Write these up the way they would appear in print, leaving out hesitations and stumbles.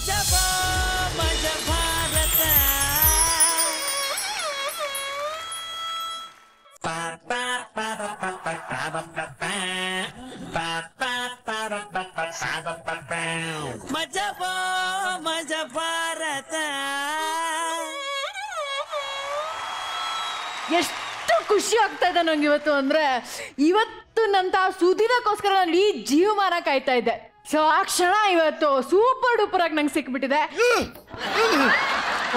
ಮಜಾ ಭಾರತ ಮಜಾ ಭಾರತ. ಎಷ್ಟು ಖುಷಿ ಆಗ್ತಾ ಇದೆ ನಂಗೆ ಇವತ್ತು ಅಂದ್ರೆ, ಇವತ್ತು ನಂತ ಸುದಿನಕ್ಕೋಸ್ಕರ ನಾನು ಈ ಜೀವಮಾನ ಕಾಯ್ತಾ ಇದ್ದೆ. ಸೊ ಆ ಕ್ಷಣ ಇವತ್ತು ಸೂಪರ್ ಡೂಪರ್ ಆಗಿ ನಂಗೆ ಸಿಕ್ಬಿಟ್ಟಿದೆ.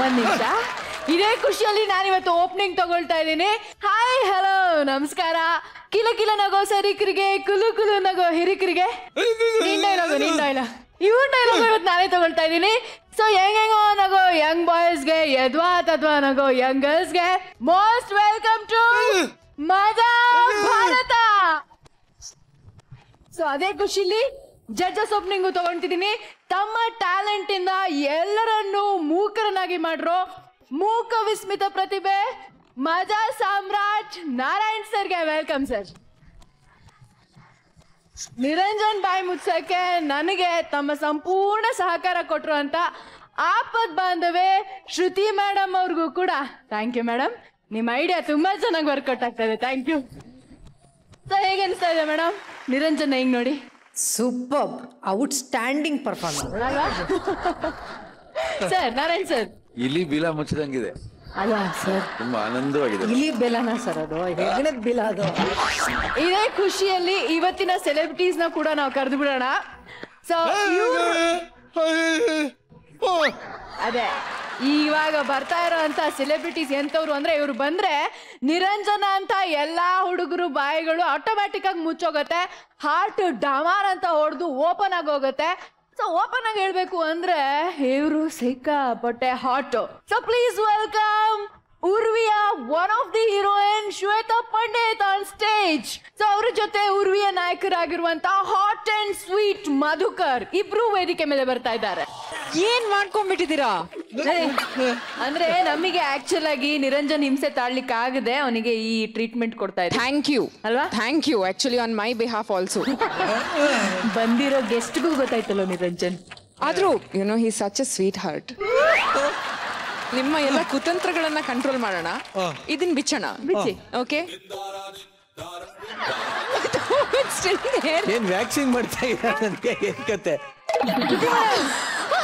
ಒಂದ್ ನಿಮಿಷ, ಇದೇ ಖುಷಿಯಲ್ಲಿ ನಾನಿವತ್ತು ಓಪನಿಂಗ್ ತಗೊಳ್ತಾ ಇದ್ದೀನಿ. ಹಾಯ್ ಹಲೋ ನಮಸ್ಕಾರ. ಕಿಲ ಕಿಲ ನಗೋ ಸರಿಕರಿಗೆ, ಕುಲು ಕುಲು ನಗೋ ಹಿರಿಕರಿಗೆ. ನಿನ್ ಡೈಲಾಗ್ ಇವ್ ಡೈಲಾಗ್ ಇವತ್ತು ನಾನೇ ತಗೊಳ್ತಾ ಇದ್ದೀನಿ. ಸೊ ಹೆಂಗೋ ನಗೋ ಯಂಗ್ ಬಾಯ್ಸ್ಗೆ, ಯದ್ವಾ ತದ್ವಾ ನಗೋ ಯಂಗ್ ಗರ್ಲ್ಸ್ಗೆ most welcome to Maja Bharata. So ಅದೇ ಖುಷಿಲಿ ಜಡ್ಜಸ್ ಓಪನಿಂಗು ತಗೊಂತಿದ್ದೀನಿ. ತಮ್ಮ ಟ್ಯಾಲೆಂಟ್ ಇಂದ ಎಲ್ಲರನ್ನೂ ಮೂಕರನ್ನಾಗಿ ಮಾಡ್ರೋ ಮೂಕ ವಿಸ್ಮಿತ ಪ್ರತಿಭೆ ಮಜಾ ಸಾಮ್ರಾಟ್ ನಾರಾಯಣ್ ಸರ್ಗೆ ವೆಲ್ಕಮ್ ಸರ್. ನಿರಂಜನ್ ಬಾಯಿ ಮುಚ್ಚಕ್ಕೆ ನನಗೆ ತಮ್ಮ ಸಂಪೂರ್ಣ ಸಹಕಾರ ಕೊಟ್ರು ಅಂತ ಆಪದ್ ಬಾಂಧವೆ ಶ್ರುತಿ ಮೇಡಮ್ ಅವ್ರಿಗೂ ಕೂಡ ಥ್ಯಾಂಕ್ ಯು ಮೇಡಮ್. ನಿಮ್ಮ ಐಡಿಯಾ ತುಂಬಾ ಚೆನ್ನಾಗಿ ವರ್ಕೌಟ್ ಆಗ್ತಾ ಇದೆ. Thank you. ಸೊ ಹೇಗೆ ಅನಿಸ್ತಾ ಇದೆ ಮೇಡಮ್ ನಿರಂಜನ್ ಹೆಂಗ್ ನೋಡಿ? Super, outstanding performance sir. Narayan sir ಇಲ್ಲಿ ಬಿಲ ಮುಚ್ಚದಂಗಿದೆ ಅಲ್ವಾ ಸರ್? ತುಂಬಾ ಆನಂದವಾಗಿದೆ. ಇಲ್ಲಿ ಬೆಲನ ಸರ್, ಅದು ಹೆಗ್ಗಣದ ಬಿಲ ಅದು. ಇದೇ ಖುಷಿಯಲ್ಲಿ ಇವತ್ತಿನ ಸೆಲೆಬ್ರಿಟೀಸ್ ನ ಕೂಡ ನಾವು ಕರೆದು ಬಿಡೋಣ. ಸೊ ಅದೇ ಇವಾಗ ಬರ್ತಾ ಇರೋಂತ ಸೆಲೆಬ್ರಿಟೀಸ್ ಎಂತವ್ರು ಅಂದ್ರೆ, ಇವ್ರು ಬಂದ್ರೆ ನಿರಂಜನ ಅಂತ ಎಲ್ಲಾ ಹುಡುಗರು ಬಾಯಿಗಳು ಆಟೋಮ್ಯಾಟಿಕ್ ಆಗಿ ಮುಚ್ಚೋಗತ್ತೆ, ಹಾರ್ಟ್ ಡಮಾರ್ ಅಂತ ಹೊಡೆದು ಓಪನ್ ಆಗಿ ಹೋಗುತ್ತೆ. ಸೊ ಓಪನ್ ಆಗಿ ಹೇಳ್ಬೇಕು ಅಂದ್ರೆ ಇವರು ಸಿಕ್ಕಾಪಟ್ಟೆ hot. So please welcome Urviya, one of the heroine Shweta Pandit on stage. So ಅವ್ರ ಜೊತೆ ಉರ್ವಿಯ ನಾಯಕರಾಗಿರುವಂತ ಹಾಟ್ ಅಂಡ್ ಸ್ವೀಟ್ ಮಧುಕರ್ ಇಬ್ರು ವೇದಿಕೆ ಮೇಲೆ ಬರ್ತಾ ಇದ್ದಾರೆ. ಏನ್ ಮಾಡ್ಕೊಂಡ್ಬಿಟ್ಟಿದ್ದೀರಾ? ಅಂದ್ರೆ ನಮಗೆ ಆಕ್ಚುಲ್ ಆಗಿ ನಿರಂಜನ್ ಹಿಂಸೆ ತಾಳ್ಲಿಕ್ಕೆ ಆಗದೆ ಅವನಿಗೆ ಈ ಟ್ರೀಟ್ಮೆಂಟ್ ಕೊಡ್ತಾ ಇದ್ದಾರೆ. ಥ್ಯಾಂಕ್ ಯು ಅಲ್ವಾ? Thank you actually on my behalf also. ಬಂದಿರೋ ಗೆಸ್ಟ್ಗೂ ಗೊತ್ತಾಯ್ತಲ್ಲ ನಿರಂಜನ್. ಆದ್ರೂ you know he such a sweetheart. ನಿಮ್ಮ ಎಲ್ಲ ಕುತಂತ್ರಗಳನ್ನ ಕಂಟ್ರೋಲ್ ಮಾಡೋಣ, ಇದನ್ ಬಿಚ್ಚೋಣ. ಬಿಚ್ಚಿ. ಓಕೆ, ಏನ್ ವ್ಯಾಕ್ಸಿನ್ ಮಾಡ್ತಾ ಇದ್ದಾರೆ ಏನ್ ಕತೆ?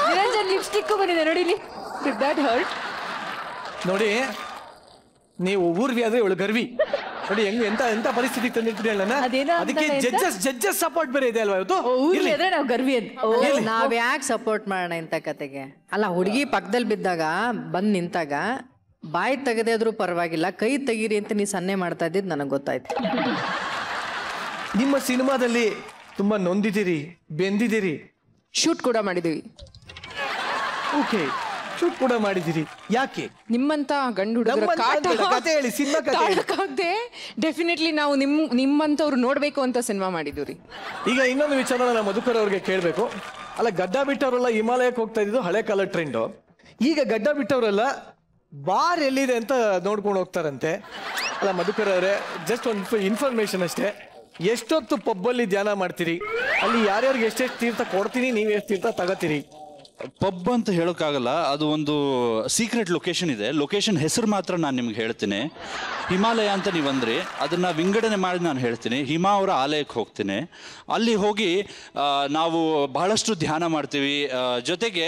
ನಿರಂಜನ್ ಲಿಪ್ಸ್ಟಿಕ್ ಬಂದಿದೆ ನೋಡಿ. Did that hurt? ನೋಡಿ ನೀವು ಊರ್ವಿ ಆದ್ರೆ ಇವಳು ಗರ್ವಿ ನೋಡಿ ಹೆಂಗ್ ಎಂತ ಎಂತ ಪರಿಸ್ಥಿತಿ ತಂದಿರ್ತೀರಿ ಹೇಳಣ್ಣ. ಅದಕ್ಕೆ ಜಡ್ಜಸ್ ಸಪೋರ್ಟ್ ಬೇರೆ ಇದೆ ಅಲ್ವಾ ಇವತ್ತು? ನಾವು ಗರ್ವಿ ಅಂತ ನಾವ್ ಯಾಕೆ ಸಪೋರ್ಟ್ ಮಾಡೋಣ ಇಂಥ ಕತೆಗೆ? ಅಲ್ಲ, ಹುಡುಗಿ ಪಕ್ಕದಲ್ಲಿ ಬಿದ್ದಾಗ ಬಂದ್ ನಿಂತಾಗ ಬಾಯಿ ತೆಗೆದೇ ಆದ್ರೂ ಪರವಾಗಿಲ್ಲ, ಕೈ ತೆಗೀರಿ ಅಂತ ನೀ ಸನ್ನೆ ಮಾಡ್ತಾ ಇದ್ದಿದ್ದು ನನಗೆ ಗೊತ್ತಾಯ್ತು. ನಿಮ್ಮ ಸಿನಿಮಾದಲ್ಲಿ ತುಂಬಾ ನೊಂದಿದ್ದೀರಿ, ಬೆಂದಿದ್ದೀರಿ, ಶೂಟ್ ಕೂಡ ಮಾಡಿದೀವಿ. ಓಕೆ, ಶೂಟ್ ಕೂಡ ಮಾಡಿದಿರಿ. ಯಾಕೆ? ನಿಮ್ಮಂತ ಗಂಡು ಹುಡುಗರ ಕತೆ ಹೇಳಿ, ಸಿನಿಮಾ ಕತೆ ಹೇಳಿ. ಡೆಫಿನೆಟ್ಲಿ ನಾವು ನಿಮ್ಮಂತವ್ರು ನೋಡ್ಬೇಕು ಅಂತ ಸಿನಿಮಾ ಮಾಡಿದ್ವಿ. ಈಗ ಇನ್ನೊಂದು ವಿಚಾರ ನಾನು ಮಧುಕರ್ ಅವ್ರಿಗೆ ಕೇಳಬೇಕು. ಅಲ್ಲ, ಗಡ್ಡ ಬಿಟ್ಟವರೆಲ್ಲ ಹಿಮಾಲಯಕ್ಕೆ ಹೋಗ್ತಾ ಇದ್ದು ಹಳೆ ಕಾಲ ಟ್ರೆಂಡು. ಈಗ ಗಡ್ಡ ಬಿಟ್ಟವರೆಲ್ಲ ಬಾರ್ ಎಲ್ಲಿದೆ ಅಂತ ನೋಡ್ಕೊಂಡು ಹೋಗ್ತಾರಂತೆ. ಅಲ್ಲ ಮಧುಕರ್ ಅವರೇ, ಜಸ್ಟ್ ಒಂದು ಇನ್ಫಾರ್ಮೇಶನ್ ಅಷ್ಟೇ. ಎಷ್ಟೊತ್ತು ಪಬ್ಬಲ್ಲಿ ಧ್ಯಾನ ಮಾಡ್ತೀರಿ? ಅಲ್ಲಿ ಯಾರ್ಯಾರಿಗೆ ಎಷ್ಟೆಷ್ಟು ತೀರ್ಥ ಕೊಡ್ತೀನಿ, ನೀವು ಎಷ್ಟು ತೀರ್ಥ ತಗೋತೀರಿ? ಪಬ್ ಅಂತ ಹೇಳೋಕ್ಕಾಗಲ್ಲ, ಅದು ಒಂದು ಸೀಕ್ರೆಟ್ ಲೊಕೇಶನ್ ಇದೆ. ಲೊಕೇಶನ್ ಹೆಸರು ಮಾತ್ರ ನಾನು ನಿಮ್ಗೆ ಹೇಳ್ತೀನಿ. ಹಿಮಾಲಯ ಅಂತ ನೀವು ಅಂದ್ರಿ, ಅದನ್ನು ವಿಂಗಡಣೆ ಮಾಡಿ ನಾನು ಹೇಳ್ತೀನಿ. ಹಿಮಾ ಅವರ ಆಲಯಕ್ಕೆ ಹೋಗ್ತೀನಿ. ಅಲ್ಲಿ ಹೋಗಿ ನಾವು ಬಹಳಷ್ಟು ಧ್ಯಾನ ಮಾಡ್ತೀವಿ. ಜೊತೆಗೆ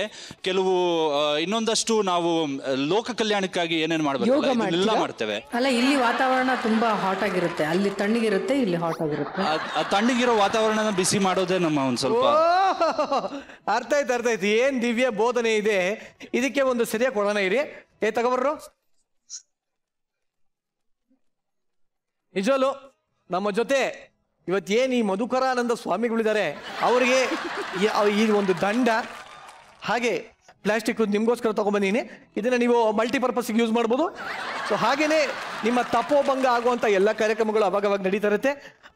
ಕೆಲವು ಇನ್ನೊಂದಷ್ಟು ನಾವು ಲೋಕ ಕಲ್ಯಾಣಕ್ಕಾಗಿ ಏನೇನು ಮಾಡಬೇಕು ಎಲ್ಲ ಮಾಡ್ತೇವೆ. ಅಲ್ಲ, ಇಲ್ಲಿ ವಾತಾವರಣ ತುಂಬಾ ಹಾಟ್ ಆಗಿರುತ್ತೆ, ಅಲ್ಲಿ ತಣ್ಣಗಿರುತ್ತೆ, ಇಲ್ಲಿ ಹಾಟ್ ಆಗಿರುತ್ತೆ. ತಣ್ಣಗಿರೋ ವಾತಾವರಣನ ಬಿಸಿ ಮಾಡೋದೇ ನಮ್ಮ ಒಂದು ಸ್ವಲ್ಪ ಅರ್ಥ ಆಯ್ತು. ಏನ್ ದಿವ್ಯ ಬೋಧನೆ ಇದೆ, ಇದಕ್ಕೆ ಒಂದು ಸರಿಯಾಗಿ ಕೊಡೋಣ ಇರಿ. ತಗೋಬರ್ರು. ನಿಜವಲ್ಲೂ ನಮ್ಮ ಜೊತೆ ಇವತ್ತೇನು ಈ ಮಧುಕರಾನಂದ ಸ್ವಾಮಿಗಳಿದ್ದಾರೆ, ಅವರಿಗೆ ಈ ಒಂದು ದಂಡ ಹಾಗೆ ಪ್ಲಾಸ್ಟಿಕ್ ನಿಮ್ಗೋಸ್ಕರ ತಗೊಂಡ್ಬಂದೀನಿ. ಇದನ್ನ ನೀವು ಮಲ್ಟಿಪರ್ಪಸ್ಗೆ ಯೂಸ್ ಮಾಡ್ಬೋದು. ಸೊ ಹಾಗೇನೆ ನಿಮ್ಮ ತಪೋಭಂಗ ಆಗುವಂತ ಎಲ್ಲ ಕಾರ್ಯಕ್ರಮಗಳು ಅವಾಗವಾಗ ನಡೀತಾ ಇರುತ್ತೆ.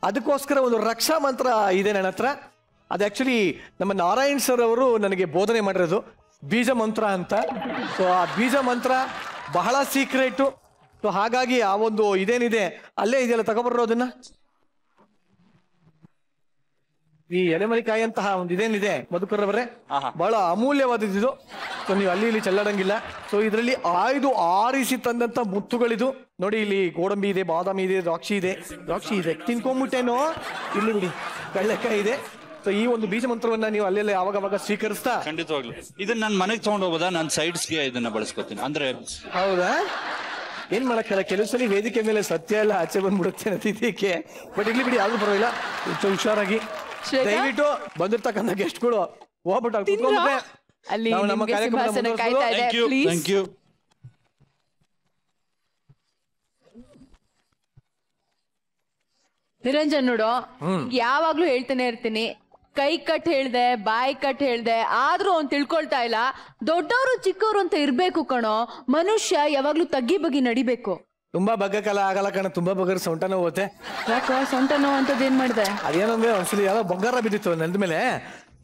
ಅದಕ್ಕೋಸ್ಕರ ಒಂದು ರಕ್ಷಾ ಮಂತ್ರ ಇದೆ ನನ್ನ ಹತ್ರ. ಅದು ಆ್ಯಕ್ಚುಲಿ ನಮ್ಮ ನಾರಾಯಣ್ ಸರ್ ಅವರು ನನಗೆ ಬೋಧನೆ ಮಾಡಿರೋದು, ಬೀಜ ಮಂತ್ರ ಅಂತ. ಸೊ ಆ ಬೀಜ ಮಂತ್ರ ಬಹಳ ಸೀಕ್ರೆಟು. ಸೊ ಹಾಗಾಗಿ ಆ ಒಂದು ಇದೇನಿದೆ ಅಲ್ಲೇ ಇದೆಯಲ್ಲ, ತಗೊಬರ್ರೋ ಅದನ್ನ. ಈ ಎಲೆಮರಿಕಾಯಿ ಅಂತಹ ಒಂದು ಇದೇನಿದೆ ಮಧುಕರವರೇ ಬಹಳ ಅಮೂಲ್ಯವಾದದ್ದು. ಸೊ ನೀವು ಅಲ್ಲಿ ಇಲ್ಲಿ ಚೆಲ್ಲಾಡಂಗಿಲ್ಲ. ಸೊ ಇದರಲ್ಲಿ ಆಯ್ದು ಆರಿಸಿ ತಂದಂತ ಮುತ್ತುಗಳಿದು ನೋಡಿ. ಇಲ್ಲಿ ಗೋಡಂಬಿ ಇದೆ, ಬಾದಾಮಿ ಇದೆ, ದ್ರಾಕ್ಷಿ ಇದೆ. ತಿನ್ಕೊಂಡ್ಬಿಟ್ಟೇನೋ ಇಲ್ಲಿ ಬಿಡಿ, ಕಳ್ಳೆಕಾಯಿ ಇದೆ. ಸೊ ಈ ಒಂದು ಬೀಜ ಮಂತ್ರವನ್ನ ನೀವು ಅಲ್ಲೆಲ್ಲ ಅವಾಗ ಸ್ವೀಕರಿಸ್ತಾ. ಖಂಡಿತವಾಗ್ಲು ಇದನ್ನ ನಾನು ಮನೆಗೆ ತಗೊಂಡು ಹೋಗೋದಾ? ನಾನು ಸೈಡ್ಸ್ಗೆ ಇದನ್ನ ಬಳಸ್ಕೊತೀನಿ ಅಂದ್ರೆ. ಹೌದಾ? ಏನ್ ಮಾಡಕ್ಕಲ್ಲ, ಕೆಲವು ಸಲ ವೇದಿಕೆ ಮೇಲೆ ಸತ್ಯ ಎಲ್ಲ ಆಚೆ ಬಂದ್ಬಿಡುತ್ತೆ ನತಿದಕ್ಕೆ. ಬಟ್ ಇಲ್ಲಿ ಬಿಡಿ, ಯಾವ್ದು ಪರವಾಗಿಲ್ಲ. ಹುಷಾರಾಗಿ ದಯವಿಟ್ಟು ಬಂದಿರ್ತಕ್ಕಂಥ ಗೆಸ್ಟ್ಗಳು ಹೋಗ್ಬಿಟ್ಟು ಅಲ್ಲಿ ನಾವು ನಮ್ಮ ಕಾರ್ಯಕ್ರಮ ಥ್ಯಾಂಕ್ ಯು. ನಿರಂಜನ್ ನೋಡು, ಯಾವಾಗ್ಲೂ ಹೇಳ್ತಾನೆ ಇರ್ತೀನಿ, ಕೈ ಕಟ್ ಹೇಳ್ದೆ, ಬಾಯಿ ಕಟ್ ಹೇಳ್ದೆ, ಆದ್ರೂ ಅವ್ನು ತಿಳ್ಕೊಳ್ತಾ ಇಲ್ಲ. ದೊಡ್ಡವರು ಚಿಕ್ಕವರು ಅಂತ ಇರ್ಬೇಕು ಕಣೋ. ಮನುಷ್ಯ ಯಾವಾಗ್ಲೂ ತಗ್ಗಿ ಬಗ್ಗಿ ನಡಿಬೇಕು. ತುಂಬಾ ಬಗ್ಗಕ್ಕೆಲ್ಲ ಆಗಲ್ಲ ಕಣ, ತುಂಬಾ ಬಗ್ಗರ್ ಸೊಂಟ ನೋವು ಹೋಗುತ್ತೆ. ಯಾಕೋ ಸೊಂಟ ನೋವು ಅಂತದ್ ಏನ್ ಮಾಡಿದೆ? ಅದೇನಂದ್ರೆ ಒಂದ್ಸಲಿ ಯಾವ್ದೋ ಬೊಗ್ಗಾರ ಬಿದ್ದಿತ್ತು ನೆಲದ ಮೇಲೆ.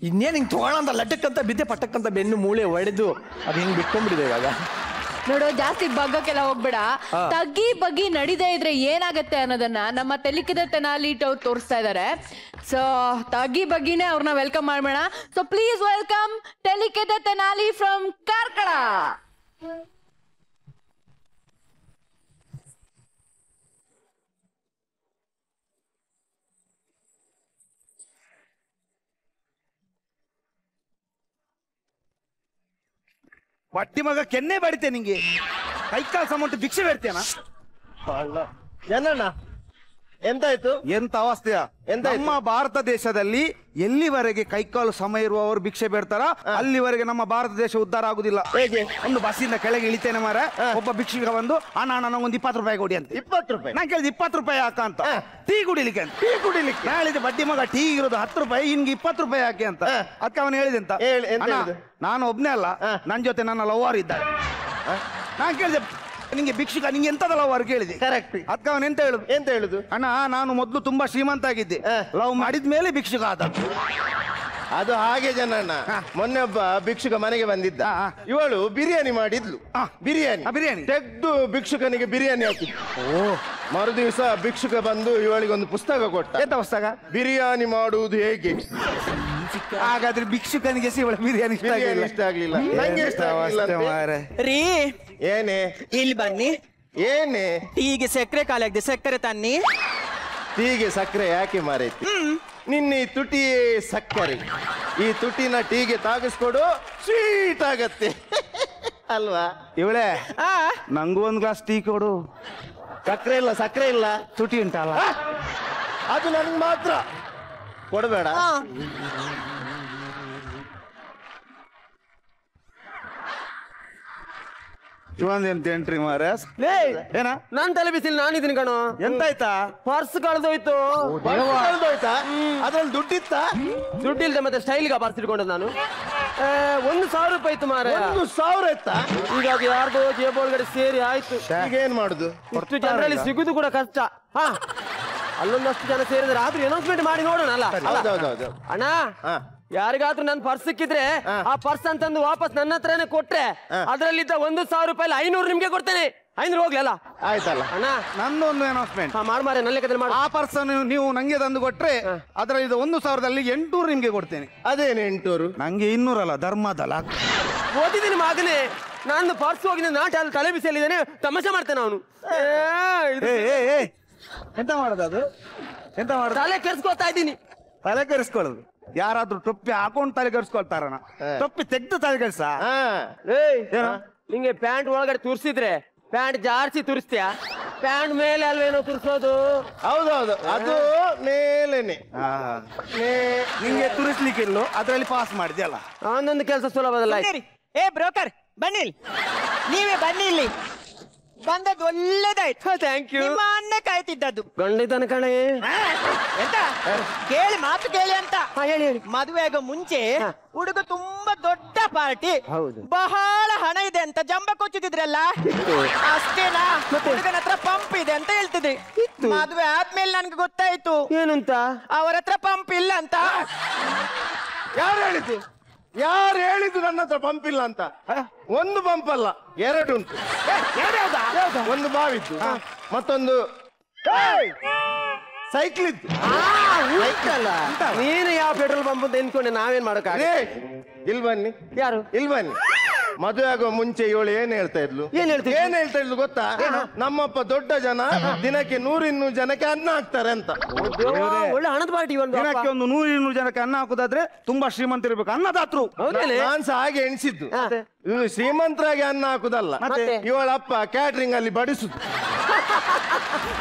ಇನ್ನೇನ್ ಹಿಂಗ್ ತಗೋಣ ಅಂತ ಲಟಕ್ಕಂತ ಬಿದ್ದೆ, ಪಟ್ಟಕ್ಕಂತ ಬೆನ್ನು ಮೂಳೆ ಒಡೆದು ಅದು ಹಿಂಗ್ ಬಿಟ್ಕೊಂಡ್ಬಿಟ್ಟಿದೆ ಇವಾಗ. ನೋಡು, ಜಾಸ್ತಿ ಬಗ್ಗಕ್ಕೆಲ್ಲ ಹೋಗ್ಬೇಡ. ತಗ್ಗಿ ಬಗ್ಗಿ ನಡಿದೇ ಇದ್ರೆ ಏನಾಗತ್ತೆ ಅನ್ನೋದನ್ನ ನಮ್ಮ ತೆಲಿಕದ ತೆನಾಲಿಟ್ ಅವ್ರು ತೋರಿಸ್ತಾ ಇದಾರೆ. ಸೊ ತಗ್ಗಿ ಬಗ್ಗಿನೇ ಅವ್ರನ್ನ ವೆಲ್ಕಮ್ ಮಾಡೋಣ. So please welcome Telikada Tenali from Karkala. ಬಟ್ಟಿ ಮಗ ಕೆನ್ನೆ ಬಡಿತೆ ನಿಂಗೆ, ಕೈಕಾಲು ಸಮಂಟು ಭಿಕ್ಷೆ ಬೇಡ್ತೇನ? ಏನಣ್ಣ ಎಂತಾಯ್ತು? ಎಂತ ಅವಸ್ಥೆಯ? ನಮ್ಮ ಭಾರತ ದೇಶದಲ್ಲಿ ಎಲ್ಲಿವರೆಗೆ ಕೈಕಾಲು ಸಮ ಇರುವವರು ಭಿಕ್ಷೆ ಬೇಡ್ತಾರ ಅಲ್ಲಿವರೆಗೆ ನಮ್ಮ ಭಾರತ ದೇಶ ಉದ್ಧಾರ ಆಗುದಿಲ್ಲ. ಹೇಗೆ? ಒಂದು ಬಸ್ಸಿಂದ ಕೆಳಗೆ ಇಳಿತೇನೆ ಮಾರ, ಒಬ್ಬ ಭಿಕ್ಷಿಕ ಬಂದು ಅಣ್ಣ ನನಗೊಂದು 20 ರೂಪಾಯಿ ಕೊಡಿ ಅಂತ. 20 ರೂಪಾಯಿ? ನಾನು ಕೇಳಿದೆ 20 ರೂಪಾಯಿ ಯಾಕ ಅಂತ. ಟೀ ಕುಡಿಲಿಕ್ಕೆ ಅಂತ. ಟೀ ಕುಡಿಲಿಕ್ಕೆ ನಾ ಹೇಳಿದೆ, ಬಡ್ಡಿ ಮಗ ಟೀ ಇರೋದು 10 ರೂಪಾಯಿ, ಇನ್ಗೆ 20 ರೂಪಾಯಿ ಯಾಕೆ ಅಂತ. ಅದಕ್ಕೆ ಅವನು ಹೇಳಿದೆ ಅಂತ, ನಾನು ಒಬ್ನೇ ಅಲ್ಲ, ನನ್ನ ಜೊತೆ ನನ್ನ ಲವ್ವರ್ ಇದ್ದಾರೆ. ನಾನು ಕೇಳಿದೆ, ನಿಂಗೆ ಭಿಕ್ಷುಕ ನಿಂಗೆ ಎಂತದ ಲವ್ವರ್ ಕೇಳಿದೆ. ಕರೆಕ್ಟ್. ಅದಕ್ಕೆ ಅವನು ಎಂತ ಹೇಳುದು, ಅಣ್ಣ ನಾನು ಮೊದಲು ತುಂಬಾ ಶ್ರೀಮಂತ ಆಗಿದ್ದೆ, ಲವ್ ಮಾಡಿದ ಮೇಲೆ ಭಿಕ್ಷುಕ ಆದ. ಅದು ಹಾಗೆ ಜನಣ್ಣ. ಮೊನ್ನೆ ಒಬ್ಬ ಭಿಕ್ಷುಕ ಮನೆಗೆ ಬಂದಿದ್ದ, ಇವಳು ಬಿರಿಯಾನಿ ಮಾಡಿದ್ಲು. ಬಿರಿಯಾನಿ ತೆಗ್ದು ಭಿಕ್ಷುಕನಿಗೆ ಬಿರಿಯಾನಿ ಹಾಕಿದ್ಲು. ಮರು ದಿವಸ ಭಿಕ್ಷುಕ ಬಂದು ಇವಳಿಗೊಂದು ಪುಸ್ತಕ ಕೊಟ್ಟ. ಎಂತ ಪುಸ್ತಕ? ಬಿರಿಯಾನಿ ಮಾಡುವುದು ಹೇಗೆ. ಹಾಗಾದ್ರೆ ಭಿಕ್ಷುಕನಿಗೆ ಬಿರಿಯಾನಿ ಇಷ್ಟ ಆಗ್ಲಿಲ್ಲ, ನಂಗೆ ಇಷ್ಟ ಆಗ್ಲಿಲ್ಲ. ರೀ ಏನೇ ಇಲ್ಲಿ ಬನ್ನಿ. ಏನೇ? ಟೀಗೆ ಸಕ್ಕರೆ ಖಾಲಿ ಸಕ್ಕರೆ ತನ್ನಿ. ಟೀಗೆ ಸಕ್ಕರೆ ಯಾಕೆ ಮಾರೈತಿ? ನಿನ್ನ ಈ ತುಟಿಯೇ ಸಕ್ಕರೆ. ಈ ತುಟಿನ ಟೀಗೆ ತಾಗಿಸ್ಕೊಡು, ಸ್ವೀಟ್ ಆಗತ್ತೆ ಅಲ್ವಾ? ಇವಳೆ ನಂಗೂ ಒಂದ್ ಗ್ಲಾಸ್ ಟೀ ಕೊಡು. ಸಕ್ಕರೆ ಇಲ್ಲ ತುಟಿ ಉಂಟಲ್ಲ, ಅದು ನನ್ಗೆ ಮಾತ್ರ ಕೊಡಬೇಡ. ಇವಂದೆಂತ ಎಂಟ್ರಿ ಮಾರ. ಏನ ನಾನ್ ತಲೆ ಬಿಸಿಲ್ ನಾನಿದ್ದೀನಿ ಕಣೋ. ಎಂತಾಯ್ತಾ? ಪರ್ಸ್ ಕಳೆದೋಯ್ತು. ಅದ್ರಲ್ಲಿ ದುಡ್ಡಿತ್ತ? ದುಡ್ಡಿಲ್ದೆ ಮತ್ತೆ ಸ್ಟೈಲ್ಗೆ ಪರ್ಸ್ ಇಟ್ಕೊಂಡ ನಾನು. 1,000 ರೂಪಾಯಿ ಇತ್ತು ಮಾರ. 1,000 ಇತ್ತಾ? ಈಗ ಅದು ಯಾರ್ದೋ ಜೇಬ್ ಒಳಗಡೆ ಸೇರಿ ಆಯ್ತು. ಈಗ ಏನ್ ಮಾಡುದು? ಇಷ್ಟು ಜನರಲ್ಲಿ ಸಿಗುದು ಕೂಡ ಕಷ್ಟ. ಅಲ್ಲೊಂದಷ್ಟು ಜನ ಸೇರಿದ್ರೆ ಆದ್ರೂ ಅನೌನ್ಸ್ಮೆಂಟ್ ಮಾಡಿ ನೋಡೋಣ ಅಲ್ಲ. ಅಣ್ಣ, ಯಾರಿಗಾದ್ರೂ ನನ್ ಪರ್ಸ್ ಸಿಕ್ಕಿದ್ರೆ ಆ ಪರ್ಸ್ ಅಂತಂದು ವಾಪಸ್ ನನ್ನ ಹತ್ರನೇ ಕೊಟ್ರೆ ಅದ್ರಲ್ಲಿದ್ದ 1,000 ರೂಪಾಯಿ 500 ನಿಮ್ಗೆ ಕೊಡ್ತೇನೆ. 500 ಹೋಗ್ಲಿ ಅಲ್ಲ? ಆಯ್ತಲ್ಲ ಅಣ್ಣ, ನಂದೊಂದು ಅನೌನ್ಸ್ಮೆಂಟ್ ಮಾಡ್ಮಾರೆ ನನ್ನ ಲೆಕ್ಕದಲ್ಲಿ ಮಾಡಿ. ಆ ಪರ್ಸ್ ನೀವು ನಂಗೆ ತಂದು ಕೊಟ್ರೆ ಅದರಲ್ಲಿ 1,000ದಲ್ಲಿ 800 ನಿಮ್ಗೆ ಕೊಡ್ತೇನೆ. ಅದೇನು 800? ನಂಗೆ 200 ಅಲ್ಲ, ಧರ್ಮದಲ್ಲ. ಓದಿದ್ದೀನಿ ಮಗನೇ, ನಾನು ಪರ್ಸ್ ಹೋಗಿ ನಾಟ ಅಲ್ಲಿ ತಲೆ ಬಿಸಿಯಲ್ಲಿದ್ದೇನೆ, ತಮಾಷೆ ಮಾಡ್ತೇನೆ ಅವನು. ಎಂತ ಮಾಡೋದು ಅದು? ಎಂತ ಮಾಡೋದು? ತಲೆ ಕೆರ್ಸ್ಕೊತಾ ಇದ್ದೀನಿ. ತಲೆ ಕೆಡಿಸ್ಕೊಳ್ಳೋದು? ಯಾರಾದ್ರೂ ಟೊಪ್ಪಿ ಹಾಕೊಂಡು ತಲೆ ಕೆಡಿಸ್ಕೊಳ್ತಾರಣ? ಟೊಪ್ಪಿ ತೆಗ್ದು ತಲೆ ಕೆಡ್ಸ. ನಿಂಗೆ ಪ್ಯಾಂಟ್ ಒಳಗಡೆ ತುರ್ಸಿದ್ರೆ ಪ್ಯಾಂಟ್ ಜಾರ್ಸಿ ತುರಿಸ್ತೀಯಾ? ಪ್ಯಾಂಟ್ ಮೇಲೆ ಅಲ್ವೇನೋ ತುರ್ಸೋದು? ಹೌದೌದು, ಅದು ಮೇಲೇನೆ. ನಿಂಗೆ ತುರಿಸ್ಲಿಕ್ಕಿಲ್ಲ, ಅದ್ರಲ್ಲಿ ಪಾಸ್ ಮಾಡಿದ್ಯಲ್ಲ. ಒಂದೊಂದು ಕೆಲಸ ಸುಲಭದಲ್ಲ. ಏ ಬ್ರೋಕರ್, ಬನ್ನಿ, ನೀವೇ ಬನ್ನಿ ಇಲ್ಲಿ. ಬಂದದ್ದು ಒಳ್ಳೇದಾಯ್ತು. Thank you. ನಿಮ್ಮ ಅಣ್ಣ ಕಾಯ್ತಿದ್ದದ್ದು. ಗಂಡಿತನ ಕಣೆ. ಎಂತ ಕೇಳಿ, ಮಾತು ಕೇಳಿ ಅಂತ. ಹೇಳಿ. ಮದುವೆ ಆಗೋ ಮುಂಚೆ ಹುಡುಗ ತುಂಬಾ ದೊಡ್ಡ ಪಾರ್ಟಿ, ಹೌದು, ಬಹಳ ಹಣ ಇದೆ ಅಂತ ಜಂಬ ಕೊಚ್ಚಿದ್ರಲ್ಲ, ಅಷ್ಟೇನಾ? ಹುಡುಗನ ಹತ್ರ ಪಂಪ್ ಇದೆ ಅಂತ ಹೇಳ್ತಿದ್ರಿ. ಮದುವೆ ಆದ್ಮೇಲೆ ನನ್ಗೆ ಗೊತ್ತಾಯ್ತು ಏನು ಅಂತ. ಅವರ ಹತ್ರ ಪಂಪ್ ಇಲ್ಲ ಅಂತ. ಯಾರು ಹೇಳಿದ್ದು ನನ್ನ ಹತ್ರ ಪಂಪ್ ಇಲ್ಲ ಅಂತ? ಒಂದು ಪಂಪ್ ಅಲ್ಲ, 2 ಉಂಟು. ಒಂದು ಬಾವಿದ್ದು, ಮತ್ತೊಂದು ಸೈಕಲ್ ಇತ್ತು. ನೀನು ಯಾವ ಪೆಟ್ರೋಲ್ ಪಂಪ್ ಅಂತ ಎನ್ಕೊಂಡೆ ನಾವೇನ್ ಮಾಡಕ? ಇಲ್ಲಿ ಬನ್ನಿ. ಯಾರು? ಇಲ್ಲಿ ಬನ್ನಿ. ಮದುವೆ ಆಗುವ ಮುಂಚೆ ಇವಳು ಏನ್ ಹೇಳ್ತಾ ಇದ್ಲು? ಏನ್ ಹೇಳ್ತಾ ಇದ್ಲು ಗೊತ್ತಾ? ನಮ್ಮಪ್ಪ ದೊಡ್ಡ ಜನ ದಿನಕ್ಕೆ 100-200 ಜನಕ್ಕೆ ಅನ್ನ ಹಾಕ್ತಾರೆ ಅಂತ. ಒಳ್ಳೆ ಹಣದ ಪಾರ್ಟಿ. ದಿನಕ್ಕೆ ಒಂದು 100-200 ಜನಕ್ಕೆ ಅನ್ನ ಹಾಕುದಾದ್ರೆ ತುಂಬಾ ಶ್ರೀಮಂತರಿರ್ಬೇಕು, ಅನ್ನದಾತ್ರು. ನಾನ್ಸ ಹಾಗೆ ಎಣಿಸಿದ್ದು. ಇದು ಶ್ರೀಮಂತರಾಗಿ ಅನ್ನ ಹಾಕುದಲ್ಲ, ಇವಳ ಅಪ್ಪ ಕ್ಯಾಟ್ರಿಂಗ್ ಅಲ್ಲಿ ಬಡಿಸುದು.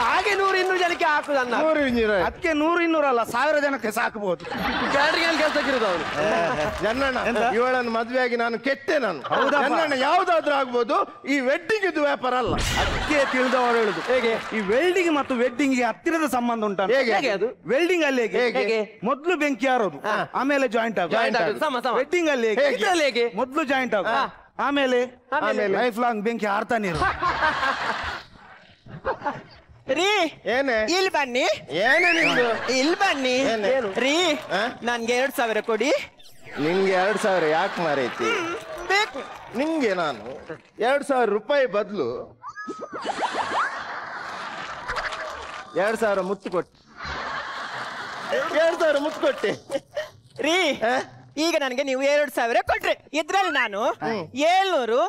ಹಾಗೆ 100-200 ಜನಕ್ಕೆ ಹಾಕುದನ್ನ. 100-200 ಅದಕ್ಕೆ 100-200 ಅಲ್ಲ, 1000 ಜನಕ್ಕೆ ಸಾಕಬಹುದು. ಕ್ಯಾಟ್ರಿಂಗ್ ಅಲ್ಲಿ ಕೆಲಸಕ್ಕಿರೋದು ಅವನು. ಜನ್ನಣ್ಣ, ಇವಳನ್ನು ಮದುವೆಯಾಗಿ ನಾನು ಕೆಟ್ಟೆ. ನಾನು ಜನ್ನಣ್ಣ ಯಾವ್ದಾದ್ರೂ ಆಗ್ಬೋದು, ಈ ವೆಡ್ಡಿಂಗ್ ಇದು ವ್ಯಾಪಾರ ಅಲ್ಲ. ಅದಕ್ಕೆ ತಿಳಿದವರು ಹೇಳುದು. ಹೇಗೆ ಈ ವೆಲ್ಡಿಂಗ್ ಮತ್ತು ವೆಡ್ಡಿಂಗ್ ಗೆ ಹತ್ತಿರದ ಸಂಬಂಧ ಉಂಟು? ಹೇಗೆ ಅದು? ವೆಲ್ಡಿಂಗ್ ಅಲ್ಲಿ ಹೇಗೆ ಮೊದಲು ಬೆಂಕಿ ಹಾರೋದು, ಆಮೇಲೆ ಜಾಯಿಂಟ್ ಆಗೋದು. ವೆಡ್ಡಿಂಗ್ ಅಲ್ಲಿ ಹೇಗೆ ಮೊದಲು ಜಾಯಿಂಟ್ ಆಗೋದು, ಆಮೇಲೆ ಲೈಫ್ ಲಾಂಗ್ ಬೆಂಕಿ ಹಾರ್ತಾನೆ ಇರೋದು. ರೀ ಏನೇ ಇಲ್ಲಿ ಬನ್ನಿ. ಏನೇ ನಿಮ್ದು? ಇಲ್ಲಿ ಬನ್ನಿ ರೀ. ನನ್ಗೆ 2000 ಕೊಡಿ. ನಿನ್ಗೆ 2000 ಯಾಕೆ ಮಾರೈತಿ? ಬೇಕು. ನಿಂಗೆ ನಾನು 2000 ರೂಪಾಯಿ ಬದಲು 2000 ಮುತ್ತು ಕೊಟ್ಟೆ. 2000 ಮುತ್ತು ಕೊಟ್ಟೆ ರೀ. ಈಗ ನನಗೆ ನೀವು 2000 ಕೊಟ್ರಿ. ಇದ್ರಲ್ಲಿ ನಾನು 700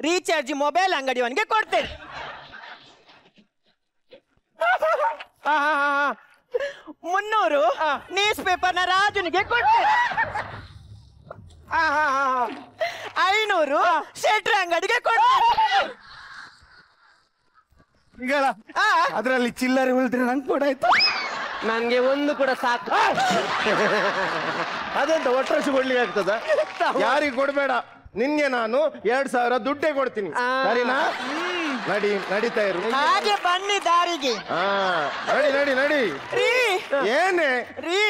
ರೀಚಾರ್ಜ್ ಮೊಬೈಲ್ ಅಂಗಡಿಯವನಿಗೆ ಕೊಡ್ತೇನೆ. 300 ನ್ಯೂಸ್ ಪೇಪರ್ ನ ರಾಜುನಿಗೆ ಕೊಡ್ತೇನೆ. 500 ಶೆಟ್ರ್ ಅಂಗಡಿಗೆ ಕೊಡ್ತೇನೆ. ಅದರಲ್ಲಿ ಚಿಲ್ಲರೆ ಉಳಿದ್ರೆ ನಂಗೆ ಕೊಡಾಯ್ತು. ನನ್ಗೆ ಒಂದು ಕೂಡ ಸಾಕು. ಅದೆಂತ ಒಟ್ಟರಷ್ಟು ಕೊಡ್ಲಿಕ್ಕೆ ಆಗ್ತದ? ಯಾರಿಗೆ ಕೊಡ್ಬೇಡ. ನಿನ್ಗೆ ನಾನು 2000 ದುಡ್ಡೇ ಕೊಡ್ತೀನಿ, ಸರಿನಾ? ನಡೀತಾ ಇರು. ಹಾಗೆ ಬನ್ನಿ ದಾರಿಗೆ. ನಡಿ. ರೀ ಏನೇ ರೀ,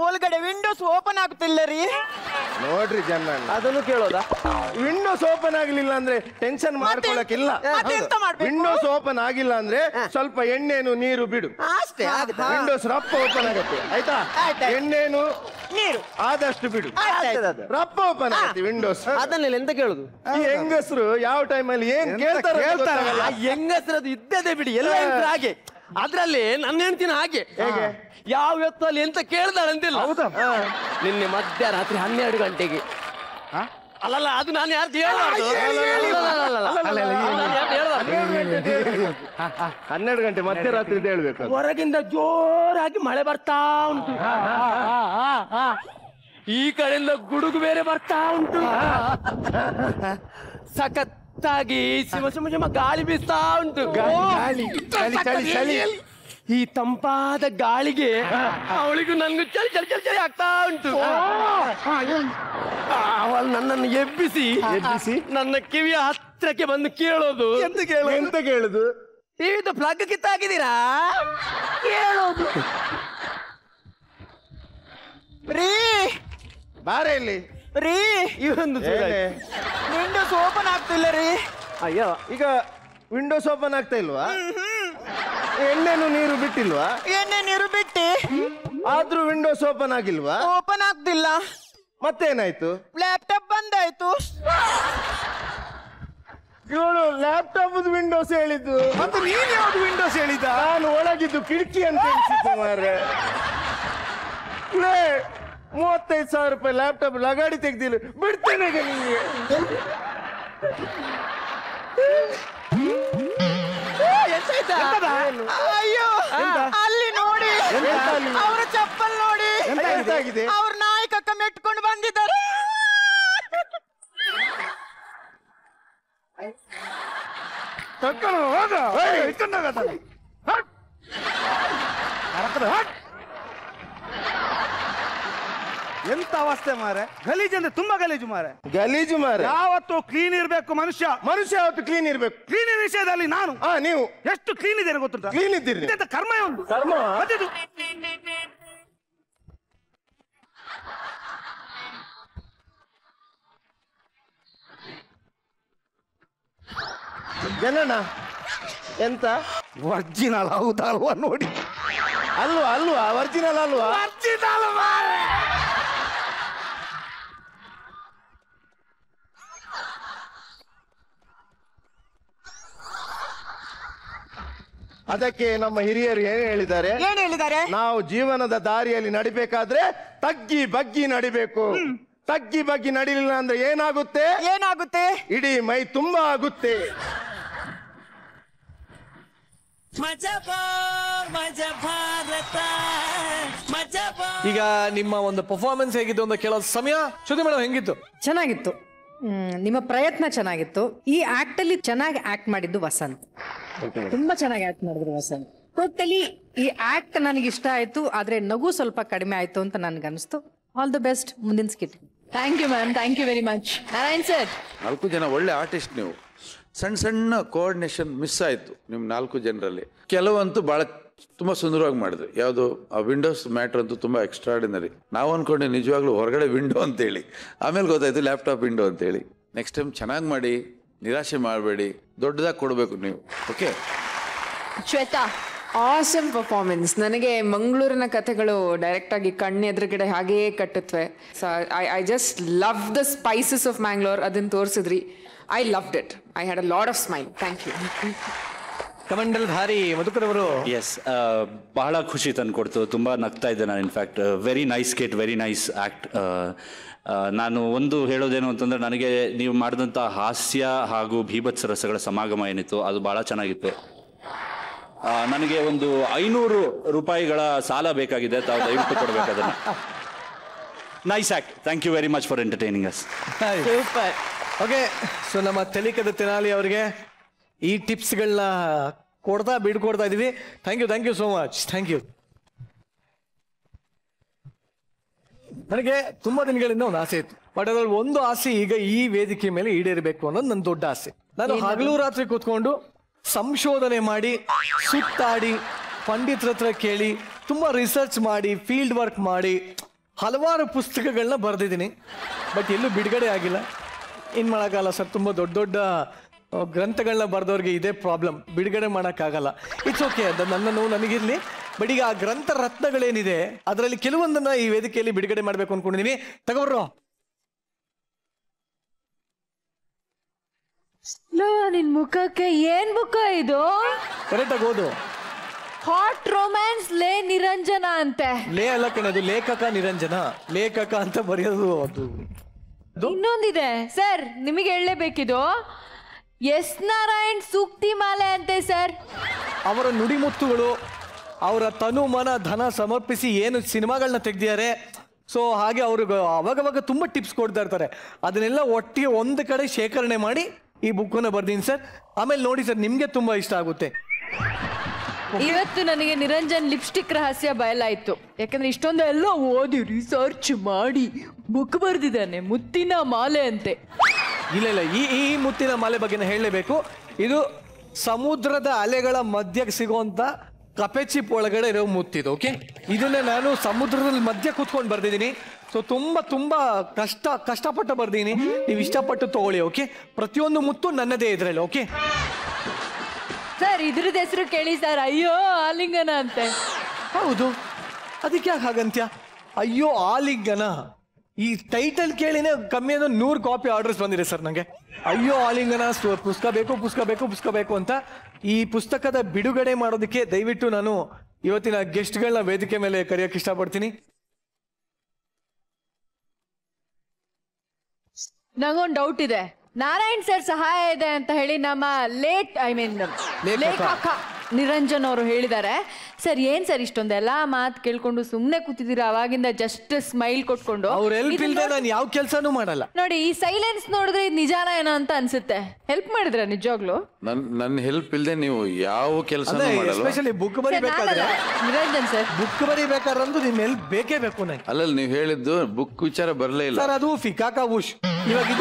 ಒಳಗಡೆ ವಿಂಡೋಸ್ ಓಪನ್ ಆಗ್ತಿಲ್ಲ ರೀ. ನೋಡ್ರಿ ಜನ್ನಣ್ಣ, ಅದನ್ನು ಕೇಳೋದಾ? ವಿಂಡೋಸ್ ಓಪನ್ ಆಗ್ಲಿಲ್ಲ ಅಂದ್ರೆ ಟೆನ್ಷನ್ ಮಾಡ್ಕೊಳಕ್ಕಿಲ್ಲ. ವಿಂಡೋಸ್ ಓಪನ್ ಆಗಿಲ್ಲ ಅಂದ್ರೆ ಸ್ವಲ್ಪ ಎಣ್ಣೆನು ನೀರು ಬಿಡು, ಅಷ್ಟೇ. ವಿಂಡೋಸ್ ರಪ್ಪ ಓಪನ್ ಆಗತ್ತೆ, ಆಯ್ತಾ? ಎಣ್ಣೆನು ನೀರು ಆದಷ್ಟು ಬಿಡು, ರಪ್ಪ ಓಪನ್ ಆಗತ್ತೆ ವಿಂಡೋಸ್. ಅದನ್ನೆಲ್ಲ ಎಂತ ಕೇಳುದು? ಈ ಹೆಂಗಸರು ಯಾವ ಟೈಮಲ್ಲಿ ಏನ್ ಕೇಳ್ತಾರೆ? ಹೆಂಗಸರದು ಇದ್ದದೇ ಬಿಡಿ, ಎಲ್ಲ ಹೆಂಗಸರು ಹಾಗೆ. ಅದ್ರಲ್ಲಿ ನನ್ನ ಹೆಂಡತಿನ ಹಾಗೆ. ಯಾವ ಹೊತ್ತಲ್ಲಿ ಎಂತ ಕೇಳ್ದಾಳಂತಿಲ್ಲ. ನಿನ್ನೆ ಮಧ್ಯರಾತ್ರಿ 12 ಗಂಟೆಗೆ. ಅಲ್ಲಲ್ಲ, ಅದು ನಾನು ಯಾರು 12 ಗಂಟೆ ಮಧ್ಯರಾತ್ರಿ ಹೇಳ್ಬೇಕು. ಹೊರಗಿಂದ ಜೋರಾಗಿ ಮಳೆ ಬರ್ತಾ ಉಂಟು, ಈ ಕಡೆಯಿಂದ ಗುಡುಗು ಬೇರೆ ಬರ್ತಾ ಉಂಟು, ಸಖತ್ತಾಗಿ ಸಿಮ ಗಾಳಿ ಬೀಸ್ತಾ ಉಂಟು. ಈ ತಂಪಾದ ಗಾಳಿಗೆ ಅವಳಿಗೂ ನನ್ಗೂ ಚಳಿ ಚಳಿ ಚಳಿ ಚಳಿ ಆಗ್ತಾ ಉಂಟು. ಅವಳು ನನ್ನನ್ನು ಎಬ್ಬಿಸಿ ನನ್ನ ಕಿವಿಯ ಹತ್ರಕ್ಕೆ ಬಂದು ಕೇಳೋದು. ಎಂತ ಕೇಳುದು? ಟಿವಿದು ಪ್ಲಗ್ ಕಿತ್ತಾಕಿದ್ದೀರಾ ಕೇಳೋದು. ರೀ ಬಾರೆ ಇಲ್ಲಿ ರೀ, ಇವೊಂದು ವಿಂಡೋಸ್ ಓಪನ್ ಆಗ್ತಿಲ್ಲ ರೀ. ಅಯ್ಯೋ, ಈಗ ವಿಂಡೋಸ್ ಓಪನ್ ಆಗ್ತಾ ಇಲ್ವಾ? ಎಣ್ಣೆನು ನೀರು ಬಿಟ್ಟಿಲ್ವಾ? ಎಣ್ಣೆ ನೀರು ಬಿಟ್ಟಿ, ಆದ್ರೂ ವಿಂಡೋಸ್ ಓಪನ್ ಆಗಿಲ್ವಾ? ಓಪನ್ ಆಗ್ತಿಲ್ಲ. ಮತ್ತೇನಾಯ್ತು? ಲ್ಯಾಪ್ಟಾಪ್ ಬಂದಾಯ್ತು. ಇವಳು ಲ್ಯಾಪ್ಟಾಪ್ ವಿಂಡೋಸ್ ಹೇಳಿದ್ದು. ಮತ್ತೆ ನೀನ್ ಯಾವ್ದು ವಿಂಡೋಸ್ ಹೇಳಿದ? ನಾನು ಒಳಗಿದ್ದು ಕಿಟಕಿ ಅಂತ ಎಣಿಸಿದ್ದು ಮಾರ್ರೆ. 35,000 ರೂಪಾಯಿ ಲ್ಯಾಪ್ಟಾಪ್ ಲಗಾಡಿ ತೆಗ್ದಿಲ್ಲ, ಬಿಡ್ತೇನೆ ನಿಮಗೆ. ಅಯ್ಯೋ, ಅಲ್ಲಿ ನೋಡಿ, ಅವರ ಚಪ್ಪಲ್ ನೋಡಿ, ಅವ್ರ ನಾಯಿ ಕಕ್ಕ ಮೆಟ್ಕೊಂಡು ಬಂದಿದ್ದಾರೆ. ಎಂತ ಅವಸ್ಥೆ ಮಾರೆ, ಗಲೀಜ್ ಅಂದ್ರೆ ತುಂಬಾ ಗಲೀಜು ಮಾರೆ. ಗಲೀಜು ಮಾರೆ. ಯಾವತ್ತು ಕ್ಲೀನ್ ಇರ್ಬೇಕು ಮನುಷ್ಯ. ಯಾವತ್ತು ಕ್ಲೀನ್ ಇರ್ಬೇಕು. ಕ್ಲೀನ್ ವಿಷಯದಲ್ಲಿ ನಾನು ನೀವು ಎಷ್ಟು ಕ್ಲೀನ್ ಇದ್ದೇನೆ ಗೊತ್ತುಂಟ? ಕ್ಲೀನ್ ಇದ್ದೀರಿ. ಕರ್ಮ ಒಂದು ಕರ್ಮ. ಜನಣ್ಣ ಎಂತ ಒರಿಜಿನಲ್ ಹೌದಲ್ವಾ ನೋಡಿ? ಅಲ್ವಾ ಒರಿಜಿನಲ್ ಅಲ್ವಾ? ಒರಿಜಿನಲ್ ಮಾರೆ. ಅದಕ್ಕೆ ನಮ್ಮ ಹಿರಿಯರು ಏನ್ ಹೇಳಿದ್ದಾರೆ? ಏನ್ ಹೇಳಿದ್ದಾರೆ? ನಾವು ಜೀವನದ ದಾರಿಯಲ್ಲಿ ನಡಿಬೇಕಾದ್ರೆ ತಗ್ಗಿ ಬಗ್ಗಿ ನಡಿಬೇಕು. ತಗ್ಗಿ ಬಗ್ಗಿ ನಡಿಲಿಲ್ಲ ಅಂದ್ರೆ ಏನಾಗುತ್ತೆ? ಏನಾಗುತ್ತೆ? ಇಡೀ ಮೈ ತುಂಬಾ ಆಗುತ್ತೆ. ಈಗ ನಿಮ್ಮ ಒಂದು ಪರ್ಫಾರ್ಮೆನ್ಸ್ ಹೇಗಿತ್ತು ಅಂತ ಕೇಳೋ ಸಮಯ. ಶ್ರುತಿ ಮೇಡಮ್ ಹೆಂಗಿತ್ತು? ಚೆನ್ನಾಗಿತ್ತು. ನಿಮ್ಮ ಪ್ರಯತ್ನ ಚೆನ್ನಾಗಿತ್ತು. ಈ ಆಕ್ಟ್ ಅಲ್ಲಿ ಚೆನ್ನಾಗಿ ಆಕ್ಟ್ ಮಾಡಿದ್ದು ವಸಂತ್. ತುಂಬಾ ಚೆನ್ನಾಗಿ ಆಕ್ಟ್ ಮಾಡಿದ್ರು ವಸಂತ್. ಟೋಟಲಿ ಈ ಆಕ್ಟ್ ನನಗೆ ಇಷ್ಟ ಆಯ್ತು. ಆದ್ರೆ ನಗು ಸ್ವಲ್ಪ ಕಡಿಮೆ ಆಯ್ತು ಅಂತ ನನ್ಗೆ ಅನಿಸ್ತು. ಆಲ್ ದ ಬೆಸ್ಟ್ ಮುಂದಿನ skit. Thank you ma'am, thank you very much. Narayan sir, 4 ಜನ ಒಳ್ಳೆ ಆರ್ಟಿಸ್ಟ್ ನೀವು. ಸಣ್ಣ ಸಣ್ಣ ಕೋಆರ್ಡಿನೇಷನ್ ಮಿಸ್ ಆಯಿತು ನಿಮ್ಮ 4 ಜನರಲ್ಲಿ. ಕೆಲವಂತೂ ಭಾಳ ತುಂಬ ಸುಂದರವಾಗಿ ಮಾಡಿದ್ರು. ಯಾವುದು ಆ ವಿಂಡೋಸ್ ಮ್ಯಾಟ್ರ್ ಅಂತೂ ತುಂಬ ಎಕ್ಸ್ಟ್ರಾರ್ಡಿನರಿ. ನಾವು ಅಂದ್ಕೊಂಡೆ ನಿಜವಾಗ್ಲೂ ಹೊರಗಡೆ ವಿಂಡೋ ಅಂತೇಳಿ, ಆಮೇಲೆ ಗೊತ್ತಾಯ್ತು ಲ್ಯಾಪ್ಟಾಪ್ ವಿಂಡೋ ಅಂತೇಳಿ. ನೆಕ್ಸ್ಟ್ ಟೈಮ್ ಚೆನ್ನಾಗಿ ಮಾಡಿ, ನಿರಾಶೆ ಮಾಡಬೇಡಿ, ದೊಡ್ಡದಾಗಿ ಕೊಡಬೇಕು ನೀವು. ಓಕೆ ಶ್ವೇತಾ? Awesome performance. ನನಗೆ ಮಂಗಳೂರಿನ ಕಥೆಗಳು ಡೈರೆಕ್ಟ್ ಆಗಿ ಕಣ್ಣು ಎದುರುಗಡೆ ಹಾಗೆಯೇ ಕಟ್ಟುತ್ತವೆ. So I just love the spices of Mangalore. ಅದನ್ನು ತೋರಿಸಿದ್ರಿ. I loved it. I had a lot of smile. Thank you. ಕಮಂಡಲಧಾರಿ Madhukar ಅವರು. ಎಸ್, ಬಹಳ ಖುಷಿ ತಂದು ಕೊಡ್ತು. ತುಂಬ ನಗ್ತಾ ಇದ್ದೆ ನಾನು. In fact very nice skit, very nice act. ನಾನು ಒಂದು ಹೇಳೋದೇನು ಅಂತಂದರೆ, ನನಗೆ ನೀವು ಮಾಡಿದಂಥ ಹಾಸ್ಯ ಹಾಗೂ ಭೀಭತ್ಸ ರಸಗಳ ಸಮಾಗಮ ಏನಿತ್ತು ಅದು ಭಾಳ ಚೆನ್ನಾಗಿತ್ತು. ನನಗೆ ಒಂದು 500 ರೂಪಾಯಿಗಳ ಸಾಲ ಬೇಕಾಗಿದೆ, ತಾವು ದಯವಿಟ್ಟು ಕೊಡಬೇಕು ಅದನ್ನು. Nice act. Thank you very much for entertaining us. Super. Okay, so ನಮ್ಮ ತೆಲಿಕದ ತೆನಾಲಿ ಅವರಿಗೆ ಈ ಟಿಪ್ಸ್ಗಳನ್ನ ಕೊಡ್ತಾ ಬಿಡ್ಕೊಡ್ತಾ ಇದೀವಿ. Thank you so much. Thank you. ನನಗೆ ತುಂಬಾ ದಿನಗಳಿಂದ ಒಂದು ಆಸೆ ಇತ್ತು, ಬಟ್ ಅದ್ರಲ್ಲಿ ಒಂದು ಆಸೆ ಈಗ ಈ ವೇದಿಕೆ ಮೇಲೆ ಈಡೇರಬೇಕು ಅನ್ನೋದು ನನ್ನ ದೊಡ್ಡ ಆಸೆ. ನಾನು ಹಗಲು ರಾತ್ರಿ ಕೂತ್ಕೊಂಡು ಸಂಶೋಧನೆ ಮಾಡಿ, ಸುತ್ತಾಡಿ, ಪಂಡಿತರ ಹತ್ರ ಕೇಳಿ, ತುಂಬಾ ರಿಸರ್ಚ್ ಮಾಡಿ, ಫೀಲ್ಡ್ ವರ್ಕ್ ಮಾಡಿ ಹಲವಾರು ಪುಸ್ತಕಗಳನ್ನ ಬರೆದಿದ್ದೀನಿ. ಬಟ್ ಎಲ್ಲೂ ಬಿಡುಗಡೆ ಆಗಿಲ್ಲ. ಏನು ಮಾಡೋಕ್ಕಾಗಲ್ಲ ಸರ್, ತುಂಬ ದೊಡ್ಡ ದೊಡ್ಡ ಗ್ರಂಥಗಳನ್ನ ಬರೆದವ್ರಿಗೆ ಇದೇ ಪ್ರಾಬ್ಲಮ್, ಬಿಡುಗಡೆ ಮಾಡೋಕ್ಕಾಗಲ್ಲ. ಇಟ್ಸ್ ಓಕೆ, ಅದು ನನ್ನ ನೋವು ನನಗಿರಲಿ. ಬಟ್ ಈಗ ಆ ಗ್ರಂಥ ರತ್ನಗಳೇನಿದೆ ಅದರಲ್ಲಿ ಕೆಲವೊಂದನ್ನ ಈ ವೇದಿಕೆಯಲ್ಲಿ ಬಿಡುಗಡೆ ಮಾಡಬೇಕು ಅನ್ಕೊಂಡಿದ್ದೀನಿ. ತಗೋರ್ರು. ನಿನ್ ಮುಖಕ್ಕೆ ಏನ್ ಮುಖ ಇದು? ಕರೆಕ್ಟಾಗಿ ಓದು. ಹಾಟ್ ರೊಮ್ಯಾನ್ಸ್ ಲೇ ನಿರಂಜನ ಅಂತೆ. ಲೇ ಅಲ್ಲ ಕಣದು, ಲೇಖಕ ನಿರಂಜನ. ಲೇಖಕ ಅಂತ ಬರೆಯೋದು ಅದು. ಇನ್ನೊಂದಿದೆ ಸರ್, ನಿಮಗೆ ಹೇಳಲೇಬೇಕಿದು. ಎಸ್ ನಾರಾಯಣ್ ಸೂಕ್ತಿ ಮಾಲೆ ಅಂತೆ ಸರ್. ಅವರ ನುಡಿಮುತ್ತುಗಳು, ಅವರ ತನು ಮನ ಧನ ಸಮರ್ಪಿಸಿ ಏನು ಸಿನಿಮಾಗಳನ್ನ ತೆಗ್ದಿದ್ದಾರೆ. ಸೊ ಹಾಗೆ ಅವರು ಅವಾಗವಾಗ ತುಂಬ ಟಿಪ್ಸ್ ಕೊಡ್ತಾ ಇರ್ತಾರೆ. ಅದನ್ನೆಲ್ಲ ಒಟ್ಟಿಗೆ ಒಂದು ಕಡೆ ಶೇಖರಣೆ ಮಾಡಿ ಈ ಬುಕ್ಕನ್ನು ಬರ್ದೀನಿ ಸರ್. ಆಮೇಲೆ ನೋಡಿ ಸರ್, ನಿಮಗೆ ತುಂಬ ಇಷ್ಟ ಆಗುತ್ತೆ. ಇವತ್ತು ನನಗೆ ನಿರಂಜನ್ ಲಿಪ್ಸ್ಟಿಕ್ ರಹಸ್ಯ ಬಯಲಾಯ್ತು. ಯಾಕಂದ್ರೆ ಇಷ್ಟೊಂದು ಎಲ್ಲ ಓದಿ ರಿಸರ್ಚ್ ಮಾಡಿ ಬುಕ್ ಬರ್ದಿದ್ದಾನೆ, ಮುತ್ತಿನ ಮಾಲೆ ಅಂತೆ. ಇಲ್ಲ, ಈ ಮುತ್ತಿನ ಮಾಲೆ ಬಗ್ಗೆ ಹೇಳಲೇಬೇಕು. ಇದು ಸಮುದ್ರದ ಅಲೆಗಳ ಮಧ್ಯಕ್ಕೆ ಸಿಗುವಂತ ಕಪೆಚಿಪ್ ಒಳಗಡೆ ಇರೋ ಮುತ್ತಿದು. ಓಕೆ, ಇದನ್ನ ನಾನು ಸಮುದ್ರದಲ್ಲಿ ಮಧ್ಯ ಕೂತ್ಕೊಂಡು ಬರ್ದಿದ್ದೀನಿ. ಸೊ ತುಂಬಾ ಕಷ್ಟಪಟ್ಟು ಬರ್ದೀನಿ. ನೀವು ಇಷ್ಟಪಟ್ಟು ತಗೊಳ್ಳಿ. ಓಕೆ, ಪ್ರತಿಯೊಂದು ಮುತ್ತು ನನ್ನದೇ ಇದ್ರಲ್ಲಿ. ಓಕೆ ಸರ್, ಇದ್ರದ್ದು ಹೆಸರು ಕೇಳಿ ಸರ್, ಅಯ್ಯೋ ಆಲಿಂಗನ ಅಂತೆ. ಹೌದು, ಅದಕ್ಕೆ ಯಾಕೆ ಹಾಗಂತ್ಯ? ಅಯ್ಯೋ ಆಲಿಂಗನ ಈ ಟೈಟಲ್ ಕೇಳಿನೇ ಕಮ್ಮಿ ಅಂದ್ರೆ 100 ಕಾಪಿ ಆರ್ಡರ್ಸ್ ಬಂದಿದೆ ಸರ್ ನನಗೆ. ಅಯ್ಯೋ ಆಲಿಂಗನ ಪುಸ್ತಕ ಬೇಕು ಅಂತ. ಈ ಪುಸ್ತಕದ ಬಿಡುಗಡೆ ಮಾಡೋದಕ್ಕೆ ದಯವಿಟ್ಟು ನಾನು ಇವತ್ತಿನ ಗೆಸ್ಟ್ಗಳನ್ನ ವೇದಿಕೆ ಮೇಲೆ ಕರೆಯೋಕೆ ಇಷ್ಟಪಡ್ತೀನಿ. ನಂಗೊಂದು ಡೌಟ್ ಇದೆ. ನಾರಾಯಣ್ ಸರ್ ಸಹಾಯ ಇದೆ ಅಂತ ಹೇಳಿ ನಮ್ಮ ಲೇಖಕ ನಿರಂಜನ್ ಅವರು ಹೇಳಿದ್ದಾರೆ. ಸರ್ ಏನ್ ಸರ್ ಇಷ್ಟೊಂದೆಲ್ಲ ಮಾತು ಕೇಳ್ಕೊಂಡು ಸುಮ್ಮನೆ ಕೂತಿದ್ದೀರಾ ಅವಾಗಿಂದ, ಜಸ್ಟ್ ಸ್ಮೈಲ್ ಕೊಟ್ಕೊಂಡು? ಅವ್ರ ಹೆಲ್ಪ್ ಇಲ್ಲದೆ ನಾನು ಯಾವ ಕೆಲಸನೂ ಮಾಡಲ್ಲ. ನೋಡಿ, ಈ ಸೈಲೆನ್ಸ್ ನೋಡಿದ್ರೆ ಇದು ನಿಜಾನ ಏನೋ ಅಂತ ಅನ್ಸುತ್ತೆ. ಹೆಲ್ಪ್ ಮಾಡಿದ್ರ ನಿಜವಾಗ್ಲು? ನನ್ನ ಹೆಲ್ಪ್ ಇಲ್ಲದೆ ನೀವು ಯಾವ ಕೆಲಸ ಮಾಡಲ್ಲ. ಎಸ್ಪೆಷಲಿ ಬುಕ್ ಬರಿಬೇಕಾದ್ರೆ ನಿರಂಜನ್ ಸರ್, ಬುಕ್ ಬರಿಬೇಕಾದ್ರೆ ನಿಮ್ಮ ಹೆಲ್ಪ್ ಬೇಕೇ ಬೇಕು ನನಗೆ. ಅಲ್ಲಲ್ಲಿ ನೀವು ಹೇಳಿದ್ದು ಬುಕ್ ವಿಚಾರ ಬರಲೇ ಇಲ್ಲ ಸರ್. ಅದು ಫಿಕಾಕಾ ಉಶ್. ಇವಾಗ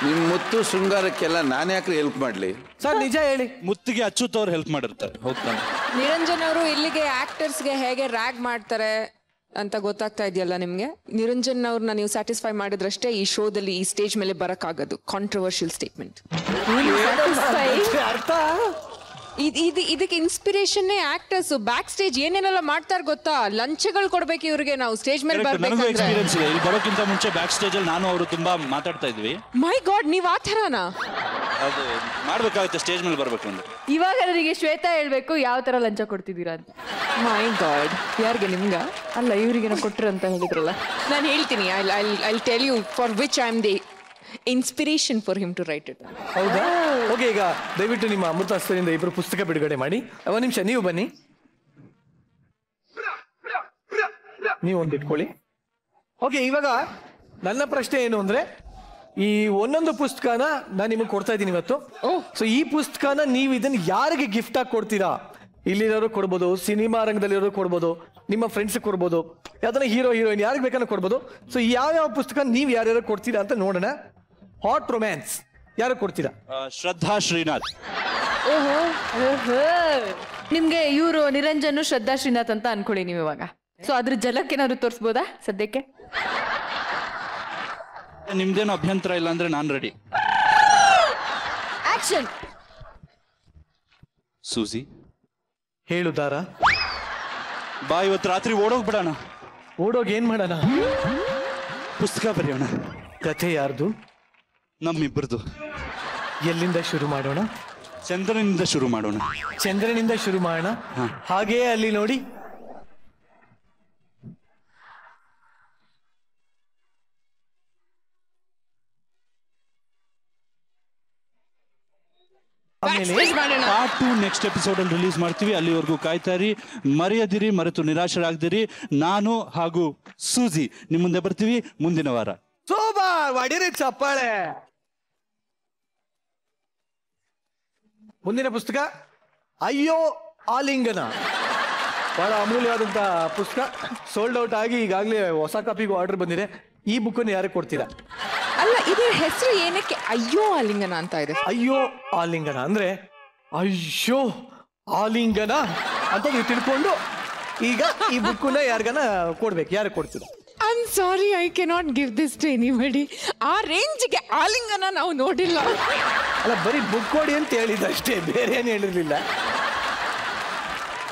ನಿಮ್ ಮುತ್ತು ಶೃಂಗಾರಕ್ಕೆಲ್ಲ ನಾನು ಯಾಕೆ ಹೆಲ್ಪ್ ಮಾಡ್ಲಿ ಸರ್? ನಿಜ ಹೇಳಿ, ಮುತ್ತಿಗೆ ಅಚ್ಚುತ್ತವ್ರು ಹೆಲ್ಪ್ ಮಾಡಿರ್ತಾರೆ. ಹೌದಾ? ನಿರಂಜನ್ ಅವರು ಇಲ್ಲಿಗೆ ಆಕ್ಟರ್ಸ್ಗೆ ಹೇಗೆ ರ್ಯಾಗ್ ಮಾಡ್ತಾರೆ ಅಂತ ಗೊತ್ತಾಗ್ತಾ ಇದೆಯಲ್ಲ ನಿಮ್ಗೆ. ನಿರಂಜನ್ ಅವ್ರನ್ನ ನೀವು ಸ್ಯಾಟಿಸ್ಫೈ ಮಾಡಿದ್ರಷ್ಟೇ ಈ ಶೋದಲ್ಲಿ ಈ ಸ್ಟೇಜ್ ಮೇಲೆ ಬರಕ್ಕಾಗೋದು. Controversial statement. ಅರ್ಥ ಇದಕ್ಕೆ ಇನ್ಸ್ಪಿರೇಷನ್ನೇ ಆಕ್ಟರ್ಸ್. ಬ್ಯಾಕ್ ಸ್ಟೇಜ್ ಏನೇನೆಲ್ಲ ಮಾಡ್ತಾರೆ ಗೊತ್ತಾ? ಲಂಚಗಳು ಕೊಡ್ಬೇಕು ಇವ್ರಿಗೆ ನಾವು ಸ್ಟೇಜ್ ಮೇಲೆ ನನಗೂ ಎಕ್ಸ್ಪೀರಿಯನ್ಸ್ ಇದೆ. ಇಲ್ಲಿ ಬರೋಕ್ಕಿಂತ ಮುಂಚೆ ಬ್ಯಾಕ್ ಸ್ಟೇಜ್ ಅಲ್ಲಿ ನಾನು ಅವರು ತುಂಬಾ ಮಾತಾಡ್ತಾ ಇದ್ವಿ. ಮೈ ಗಾಡ್, ನೀವ್ ಆ ಥರನಾ? ಅದು ಮಾಡ್ಬೇಕಾಗುತ್ತೆ ಸ್ಟೇಜ್ ಮೇಲೆ ಬರ್ಬೇಕು ಅಂದ್ರೆ. ಇವಾಗ ನನಗೆ ಶ್ವೇತಾ ಹೇಳ್ಬೇಕು ಯಾವ ತರ ಲಂಚ ಕೊಡ್ತಿದ್ದೀರಾ ಅಂತ. ಮೈ ಗಾಡ್, ಯಾರಿಗೆ ನಿಮ್ಗ? ಅಲ್ಲ ಇವರಿಗೆ ಕೊಟ್ರು ಅಂತ ಹೇಳಿದ್ರಲ್ಲ. ನಾನು ಹೇಳ್ತೀನಿ, I tell you for which I am the inspiration for him to write it. ಹೌದಾ? ಓಕೆ, ಈಗ ದಯವಿಟ್ಟು ನಿಮ್ಮ ಅಮೃತ ಹಸ್ತದಿಂದ ಇಬ್ಬರು ಪುಸ್ತಕ ಬಿಡುಗಡೆ ಮಾಡಿ. ಒಂದು ನಿಮಿಷ ನೀವು ಬನ್ನಿ, ನೀವು ಒಂದು ಇಟ್ಕೊಳ್ಳಿ. ಓಕೆ, ಇವಾಗ ನನ್ನ ಪ್ರಶ್ನೆ ಏನು ಅಂದ್ರೆ, ಈ ಒಂದೊಂದು ಪುಸ್ತಕನ ನಾನು ನಿಮಗೆ ಕೊಡ್ತಾ ಇದ್ದೀನಿ ಇವತ್ತು. ಸೊ ಈ ಪುಸ್ತಕನ ನೀವು ಇದನ್ನ ಯಾರಿಗೆ ಗಿಫ್ಟ್ ಆಗಿ ಕೊಡ್ತೀರಾ? ಇಲ್ಲಿರೋರು ಕೊಡ್ಬೋದು, ಸಿನಿಮಾ ರಂಗದಲ್ಲಿರೋರು ಕೊಡ್ಬೋದು, ನಿಮ್ಮ ಫ್ರೆಂಡ್ಸ್ ಕೊಡ್ಬೋದು, ಯಾವ್ದಾರ ಹೀರೋ ಹೀರೋಯಿನ್ ಯಾರಿಗೆ ಬೇಕಾದ್ರೂ ಕೊಡ್ಬೋದು. ಸೊ ಯಾವ್ಯಾವ ಪುಸ್ತಕ ನೀವು ಯಾರ್ಯಾರು ಕೊಡ್ತೀರಾ ಅಂತ ನೋಡೋಣ. ಹಾಟ್ ರೊಮ್ಯಾನ್ಸ್ ಯಾರು ಕೊಡ್ತೀರಾ? ಶ್ರದ್ಧಾ ಶ್ರೀನಾಥ್. ನಿಮ್ಗೆ ಇವರು ನಿರಂಜನ್, ಶ್ರದ್ಧಾ ಶ್ರೀನಾಥ್ ಅಂತ ಅನ್ಕೊಳ್ಳಿ ನೀವು ಇವಾಗ. ಸೊ ಅದ್ರ ಜಲಕ್ಕೆ ಏನಾದ್ರು ತೋರಿಸ್ಬೋದಾ ಸದ್ಯಕ್ಕೆ? ನಿಮ್ದೇನು ಅಭ್ಯಂತರ ಇಲ್ಲ ಅಂದ್ರೆ ನಾನು ರೆಡಿ. ಆಕ್ಷನ್. ಸೂಸಿ ಹೇಳುದಾರ? ಬಾ, ಇವತ್ತು ರಾತ್ರಿ ಓಡೋಗ್ಬಿಡೋಣ. ಓಡೋಗಿ ಏನ್ ಮಾಡೋಣ? ಪುಸ್ತಕ ಬರೆಯೋಣ. ಕಥೆ ಯಾರ್ದು? ನಮ್ಮಿಬ್ಬರದು. ಎಲ್ಲಿಂದ ಶುರು ಮಾಡೋಣ? ಚಂದ್ರನಿಂದ ಶುರು ಮಾಡೋಣ. ಚಂದ್ರನಿಂದ ಶುರು ಮಾಡೋಣ. ಹಾಗೆಯೇ ಅಲ್ಲಿ ನೋಡಿ. ಪಾರ್ಟ್ 2 ನೆಕ್ಸ್ಟ್ ಎಪಿಸೋಡ್ ಅಲ್ಲಿ ರಿಲೀಸ್ ಮಾಡ್ತೀವಿ. ಅಲ್ಲಿವರೆಗೂ ಕಾಯ್ತಾರಿ, ಮರೆಯದಿರಿ, ಮರೆತು ನಿರಾಶರಾಗದಿರಿ. ನಾನು ಹಾಗೂ ಸೂಜಿ ನಿಮ್ ಮುಂದೆ ಬರ್ತೀವಿ ಮುಂದಿನ ವಾರ. ಸೂಪರ್, ಹೊಡಿರಿ ಚಪ್ಪಾಳೆ. ಮುಂದಿನ ಪುಸ್ತಕ ಅಯ್ಯೋ ಆಲಿಂಗನ. ಬಹಳ ಅಮೂಲ್ಯವಾದಂತ ಪುಸ್ತಕ, ಸೋಲ್ಡ್ ಔಟ್ ಆಗಿ ಈಗಾಗಲೇ ಹೊಸ ಕಾಪಿಗೂ ಆರ್ಡರ್ ಬಂದಿದೆ. ಈ ಬುಕ್ ಅನ್ನು ಯಾರಿಗೆ ಕೊಡ್ತೀರಾ? ಅಲ್ಲ, ಇದ್ರ ಹೆಸರು ಏನಕ್ಕೆ ಅಯ್ಯೋ ಆಲಿಂಗನ ಅಂತ ಇದೆ? ಅಯ್ಯೋ ಆಲಿಂಗನ ಅಂದ್ರೆ ಅಯ್ಯೋ ಆಲಿಂಗನ ಅಂತ ನೀವು ತಿಳ್ಕೊಂಡು ಈಗ ಈ ಬುಕ್ಕನ್ನ ಯಾರಿಗನ ಕೊಡ್ಬೇಕು. ಯಾರಿಗೆ ಕೊಡ್ತೀರಾ? I am sorry, I cannot give this to anybody. ಆ ರೇಂಜ್ಗೆ ಆಲಿಂಗನ ನಾವು ನೋಡಿಲ್ಲ. ಅಲ್ಲ, ಬರೀ ಬುಕ್ ಕೊಡಿ ಅಂತ ಹೇಳಿದ ಅಷ್ಟೇ, ಬೇರೆ ಏನು ಹೇಳಿರ್ಲಿಲ್ಲ.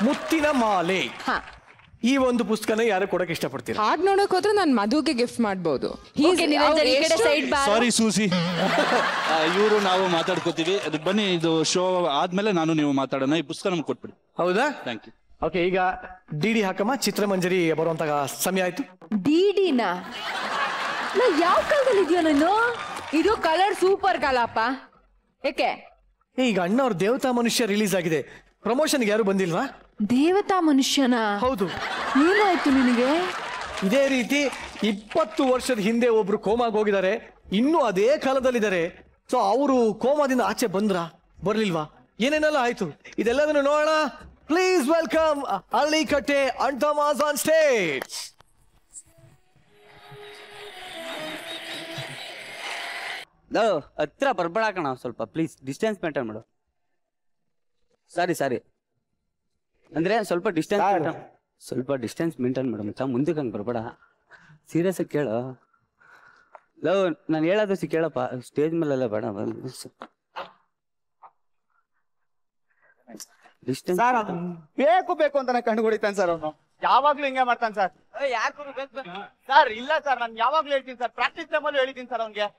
ಮುತ್ತಿನ ಮಾಲೆ, ಈ ಒಂದು ಪುಸ್ತಕನ ಯಾರು ಕೊಡಕ್ಕೆ ಇಷ್ಟಪಡ್ತೀರಾ? ಹಾಡ್ ನೋಡಕ್ ಹೋದ್ರೆ ನಾನು ಮಧುಗೆ ಗಿಫ್ಟ್ ಮಾಡ್ಬೋದು. ಸಾರಿ ಸೂಸಿ, ಇವರು ನಾವು ಮಾತಾಡ್ಕೋತೀವಿ. ಅದು ಬನ್ನಿ, ಇದು ಶೋ ಆದ್ಮೇಲೆ ನಾನು ನೀವು ಮಾತಾಡೋಣ. ಈ ಪುಸ್ತಕ ನಮ್ಗೆ ಕೊಟ್ಬಿಡಿ. ಹೌದಾ? Thank you. ಓಕೆ, ಈಗ ಡಿಡಿ ಹಾಕಮ್ಮ. ಚಿತ್ರಮಂಜರಿ ಬರುವಂತ ಸಮಯ ಆಯ್ತು. ಡಿಡಿನಾ? ಯಾವ ಕಾಲದಲ್ಲಿ ಇದೆಯೋ ನಾನು? ಇದು ಕಲರ್ ಸೂಪರ್ ಕಾಲಪ್ಪ. ಏಕೆ? ಈಗ ಅಣ್ಣ ಅವ್ರ ದೇವತಾ ಮನುಷ್ಯ ರಿಲೀಸ್ ಆಗಿದೆ. ಪ್ರಮೋಷನ್ಗೆ ಯಾರು ಬಂದಿಲ್ವಾ? ದೇವತಾ ಮನುಷ್ಯನ? ಹೌದು. ಏನಾಯ್ತು ನಿನಗೆ? ಇದೇ ರೀತಿ 20 ವರ್ಷದ ಹಿಂದೆ ಒಬ್ರು ಕೋಮಾಗಿ ಹೋಗಿದ್ದಾರೆ, ಇನ್ನೂ ಅದೇ ಕಾಲದಲ್ಲಿದ್ದಾರೆ. ಸೊ ಅವರು ಕೋಮಾದಿಂದ ಆಚೆ ಬಂದ್ರ ಬರ್ಲಿಲ್ವಾ, ಏನೇನೆಲ್ಲ ಆಯ್ತು, ಇದೆಲ್ಲದನ್ನು ನೋಡೋಣ. ಪ್ಲೀಸ್ ವೆಲ್ಕಮ್ ಅಳ್ಳಿಕಟ್ಟೆ ಅಂಟಮಾಸ್ ಆನ್ ಸ್ಟೇಜ್. ಹತ್ರ ಬರ್ಬೇಡ ಕಣ, ಸ್ವಲ್ಪ ಪ್ಲೀಸ್ ಡಿಸ್ಟೆನ್ಸ್ ಮೇಂಟೈನ್ ಮಾಡು. ಸಾರಿ ಅಂದ್ರೆ ಸ್ವಲ್ಪ ಡಿಸ್ಟೆನ್ಸ್ ಮೇಂಟೈನ್ ಮಾಡು ಮಚ್ಚ. ಮುಂದಕ್ಕೆ ಹಂಗೆ ಬರ್ಬೇಡ, ಸೀರಿಯಸ್ ಆಗಿ ಕೇಳು. ಲವ್, ನಾನು ಹೇಳೋದು ಕೇಳಪ್ಪ, ಸ್ಟೇಜ್ ಮೇಲೆಲ್ಲ ಬೇಡ. ಡಿಸ್ಟೆನ್ಸ್ ಬೇಕು ಅಂತಾನೆ ಕಂಡು ಹೊಡಿತಾನೆ ಸರ್ ಅವನು. ಯಾವಾಗ್ಲೂ ಹಿಂಗೆ ಮಾಡ್ತಾನೆ ಸರ್. ಯಾರು ಸರ್? ಇಲ್ಲ ಸರ್, ನಾನು ಯಾವಾಗ್ಲೂ ಹೇಳ್ತೀನಿ ಸರ್, ಪ್ರಾಕ್ಟೀಸ್ ಟೈಮಲ್ಲೂ ಹೇಳಿದ್ದೀನಿ ಸರ್ ಅವ್ನಿಗೆ.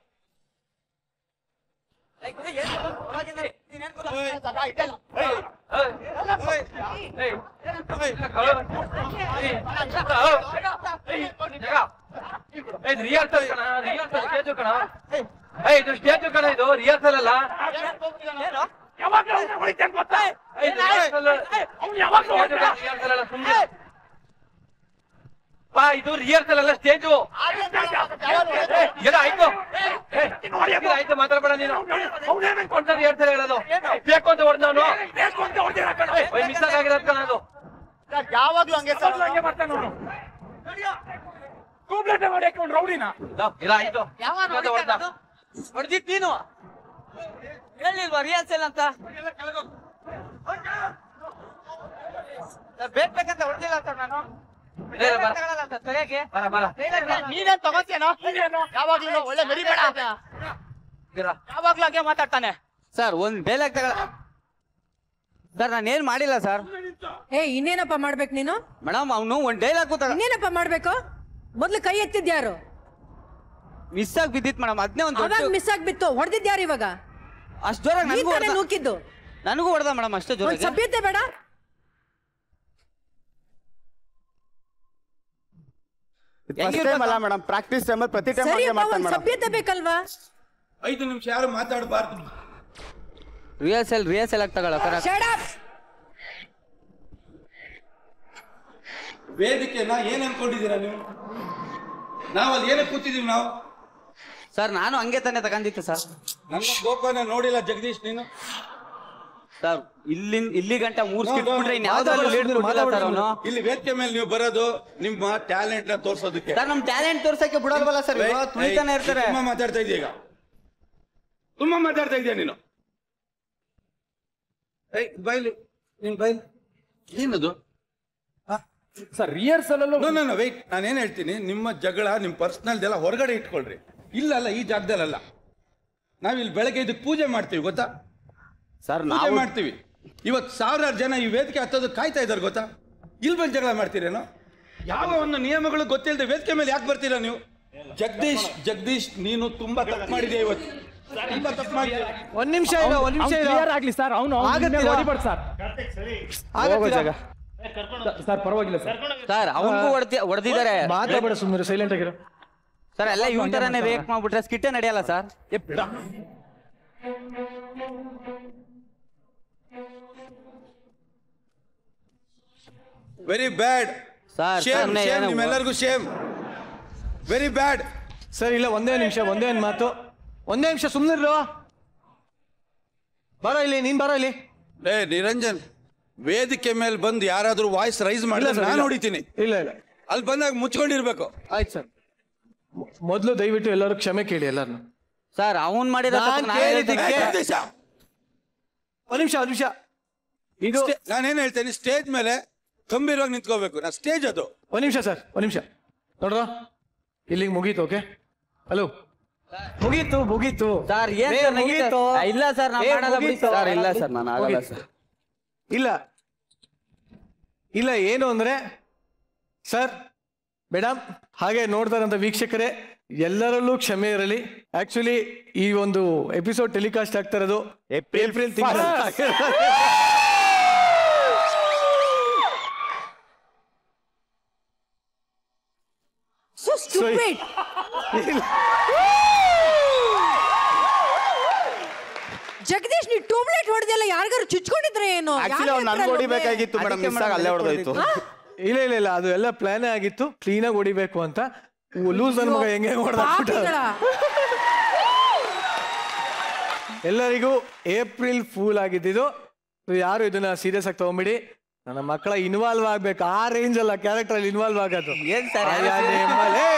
ರಿಹರ್ಸಲ್ ಅಲ್ಲ. ಇದು ರಿಹರ್ಸಲ್ ಅಲ್ಲ, ಸ್ಟೇಜು. ಆಯ್ತು, ಮಾತಾಡ್ಬೇಡ ನೀನು. ರಿಹರ್ಸಲ್ ಹೇಳೋದು ಬೇಕು ಅಂತ ಹೊಡೆದವನು, ಮಿಸ್ ಆಗಿರೋದ್ ಕಣ ಅದು. ಯಾವಾಗ್ಲೂ ಹಂಗೆ ಸರ್ ಮಾಡ್ತಾನೆ ರೌಡಿನ. ಹೊಡೆದಿತ್ತು ನೀನು, ಹೇಳಿಲ್ವಾ ರಿಹರ್ಸಲ್ ಅಂತ? ಬೇಕಂತ ಹೊಡೆದಿಲ್ಲ ಸರ್ ನಾನು. ನೀನೇನ್ ತಗೋತೇನೋ? ಯಾವಾಗ್ಲೂ ಒಳ್ಳೆ ಮೆರಿಬೇಡ, ಯಾವಾಗ್ಲೂ ಹಂಗೆ ಮಾತಾಡ್ತಾನೆ ಸರ್. ಒಂದ್ ಡೈಲಾಗ್ ತಗೊಳ ಸರ್. ನಾನೇನ್ ಮಾಡಿಲ್ಲ ಸರ್. ಇನ್ನೇನಪ್ಪ ಮಾಡ್ಬೇಕು ನೀನು? ಮೇಡಮ್, ಅವನು ಒಂದ್ ಡೈಲಾಗ್ ಇನ್ನೇನಪ್ಪ ಮಾಡ್ಬೇಕು? ಮೊದ್ಲು ಕೈ ಎತ್ತಿದ್ಯಾರು? ಮಿಸ್ ಆಗಿ ಬಿದ್ದಿತ್ತು ಮೇಡಮ್, ಅದನ್ನೇ ಒಂದು ಮಿಸ್ ಆಗಿ ಬಿತ್ತು. ಹೊಡೆದಿದ್ಯಾರು ಇವಾಗ? ಅಷ್ಟು ಜೋರಾಗಿ ನೂಕಿದ್ದು ನನಗೂ ಹೊಡೆದ ಮೇಡಮ್ ಅಷ್ಟೇ ಜೋರಾಗಿ. ಸಭ್ಯತೆ ಬೇಡ. ಮೇಡಮ್ ಪ್ರಾಕ್ಟೀಸ್ ಟೈಮಲ್ಲಿ ಪ್ರತಿ ಟೈಮ್ ಸಭ್ಯತೆ ಬೇಕಲ್ವಾ? 5 ನಿಮಿಷ ಯಾರು ಮಾತಾಡಬಾರ್ದು. ರಿಹರ್ಸಲ್ ಆಗಿ ತಗೊಳ. ವೇದಿಕೆನ ಏನ್ ಅನ್ಕೊಂಡಿದ್ದೀರಾ ನೀವು? ನಾವಲ್ಲಿ ಏನಕ್ಕೆ ಕೂತಿದೀವಿ ನಾವು? ಸರ್ ನಾನು ಹಂಗೆ ತಾನೇ ತಗೊಂಡಿತ್ತು ಸರ್. ನನ್ನ ಗೋಪನ ನೋಡಿಲ್ಲ ಜಗದೀಶ್ ನೀನು? ಸರ್ ಇಲ್ಲಿ ಗಂಟ 3 ಸ್ಕಿಟ್ ಬಿಟ್ರೆ ಇಲ್ಲಿ ವೇದಿಕೆ ಮೇಲೆ ನೀವು ಬರೋದು ನಿಮ್ಮ ಟ್ಯಾಲೆಂಟ್ ನ ತೋರ್ಸೋದಕ್ಕೆ. ಸರ್ ನಮ್ ಟ್ಯಾಲೆಂಟ್ ತೋರ್ಸಕ್ಕೆ ಬಿಡೋಲ್ವಲ್ಲ ಸರ್, ತುಳಿತಾನೆ ಇರ್ತಾರೆ. ತುಂಬಾ ಮಾತಾಡ್ತಾ ಇದೀಯ ಈಗ, ತುಂಬಾ ಮಾತಾಡ್ತಾ ಇದೀಯ ನೀನು. ಬೈಲಿ ನೀನ್ ಬೈಲಿ ಏನದು ಸರ್? ರಿಹರ್ಸಲ್ ಅಲ್ಲೂ ವೆಯ್ಟ್, ನಾನೇನ್ ಹೇಳ್ತೀನಿ, ನಿಮ್ಮ ಜಗಳ ನಿಮ್ಮ ಪರ್ಸನಲ್ ಎಲ್ಲ ಹೊರಗಡೆ ಇಟ್ಕೊಳ್ರಿ. ಇಲ್ಲ ಈ ಜಾಗದಲ್ಲ. ನಾವಿಲ್ಲಿ ಬೆಳಗ್ಗೆ ಇದಕ್ಕೆ ಪೂಜೆ ಮಾಡ್ತೀವಿ ಗೊತ್ತಾ ಸರ್? ಪೂಜೆ ಮಾಡ್ತೀವಿ. ಇವತ್ತು 1000 ಜನ ಈ ವೇದಿಕೆ ಹತ್ತೋದು ಕಾಯ್ತಾ ಇದ್ದಾರೆ ಗೊತ್ತಾ? ಇಲ್ಲಿ ಬಂದು ಜಗಳ ಮಾಡ್ತೀರೇನೋ? ಯಾವ ಒಂದು ನಿಯಮಗಳು ಗೊತ್ತಿಲ್ಲದೆ ವೇದಿಕೆ ಮೇಲೆ ಯಾಕೆ ಬರ್ತೀರಾ ನೀವು? ಜಗದೀಶ್ ನೀನು ತುಂಬಾ ತಪ್ಪು ಮಾಡಿದ್ಯಾ ಇವತ್ತು, ತುಂಬಾ ತಪ್ಪು ಮಾಡಿದ್ಯಾ. ಒಂದ್ ನಿಮಿಷ ಆಗ್ಲಿ ಸರ್. ಅವನು ಹೊಡಿಬಾರ್ದು ಸರ್. ಸರ್ ಪರವಾಗಿಲ್ಲ ಸರ್, ಅವನಿಗೂ ಹೊಡೆದಿದ್ದಾರೆ. ಮಾತಾಡ ಸುಮ್ಮನೆ ಸೈಲೆಂಟ್ ಆಗಿರೋ ಸರ್. ಎಲ್ಲ ಇವ್ ತರಾನೇ ರೇಕ್ ಮಾಡ್ಬಿಟ್ರೆ ಸ್ಕಿಟ್ಟೇ ನಡೆಯಲ್ಲ ಸರ್. Very bad sir. ನಿಮ್ಮೆಲ್ಲರಿಗೂ ಶೇಮ್. Very bad sir. ಇಲ್ಲ ಒಂದೇ ಮಾತು. ಒಂದೇ ನಿಮಿಷ ಸುಮ್ಮನಿರು. ಬರೋ ಇಲ್ಲಿ, ನೀನ್ ಬರೋ ಇಲ್ಲಿ. ನಿರಂಜನ್, ವೇದಿಕೆ ಮೇಲೆ ಬಂದು ಯಾರಾದ್ರೂ ವಾಯ್ಸ್ ರೈಸ್ ಮಾಡಿದ್ರೆ ನಾನು ಹೊಡಿತೀನಿ. ಇಲ್ಲ ಅಲ್ಲಿ ಬಂದಾಗ ಮುಚ್ಕೊಂಡಿರ್ಬೇಕು. ಆಯ್ತು ಸರ್. ಮೊದಲು ದಯವಿಟ್ಟು ಎಲ್ಲರೂ ಕ್ಷಮೆ ಕೇಳಿ ಎಲ್ಲಾರು. ಸರ್ ಅವನ್ ಮಾಡಿದ ಒಂದ್ ನಿಮಿಷ ಇದು ನಾನೇನ್ ಹೇಳ್ತೇನೆ, ಸ್ಟೇಜ್ ಮೇಲೆ ಗಂಭೀರವಾಗಿ ನಿಂತ್ಕೋಬೇಕು. ನಾ ಸ್ಟೇಜ್ ಅದು. ಒಂದ್ ನಿಮಿಷ ಸರ್, ಒಂದ್ ನಿಮಿಷ ನೋಡ್ರ. ಇಲ್ಲಿಗೆ ಮುಗೀತು. ಓಕೆ, ಹಲೋ, ಮುಗೀತು ಸರ್. ಏನ್ ಮುಗೀತು? ಇಲ್ಲ ಸರ್, ಇಲ್ಲ ಸರ್, ನಾನು ಆಗಲ್ಲ ಸರ್. ಇಲ್ಲ ಏನು ಅಂದ್ರೆ ಸರ್, ಮೇಡಮ್, ಹಾಗೆ ನೋಡ್ತಾರಂತ ವೀಕ್ಷಕರೇ ಎಲ್ಲರಲ್ಲೂ ಕ್ಷಮೆ ಇರಲಿ. ಆಕ್ಚುಲಿ ಈ ಒಂದು ಎಪಿಸೋಡ್ ಟೆಲಿಕಾಸ್ಟ್ ಆಗ್ತಾ ಇರೋದು ಏಪ್ರಿಲ್ ತಿಂಗಳು. ಜಗದೀಶ್, ನೀವು ಟ್ಯೂಬ್ಲೈಟ್ ಹೊಡೆದಲ್ಲ, ಯಾರಿಗಾರು ಚುಚ್ಕೊಂಡಿದ್ರೆ ಏನು? ನನ್ಗೆ ಹೊಡಿಬೇಕಾಗಿತ್ತು ಮೇಡಮ್, ಮಿಸ್ ಆಗಿ ಅಲ್ಲೇ ಹೊಡೆದೋಯ್ತು. ಇಲ್ಲ ಅದು ಎಲ್ಲ ಪ್ಲಾನ್ ಆಗಿತ್ತು, ಕ್ಲೀನ್ ಆಗಿ ಹೊಡಿಬೇಕು ಅಂತ. ಲೂಸ್ ನನ್ನ ಮಗ ಹೆಂಗೆ ಹೊಡೆದ. ಎಲ್ಲರಿಗೂ ಏಪ್ರಿಲ್ ಫೂಲ್ ಆಗಿದ್ದು. ಯಾರು ಇದನ್ನ ಸೀರಿಯಸ್ ಆಗಿ ತಗೊಂಬಿಡಿ. ನನ್ನ ಮಕ್ಕಳ ಇನ್ವಾಲ್ವ್ ಆಗ್ಬೇಕು. ಆ ರೇಂಜ್ ಅಲ್ಲ, ಕ್ಯಾರೆಕ್ಟರ್ ಅಲ್ಲಿ ಇನ್ವಾಲ್ವ್ ಆಗೋದು.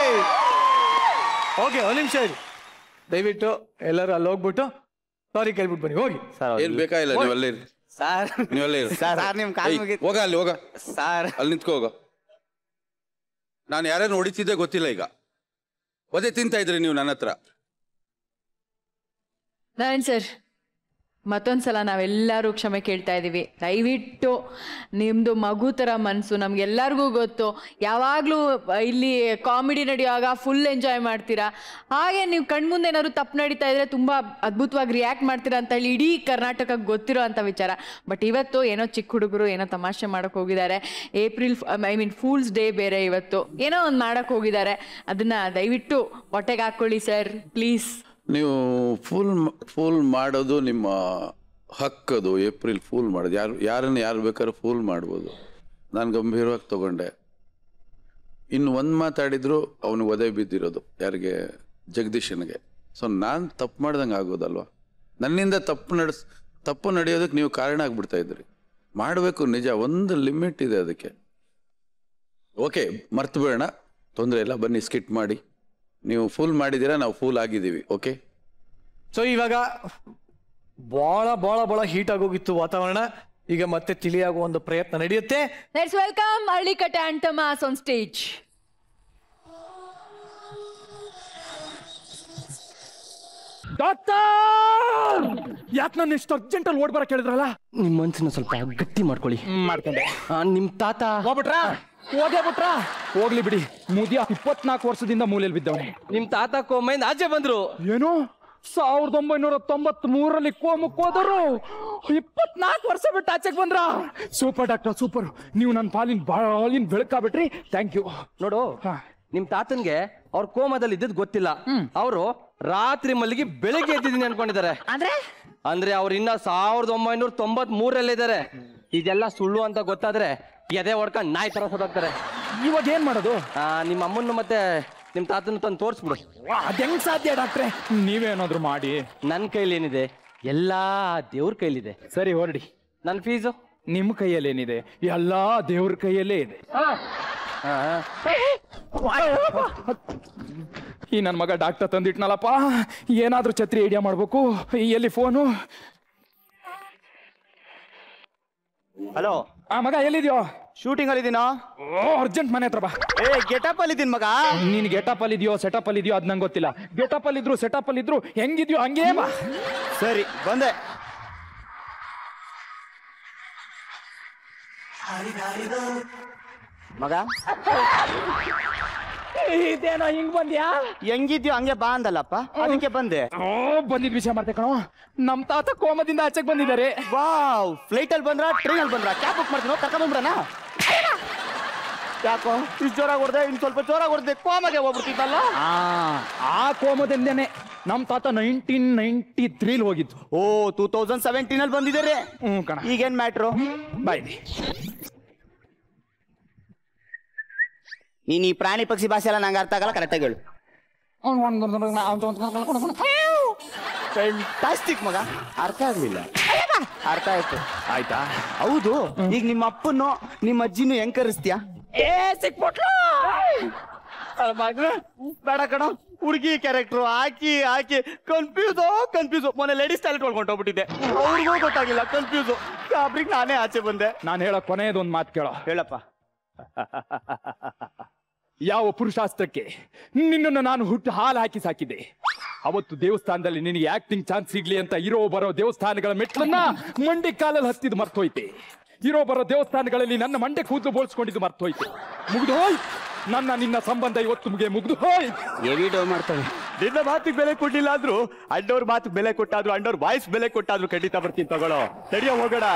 ಓಕೆ, ಒಂದ್ ನಿಮಿಷ ಇರಿ ದಯವಿಟ್ಟು. ಎಲ್ಲರೂ ಅಲ್ಲಿ ಹೋಗ್ಬಿಟ್ಟು ಸಾರಿ ಕೇಳ್ಬಿಟ್ಟು ಬನ್ನಿ. ಹೋಗಿ ಏನ್ ಬೇಕಾಗಿಲ್ಲ, ನೀವಲ್ಲೇ ಇರಿ ಸರ್. ನೀವಲ್ಲೇ ಇರಿ. ಹೋಗ ಅಲ್ಲಿ, ಹೋಗ ಸರ್, ಅಲ್ಲಿ ನಿಂತ್ಕೋ ಹೋಗ. ನಾನು ಯಾರನ್ನು ಹೊಡಿತಿದ್ದೆ ಗೊತ್ತಿಲ್ಲ. ಈಗ ಒದೆ ತಿಂತಾ ಇದ್ರಿ ನೀವು ನನ್ನ ಹತ್ರ. ನಾರಾಯಣ್ ಸರ್, ಮತ್ತೊಂದ್ಸಲ ನಾವೆಲ್ಲರೂ ಕ್ಷಮೆ ಕೇಳ್ತಾ ಇದ್ದೀವಿ. ದಯವಿಟ್ಟು ನಿಮ್ಮದು ಮಗು ಥರ ಮನಸ್ಸು, ನಮಗೆಲ್ಲರಿಗೂ ಗೊತ್ತು. ಯಾವಾಗಲೂ ಇಲ್ಲಿ ಕಾಮಿಡಿ ನಡೆಯುವಾಗ ಫುಲ್ ಎಂಜಾಯ್ ಮಾಡ್ತೀರಾ. ಹಾಗೆ ನೀವು ಕಣ್ಮುಂದೆ ಏನಾದ್ರು ತಪ್ಪು ನಡೀತಾ ಇದ್ರೆ ತುಂಬ ಅದ್ಭುತವಾಗಿ ರಿಯಾಕ್ಟ್ ಮಾಡ್ತೀರಾ ಅಂತ ಹೇಳಿ ಇಡೀ ಕರ್ನಾಟಕಕ್ಕೆ ಗೊತ್ತಿರೋ ಅಂಥ ವಿಚಾರ. ಬಟ್ ಇವತ್ತು ಏನೋ ಚಿಕ್ಕ ಹುಡುಗರು ಏನೋ ತಮಾಷೆ ಮಾಡೋಕ್ಕೆ ಹೋಗಿದ್ದಾರೆ. ಫೂಲ್ಸ್ ಡೇ ಬೇರೆ ಇವತ್ತು. ಏನೋ ಒಂದು ಮಾಡೋಕ್ಕೆ ಹೋಗಿದ್ದಾರೆ. ಅದನ್ನು ದಯವಿಟ್ಟು ಹೊಟ್ಟೆಗೆ ಹಾಕ್ಕೊಳ್ಳಿ ಸರ್, ಪ್ಲೀಸ್. ನೀವು ಫೂಲ್ ಮಾಡೋದು ನಿಮ್ಮ ಹಕ್ಕದು. ಏಪ್ರಿಲ್ ಫೂಲ್ ಮಾಡೋದು ಯಾರು ಬೇಕಾದ್ರೂ ಫೂಲ್ ಮಾಡ್ಬೋದು. ನಾನು ಗಂಭೀರವಾಗಿ ತಗೊಂಡೆ. ಇನ್ನು ಒಂದು ಮಾತಾಡಿದ್ರು ಅವನಿಗೆ ಒದೆ ಬಿದ್ದಿರೋದು. ಯಾರಿಗೆ? ಜಗದೀಶನಿಗೆ. ಸೊ ನಾನು ತಪ್ಪು ಮಾಡ್ದಂಗೆ ಆಗೋದಲ್ವ? ನನ್ನಿಂದ ತಪ್ಪು ನಡೆಯೋದಕ್ಕೆ ನೀವು ಕಾರಣ ಆಗ್ಬಿಡ್ತಾ ಇದ್ರಿ. ಮಾಡಬೇಕು ನಿಜ, ಒಂದು ಲಿಮಿಟ್ ಇದೆ ಅದಕ್ಕೆ. ಓಕೆ, ಮರ್ತು ಬೇಡ, ತೊಂದರೆ ಇಲ್ಲ, ಬನ್ನಿ ಸ್ಕಿಟ್ ಮಾಡಿ. ನೀವು ಫೂಲ್ ಮಾಡಿದ್ದೀರಾ, ನಾವು ಫೂಲ್ ಆಗಿದ್ದೀವಿ. ಓಕೆ, ಸೊ ಇವಾಗ ಬಹಳ ಹೀಟ್ ಆಗೋಗಿತ್ತು ವಾತಾವರಣ. ಈಗ ಮತ್ತೆ ತಿಳಿಯಾಗುವ ಒಂದು ಪ್ರಯತ್ನ ನಡೆಯುತ್ತೆ. Let's welcome Hallikatte and Tamas on stage. Doctor, ಯಾಕೆ ನಾನು ಇಷ್ಟು ಅರ್ಜೆಂಟಲ್ಲಿ ಓಡ್ ಬರಕ್ಕೆ ಹೇಳಿದ್ರಲ್ಲ? ನಿಮ್ಮ ಮನ್ಸನ್ನ ಸ್ವಲ್ಪ ಗಟ್ಟಿ ಮಾಡ್ಕೊಳ್ಳಿ. ಮಾಡ್ಕೊಂಡೆ. ನಿಮ್ ತಾತ ಹೋಗ್ಬಿಟ್ರಾ? ಹೋಗ್ಲಿ ಬಿಡಿ. ಮುದಿಯ 24 ವರ್ಷದಿಂದ ಮೂಲೆಯಲ್ಲಿ ಬಿದ್ದವನೆ. ನಿಮ್ ತಾತ ಕೊಮ್ಮೆಯಿಂದ ಆಚೆ ಬಂದ್ರು. ಏನು? 1993ರಲ್ಲಿ ಕೋಮಕ್ಕೆ ಹೋದರು 24 ವರ್ಷ ಬಿಟ್ಟು ಆಚೆಗೆ ಬಂದ್ರ. Super doctor, super. ನೀವು ನನ್ನ ಪಾಲಿನ ಬೆಳಕಾಗ್ಬಿಟ್ರಿ. Thank you. ನೋಡು, ನಿಮ್ ತಾತನ್ಗೆ ಅವ್ರ ಕೋಮದಲ್ಲಿ ಇದ್ದದ್ ಗೊತ್ತಿಲ್ಲ. ಅವರು ರಾತ್ರಿ ಮಲ್ಲಿಗೆ ಬೆಳಿಗ್ಗೆ ಎದ್ದಿದ್ದೀನಿ ಅನ್ಕೊಂಡಿದ್ದಾರೆ. ಅಂದ್ರೆ ಅವ್ರು ಇನ್ನ 1993 ಇದ್ದಾರೆ. ಇದೆಲ್ಲ ಸುಳ್ಳು ಅಂತ ಗೊತ್ತಾದ್ರೆ ಎದೆ ಹೊಡ್ಕೊಂಡು ನಾಯಿ ತರ ಸೋದಾಗ್ತಾರೆ. ಇವಾಗ ಏನ್ ಮಾಡೋದು? ನಿಮ್ಮ ಅಮ್ಮನ್ನು ಮತ್ತೆ ನಿಮ್ ತಾತನ ತಂದು ತೋರಿಸ್ಬಿಡು. ಅದ್ ಹೆಂಗ್ ಸಾಧ್ಯ ಡಾಕ್ಟ್ರೆ? ನೀವೇನಾದ್ರು ಮಾಡಿ. ನನ್ ಕೈಲಿ ಏನಿದೆ? ಎಲ್ಲಾ ದೇವ್ರ ಕೈಲಿದೆ. ಸರಿ, ಹೊರಡಿ. ನನ್ ಫೀಸು ನಿಮ್ ಕೈಯಲ್ಲಿ ಏನಿದೆ? ಎಲ್ಲಾ ದೇವ್ರ ಕೈಯಲ್ಲೇ ಇದೆ. ಈ ನನ್ ಮಗ ಡಾಕ್ಟರ್ ತಂದಿಟ್ನಲ್ಲಪ್ಪ, ಏನಾದ್ರೂ ಛತ್ರಿ ಐಡಿಯಾ ಮಾಡ್ಬೇಕು. ಎಲ್ಲಿ ಫೋನು? ಹಲೋ ಮಗ ಎಲ್ಲಿದ್ಯೋ? ಶೂಟಿಂಗ್ ಅಲ್ಲಿ ಇದೀನೋ. ಅರ್ಜೆಂಟ್ ಮನೆ ಹತ್ರ ಬಾ. ಗೆಟಪ್ ಅಲ್ಲಿ ಇದೀನಿ ಮಗ. ನೀನ್ ಗೆಟಪ್ ಅಲ್ಲಿ ಇದೆಯೋ ಸೆಟಪ್ ಅಲ್ಲಿ ಇದೆಯೋ ಅದ್ ನಂಗೆ ಗೊತ್ತಿಲ್ಲ. ಗೆಟಪ್ ಅಲ್ಲಿ ಇದ್ರು ಸೆಟಪ್ ಅಲ್ಲಿ ಇದ್ರು ಹೆಂಗಿದ್ಯೋ ಹಂಗೇ ಬಾ. ಸರಿ, ಬಂದೆ. ಮಗ ಇದೇನೋ ಹಿಂಗ್ ಬಂದ್ಯಾ? ಹೆಂಗಿದ್ಯೋ ಹಂಗೆ ಬಾ ಅಂದಲ್ಲಪ್ಪ, ಅದಕ್ಕೆ ಬಂದೆ. ಬಂದಿದ್ ವಿಷಯ ಮಾಡ್ತೆ ಕಣೋ. ನಮ್ ತಾತ ಕೋಮದಿಂದ ಆಚೆಗೆ ಬಂದಿದ್ದಾರೆ. ವಾವ್, ಫ್ಲೈಟ್ ಅಲ್ಲಿ ಬಂದ್ರ ಟ್ರೈನ್ ಅಲ್ಲಿ ಬಂದ್ರ? ಕ್ಯಾಬ್ ಬುಕ್ ಮಾಡ್ತೀನಿ, ಕರ್ಕೊಂಡ್ ಬಂದ್ರಣ. ಯಾಕೋ ಇಷ್ಟು ಜೋರಾಗಿ ಹೊಡೆದೆ? ಇನ್ ಸ್ವಲ್ಪ ಜೋರಾಗಿ ಹೊಡೆದೆ ಕೋಮಗೆ ಹೋಗ್ಬಿಡ್ತಿದ್ದಲ್ಲ. ಆ ಕೋಮದಿಂದೇನೆ ನಮ್ ತಾತ 1993 ಹೋಗಿದ್ದು. 2017 ಅಲ್ಲಿ ಬಂದಿದ್ದಾರೆ. ಕಣ. ಈಗೇನ್ ಮ್ಯಾಟ್ರು? ಬಾಯ್. ನೀನ್ ಈ ಪ್ರಾಣಿ ಪಕ್ಷಿ ಭಾಷೆ ಎಲ್ಲ ನಂಗೆ ಅರ್ಥ ಆಗಲ್ಲ, ಕರೆಕ್ಟಾಗಿ ಹೇಳು. ಫ್ಯಾಂಟಾಸ್ಟಿಕ್ ಮಗ, ಅರ್ಥ ಆಗ್ಲಿಲ್ಲ. ಅರ್ಥ ಆಯ್ತು. ಆಯ್ತಾ? ಹೌದು, ಈಗ ನಿಮ್ಮ ಅಪ್ಪನ್ನು ನಿಮ್ಮ ಅಜ್ಜಿನೂ ಹೆಂಗ್ ಕರೆಸ್ತೀಯಾ? ಸಿಕ್ಬಿಟ್ಲು. ಬೇಡ ಕಣ, ಹುಡುಗಿ ಕ್ಯಾರೆಕ್ಟರ್ ಹಾಕಿ ಹಾಕಿ ಕನ್ಫ್ಯೂಸು. ಮೊನ್ನೆ ಲೇಡೀಸ್ ಟಾಯ್ಲೆಟ್ ಹೊಳ್ಕೊಂಡು ಹೋಗ್ಬಿಟ್ಟಿದ್ದೆ, ಅವ್ರಿಗೂ ಗೊತ್ತಾಗಿಲ್ಲ, ಕನ್ಫ್ಯೂಸು. ಗಾಬ್ರಿಗೆ ನಾನೇ ಆಚೆ ಬಂದೆ. ನಾನು ಹೇಳೋ ಕೊನೆಯದೊಂದು ಮಾತು ಕೇಳೋ. ಹೇಳಪ್ಪ. ಯಾವ ಪುರುಷಾಸ್ತ್ರಕ್ಕೆ ನಿನ್ನನ್ನು ನಾನು ಹುಟ್ಟು ಹಾಲು ಹಾಕಿ ಸಾಕಿದ್ದೆ. ಅವತ್ತು ದೇವಸ್ಥಾನದಲ್ಲಿ ನಿನಗೆ ಆಕ್ಟಿಂಗ್ ಚಾನ್ಸ್ ಸಿಗ್ಲಿ ಅಂತ ಇರೋ ಬರೋ ದೇವಸ್ಥಾನಗಳ ಮೆಟ್ಲನ್ನ ಮಂಡಿ ಕಾಲಲ್ಲಿ ಹತ್ತಿದ್ದು ಮರ್ತೋಯ್ತೆ. ಇರೋ ಬರೋ ದೇವಸ್ಥಾನಗಳಲ್ಲಿ ನನ್ನ ಮಂಡೆ ಕೂದಲು ಬೋಳ್ಸ್ಕೊಂಡಿದ್ದು ಮರ್ತೋಯ್ತೆ. ಮುಗ್ದೋಯ್ ನಿನ್ನ ಸಂಬಂಧ ಇವತ್ತು ಮುಗ್ದು ಹೋಯ್. ಎವಿಡೋ ಮಾಡ್ತಾನೆ. ನಿನ್ನ ಮಾತಿಗೆ ಬೆಲೆ ಕೊಡ್ಲಿಲ್ಲ ಅಂದ್ರು ಅಣ್ಣವ್ರ ಮಾತಿಗೆ ಬೆಲೆ ಕೊಟ್ಟಾದ್ರು, ಅಣ್ಣವ್ರ ವಾಯ್ಸ್ ಬೆಲೆ ಕೊಟ್ಟಾದ್ರು ಖಂಡಿತ ಬರ್ತೀನಿ ತಗೊಳ್ಳೋ. ತಡಿಯೋ ಹೋಗೋಣ.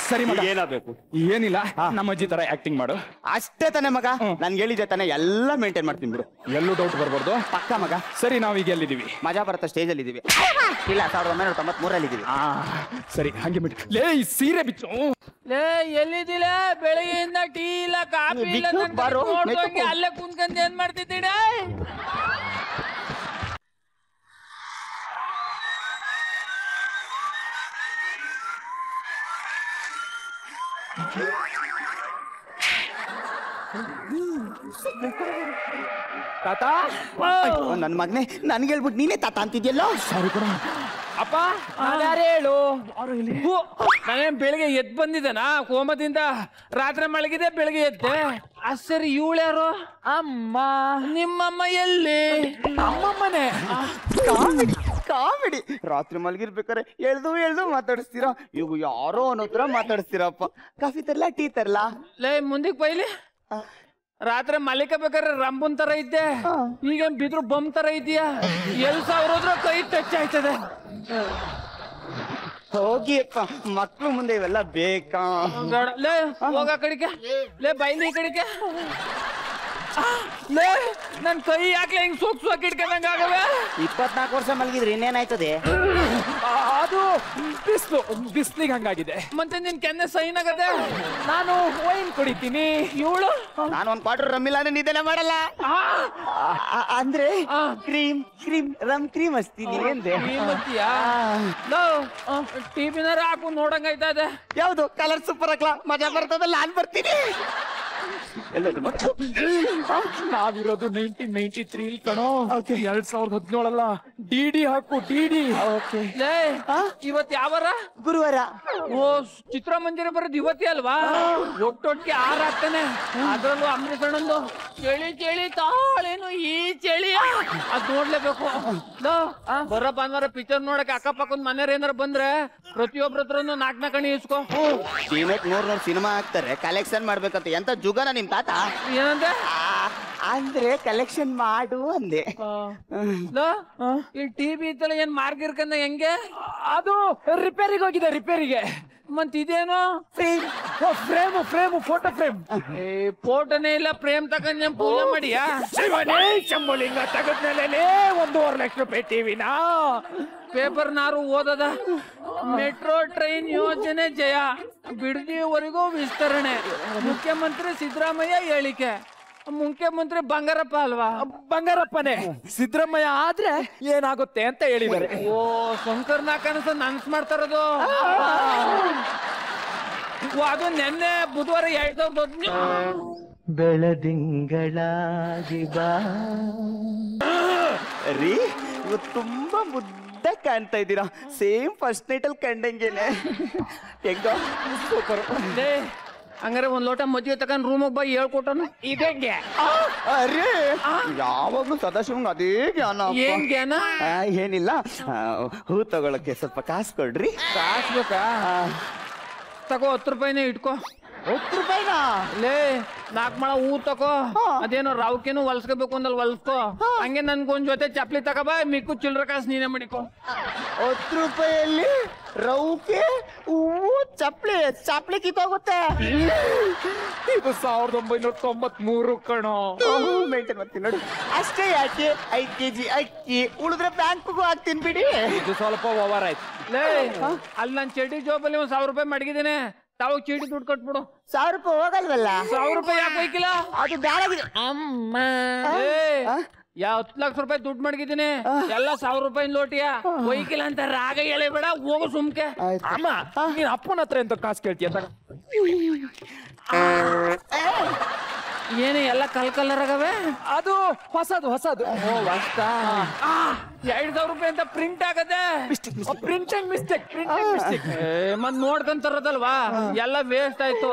ಸರಿ ಮಗ, ಏನಾಗಬೇಕು? ಏನಿಲ್ಲ, ನಮ್ಮ ಅಜ್ಜಿ ತರ ಆಕ್ಟಿಂಗ್ ಮಾಡು. ಅಷ್ಟೇ ತಾನೆ ಮಗ, ನನ್ಗೆ ಹೇಳಿದ್ದೆ ತಾನೆ, ಎಲ್ಲ ಮೇಂಟೈನ್ ಮಾಡ್ತೀನಿ ಬಿಡು. ಎಲ್ಲೂ ಡೌಟ್ ಬರ್ಬಾರ್ದು. ಪಕ್ಕ ಮಗ. ಸರಿ, ನಾವೀಗ ಎಲ್ಲಿದ್ದೀವಿ? ಮಜಾ ಬರುತ್ತಾ ಸ್ಟೇಜ್ ಅಲ್ಲಿ ಇದೀವಿ. ಇಲ್ಲ, 1993 ಇದೀವಿ. ಸರಿ, ಹಂಗೆ ಬಿಟ್ಟು ಲೇ ಈ ಸೀರೆ ಬಿಚ್ಚು. ಲೇ ಎಲ್ಲಿದ್ದಿಲ್ಲ? ಬೆಳಗ್ಗೆಯಿಂದ ಟೀ ಇಲ್ಲ, ಕಾಫಿ ಇಲ್ಲ, ಅಲ್ಲೇ ಕುಂತ್ಕೊಂಡ್ ಏನ್ ಮಾಡ್ತಿದ್ದೀಡ? ತಾತ, ನನ್ ಮಗನೇ, ನನ್ಗೆ ಹೇಳ್ಬಿಟ್ಟು ನೀನೇ ತಾತ ಅಂತಿದ್ಯಲ್ಲ. ಸಾರಿ ಕಣ. ಅಪ್ಪ, ಯಾರು ಹೇಳು? ನಾನೇನ್ ಬೆಳಿಗ್ಗೆ ಎದ್ ಬಂದಿದ್ದಾನ ಕೋಮದಿಂದ? ರಾತ್ರಿ ಮಲಗಿದೆ, ಬೆಳಿಗ್ಗೆ ಎದ್ದೆ. ಸರಿ, ಇವಳ್ಯಾರು? ಅಮ್ಮ. ನಿಮ್ಮಮ್ಮ ಎಲ್ಲಿ? ಅಮ್ಮಮ್ಮನೆ. ಕಾಮಿಡಿ. ರಾತ್ರಿ ಮಲಗಿರ್ಬೇಕಾರೆ ಎಳ್ದು ಮಾತಾಡಿಸ್ತೀರಾ. ಇವು ಯಾರೋ ಅನ್ನೋ ತರ ಮಾತಾಡಿಸ್ತೀರಪ್ಪ. ಕಾಫಿ ತರ್ಲಾ, ಟೀ ತರ್ಲಾ? ಲೇ ಮುಂದಕ್ಕೆ ಬೈಲಿ. ರಾತ್ರಿ ಮಲಿಕಬೇಕಾದ್ರೆ ರಂಬನ್ ತರ ಇದ್ದೆ, ಈಗ ಬಿದ್ರು ಬಮ್ ತರ ಇದೆಯಾ? ಎಲ್ ಸಾವಿರ ಕೈ ಟಚ್ ಆಯ್ತದೆ. ಹೋಗಿಯಪ್ಪ, ಮಕ್ಳು ಮುಂದೆ ಇವೆಲ್ಲ ಬೇಕಾ? ಲೇ ಹೋಗ ಕಡಿಕೆ. ಲೇ ಬೈಲಿ ಕಡಿಕೆ. ಲೇ ನನ್ ಕೈ ಯಾಕೆ ಹಿಂಗ್ ಸೋಕ್ ಇಟ್ಕೊಂಡಂಗ ಆಗವೆ? 24 ವರ್ಷ ಮಲಗಿದ್ರೆ ಇನ್ನೇನಾಯ್ತದೆ? ಅದು ಬಿಸ್ಲಿಗೆ ಹಂಗಾಗಿದೆ. ಮತ್ತೆ ನಿನ್ ಕೆನ್ನೆ ಸೈನ್ ಆಗದೆ. ನಾನು ವೈನ್ ಕುಡಿತೀನಿ. ಇವಳು ನಾನು ಒಂದ್ ಕ್ವಾರ್ಟರ್ ರಮ್ಮಿಲ್ಲ ನಿದ್ದೆನೆ ಮಾಡಲ್ಲ. ಅಂದ್ರೆ ಕ್ರೀಮ್ ರಮ್ ಕ್ರೀಮ್ ಹಚ್ತೀನಿ ಅಂದೆ. ಟಿವಿನಾರ ಹಾಕು ನೋಡಂಗಾಯ್ತಾ ಇದೆ. ಯಾವ್ದು ಕಲರ್ ಸೂಪರ್ ಹಾಕ್ಲಾ? ಮಜಾ ಬರ್ತದಲ್ಲ, ನಾನ್ ಬರ್ತೀನಿ. ನಾವಿರೋದು 1993 ಕಣೋ. 2017 ಅಲ್ಲ. ಡಿಡಿ ಹಾಕು, ಡಿಡಿ. ಇವತ್ ಯಾವಾರ? ಗುರುವಾರ. ಓ, ಚಿತ್ರಮಂದಿರ ಬರೋದು ಇವತ್ತೇ ಅಲ್ವಾ? ಒಟ್ಟೊಟ್ಟಿಗೆ 6 ಆಗ್ತಾನೆ. ಅದ್ರಲ್ಲೂ ಅಂಬರೀಷ್ ಅಣ್ಣಂದು ಚಳಿ ತಾಳೇನು ಈ ಚಳಿಯ ಅದ್ ನೋಡ್ಲೇಬೇಕು. ಬರೋ ಭಾನುವಾರ ಪಿಕ್ಚರ್ ನೋಡಕ್ಕೆ ಅಕ್ಕಪಕ್ಕದ ಮನೆಯವ್ರ ಏನಾರ ಬಂದ್ರೆ ಪ್ರತಿಯೊಬ್ಬರ ಹತ್ರನು 4 ಕಣಿ ಇಸ್ಕೋ. ದಿನಕ್ಕೆ 100 ಸಿನಿಮಾ ಹಾಕ್ತಾರೆ, ಕಲೆಕ್ಷನ್ ಮಾಡ್ಬೇಕಂತ. ಎಂತ ಜುಗನ ನಿಮ್ ತಾತ? ಏನಂದ್ರೆ ಅಂದ್ರೆ ಕಲೆಕ್ಷನ್ ಮಾಡು ಅಂದೆ. ಈ ಟಿವಿ ಇತ್ತಲ್ಲ ಏನ್ ಮಾರ್ಗಿರ್ಕಂದ ಹೆಂಗೆ? ಅದು ರಿಪೇರಿಗೆ ಹೋಗಿದೆ, ರಿಪೇರಿಗೆ. ಮತ್ ಇದೇನು? Frame photo frame. ಫೋಟೋನೇ ಇಲ್ಲ, ಫ್ರೇಮ್ ತಕೊಂಡ್ ಪೂಜೆ ಮಾಡಿಯಾ? ಶಂಭುಲಿಂಗ ತೆಗೆದ್ಮೇಲೆ 1.5 ಲಕ್ಷ ರೂಪಾಯಿ ಟಿವಿನ. ಪೇಪರ್ ನಾರು ಓದದ. ಮೆಟ್ರೋ ಟ್ರೈನ್ ಯೋಜನೆ ಜಯ, ಬಿಡದಿವರೆಗೂ ವಿಸ್ತರಣೆ. ಮುಖ್ಯಮಂತ್ರಿ ಸಿದ್ದರಾಮಯ್ಯ ಹೇಳಿಕೆ. ಮುಖ್ಯಮಂತ್ರಿ ಬಂಗಾರಪ್ಪ ಅಲ್ವಾ? ಬಂಗಾರಪ್ಪನೇ. ಸಿದ್ದರಾಮಯ್ಯ ಆದ್ರೆ ಏನಾಗುತ್ತೆ ಅಂತ ಹೇಳಿದ್ದಾರೆ. ಓ, ಶಂಕರ್ ನಾಕನಸ ನನ್ಸ್ ಮಾಡ್ತಾರದು. ಅದು ನೆನ್ನೆ ಬುಧವಾರ 2000 ಬೆಳದಿಂಗಳಾಗಿ ಬಾ ರೀ. ಇವತ್ತು ತುಂಬಾ ಮುದ್ದ ಕಾಣ್ತಾ ಇದ್ದೀರಾ. ಸೇಮ್ ಫಸ್ಟ್ ನೈಟ್ ಅಲ್ಲಿ ಕಂಡಂಗೆನೆ. ಹೆಂಗ ಸೂಪರ್. ಹಂಗಾರೆ ಒಂದ್ ಲೋಟ ಮಜ್ಜಿಗೆ ತಗೊಂಡ್ ರೂಮಿಗೆ ಬಾ, ಹೇಳ್ಕೊಟ್ಟನು. ಇದಂಗೆ ಅರೇ ಯಾವಾಗ್ಲೂ ಸದಾಶಿವಂಗ ಅದೇ ಜ್ಞಾನ. ಏನ್ ಜ್ಞಾನ? ಏನಿಲ್ಲ, ಹೂ ತಗೊಳಕ್ಕೆ ಸ್ವಲ್ಪ ಕಾಸು ಕೊಡ್ರಿ. ಕಾಸು ಬೇಕಾ? ತಗೋ 10 ರೂಪಾಯಿನೇ ಇಟ್ಕೋ. 10 ರೂಪಾಯಿನಾ? ಲೇ 4 ಮೊಳ ಹೂ ತಕೋ. ಅದೇನೋ ರಾವ್ಕೇನು ಹೊಲ್ಸ್ಕೋಬೇಕು ಅಂದಲ್ಲಿ ಹೊಲ್ಸ್ಕೋ. ಹಂಗೆ ನನ್ಗೊಂದ್ ಜೊತೆ ಚಪ್ಲಿ ತಗೋಬಾ, ಮಿಕ್ಕು ಚಿಲ್ಡ್ರ ಕಾಸು ನೀನೇ ಮಾಡಿಕೋ. 10 ರೂಪಾಯಲ್ಲಿ ರೌಕೆ ಹೂವು ಚಪ್ಲಿ ಕಿತ್ತೋಗುತ್ತೆ. ಇದು 1993 ಕಣೋ. ಮೇಂಟೈನ್ ಮಾಡ್ತೀನಿ ನೋಡು. ಅಷ್ಟೇ ಯಾಕೆ 5 kg ಅಕ್ಕಿ ಉಳಿದ್ರೆ ಬ್ಯಾಂಕ್ಗೂ ಹಾಕ್ತೀನಿ ಬಿಡಿ. ಇದು ಸ್ವಲ್ಪ ಓವರ್ ಆಯ್ತು. ಲೇ ಅಲ್ಲಿ ನನ್ ಚಡ್ಡಿ ಜೋಬಲ್ಲಿ 1000 ರೂಪಾಯಿ ಮಡಗಿದ್ದೇನೆ. ತಾವು ಚೀಟಿ ದುಡ್ಡು ಕೊಟ್ಬಿಡು. 1000 ರೂಪಾಯಿ ಹೋಗಲ್ವಲ್ಲ? 1000 ರೂಪಾಯಿ ಯಾಕೆ ಹೋಯ್ಕಿಲ್ಲ? ಅದು ಬ್ಯಾಡಾಗಿದೆ. ಅಮ್ಮ 10 ಲಕ್ಷ ರೂಪಾಯಿ ದುಡ್ಡು ಮಡಗಿದ್ದೀನಿ. ಎಲ್ಲ 1000 ರೂಪಾಯಿ ಲೋಟಿಯಾ ಹೋಯ್ಕಿಲ್ಲ ಅಂತ ರಾಗ ಎಳೆಬೇಡ, ಹೋಗು ಸುಮ್ಕೆ. ಅಮ್ಮ ನೀನ್ ಅಪ್ಪನ ಹತ್ರ ಎಂತ ಕಾಸು ಕೇಳ್ತೀಯ? ಏನು ಎಲ್ಲ ಕಲರ್ ಆಗವೆ? ಅದು ಹೊಸದು. ಓ ಹೊಸ. 2000 ರೂಪಾಯಿ ಅಂತ ಪ್ರಿಂಟ್ ಆಗದೆ. Printing mistake. ಮತ್ ನೋಡ್ಕೊಂತಾರದಲ್ವಾ, ಎಲ್ಲ ವೇಸ್ಟ್ ಆಯ್ತು.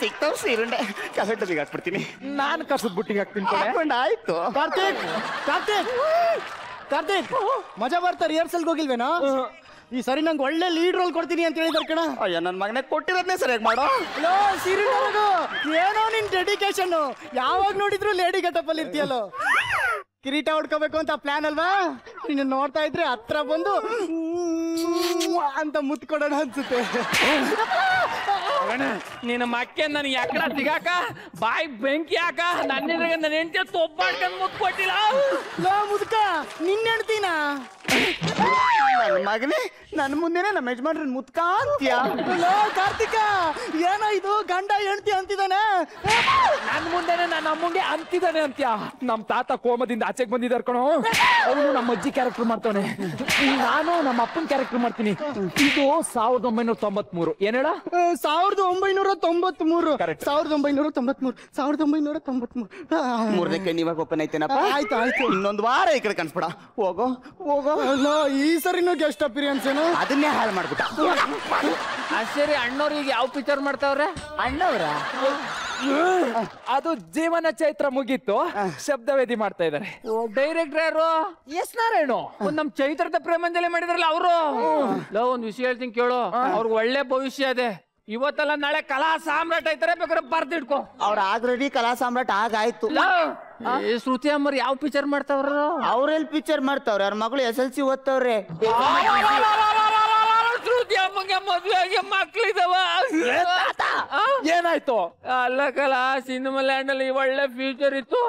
ಸಿಕ್ತಾವ್ ಸೀರುಂಡೆ ಕಸೆಟ್ ಹಾಕ್ಬಿಡ್ತೀನಿ. ನಾನು ಕಸದ ಬುಟ್ಟಿಗೆ ಹಾಕ್ತೀನಿ. ಆಯ್ತು. ಕಾರ್ತಿಕ್ ಮಜಾ ಬರ್ತಾ ರಿಹರ್ಸಲ್ಗೆ ಹೋಗಿಲ್ವೇನೋ? ಈ ಸರಿ ನಂಗೆ ಒಳ್ಳೆ ಲೀಡ್ ರೋಲ್ ಕೊಡ್ತೀನಿ ಅಂತ ಹೇಳಿದಾರೆ ಕಣ. ಅಯ್ಯ ನನ್ನ ಮಗನೇ ಕೊಟ್ಟಿರೋದನ್ನೇ ಸರಿಯಾಗಿ ಮಾಡೋ. ಏನೋ ನಿನ್ ಡೆಡಿಕೇಶನ್. ಯಾವಾಗ ನೋಡಿದ್ರು ಲೇಡಿ ಗೆಟಪ್ ಅಲ್ಲಿ ಇರ್ತೀಯಲ್ಲೋ. ಕಿರೀಟ ಹೊಡ್ಕೋಬೇಕು ಅಂತ ಪ್ಲಾನ್ ಅಲ್ವಾ? ನೀನು ನೋಡ್ತಾ ಇದ್ರೆ ಹತ್ರ ಬಂದು ಅಂತ ಮುತ್ಕೊಡೋಣ ಅನ್ಸುತ್ತೆ. ನಿನ್ನ ಮಕ್ಕೆ ನನ್ ಯಾಕಡ ಸಿಗಾಕ ಬಾಯಿ ಬೆಂಕಿ ಹಾಕ. ನನ್ನ ಹೆಂಡತಿ ತೊಬ್ಬಾಡ್ಕೊಂಡ್ ಮುತ್ಕೊಟ್ಟಿಲ್ಲ. ಮುದ್ಕ ನಿನ್ನ ಹೆಂಡ್ತಿನ? ನನ್ನ ಮಗನೇ ನನ್ನ ಮುಂದೆನೆ ನಮ್ಮ ಯಜಮಾನ್ರನ್ ಮುತ್ಕ ಅಂತ್ಯ. ಕಾರ್ತಿಕ ಏನೋ ಇದು ಗಂಡ ಹೆಂಡ್ತಿ ಅಂತಿದ್ದಾನೆ. ನನ್ ಮುಂದೆನೆ ನನ್ನ ಅಮ್ಮಂಗೆ ಅಂತಿದ್ದಾನೆ ಅಂತ್ಯ. ನಮ್ ತಾತ ಕೋಮದಿಂದ ಆಚೆಗೆ ಬಂದಿದ್ದಾರೆ ಕಣೋ. ಅವನು ನಮ್ಮ ಅಜ್ಜಿ ಕ್ಯಾರೆಕ್ಟರ್ ಮಾಡ್ತಾನೆ, ನಾನು ನಮ್ಮ ಅಪ್ಪನ ಕ್ಯಾರೆಕ್ಟರ್ ಮಾಡ್ತೀನಿ. ಇದು 1993. ಏನ್ ಹೇಳ? 1993. 1993. ಮೂರನೇ ಕೈ ನೀವಾಗ ಓಪನ್ ಐತೇನಪ್ಪ? ಆಯ್ತು. ಇನ್ನೊಂದು ವಾರ ಈ ಕಡೆ ಕನ್ಸ್ಬಿಡ. ಹೋಗೋ. ಈ ಸರಿನೂ ಗೆಸ್ಟ್ ಅಪಿರಿಯನ್ಸ್ ಏನು? ಅದನ್ನೇ ಹಾಳು ಮಾಡ್ಬಿಟ್ಟ. ಸರಿ, ಅಣ್ಣವ್ರು ಈಗ ಯಾವ ಪಿಕ್ಚರ್ ಮಾಡ್ತಾವ್ರೆ? ಅಣ್ಣವ್ರ ಅದು ಜೀವನ ಚೈತ್ರ ಮುಗೀತು, ಶಬ್ದವೇದಿ ಮಾಡ್ತಾ ಇದಾರೆ. ಡೈರೆಕ್ಟರ್ ಯಾರು? ಎಸ್ ನಾರಾಯಣ. ನಮ್ ಚೈತ್ರದ ಪ್ರೇಮಾಂಜಲಿ ಮಾಡಿದ್ರಲ್ಲ ಅವರು. ಒಂದ್ ವಿಷಯ ಹೇಳ್ತೀನಿ ಕೇಳು, ಅವ್ರಿಗೆ ಒಳ್ಳೆ ಭವಿಷ್ಯ ಇದೆ. ಇವತ್ತಲ್ಲ ನಾಳೆ ಕಲಾ ಸಾಮ್ರಾಟ್ ಐತಾರೆ, ಬೇಕಾದ್ರೆ ಬರ್ದಿಡ್ಕೊ. ಅವ್ರ ಆಲ್ರೆಡಿ ಕಲಾ ಸಾಮ್ರಾಟ್ ಆಗಾಯ್ತು. ಶ್ರುತಿ ಅಮ್ಮರ್ ಯಾವ ಪಿಕ್ಚರ್ ಮಾಡ್ತಾವ್ರ? ಅವ್ರೆಲ್ ಪಿಕ್ಚರ್ ಮಾಡ್ತಾವ್ರೆ? ಅವ್ರ ಮಗಳು SLC ಓದ್ತಾವ್ರೆ. ಶ್ರುತಿ ಅಮ್ಮಗೆ ಮದ್ವೆಗೆ ಮಕ್ಳಿದಾವ. ಏನಾಯ್ತು? ಅಲ್ಲ ಕಲ, ಸಿನಿಮಾ ಲ್ಯಾಂಡ್ ಅಲ್ಲಿ ಒಳ್ಳೆ ಫ್ಯೂಚರ್ ಇತ್ತು.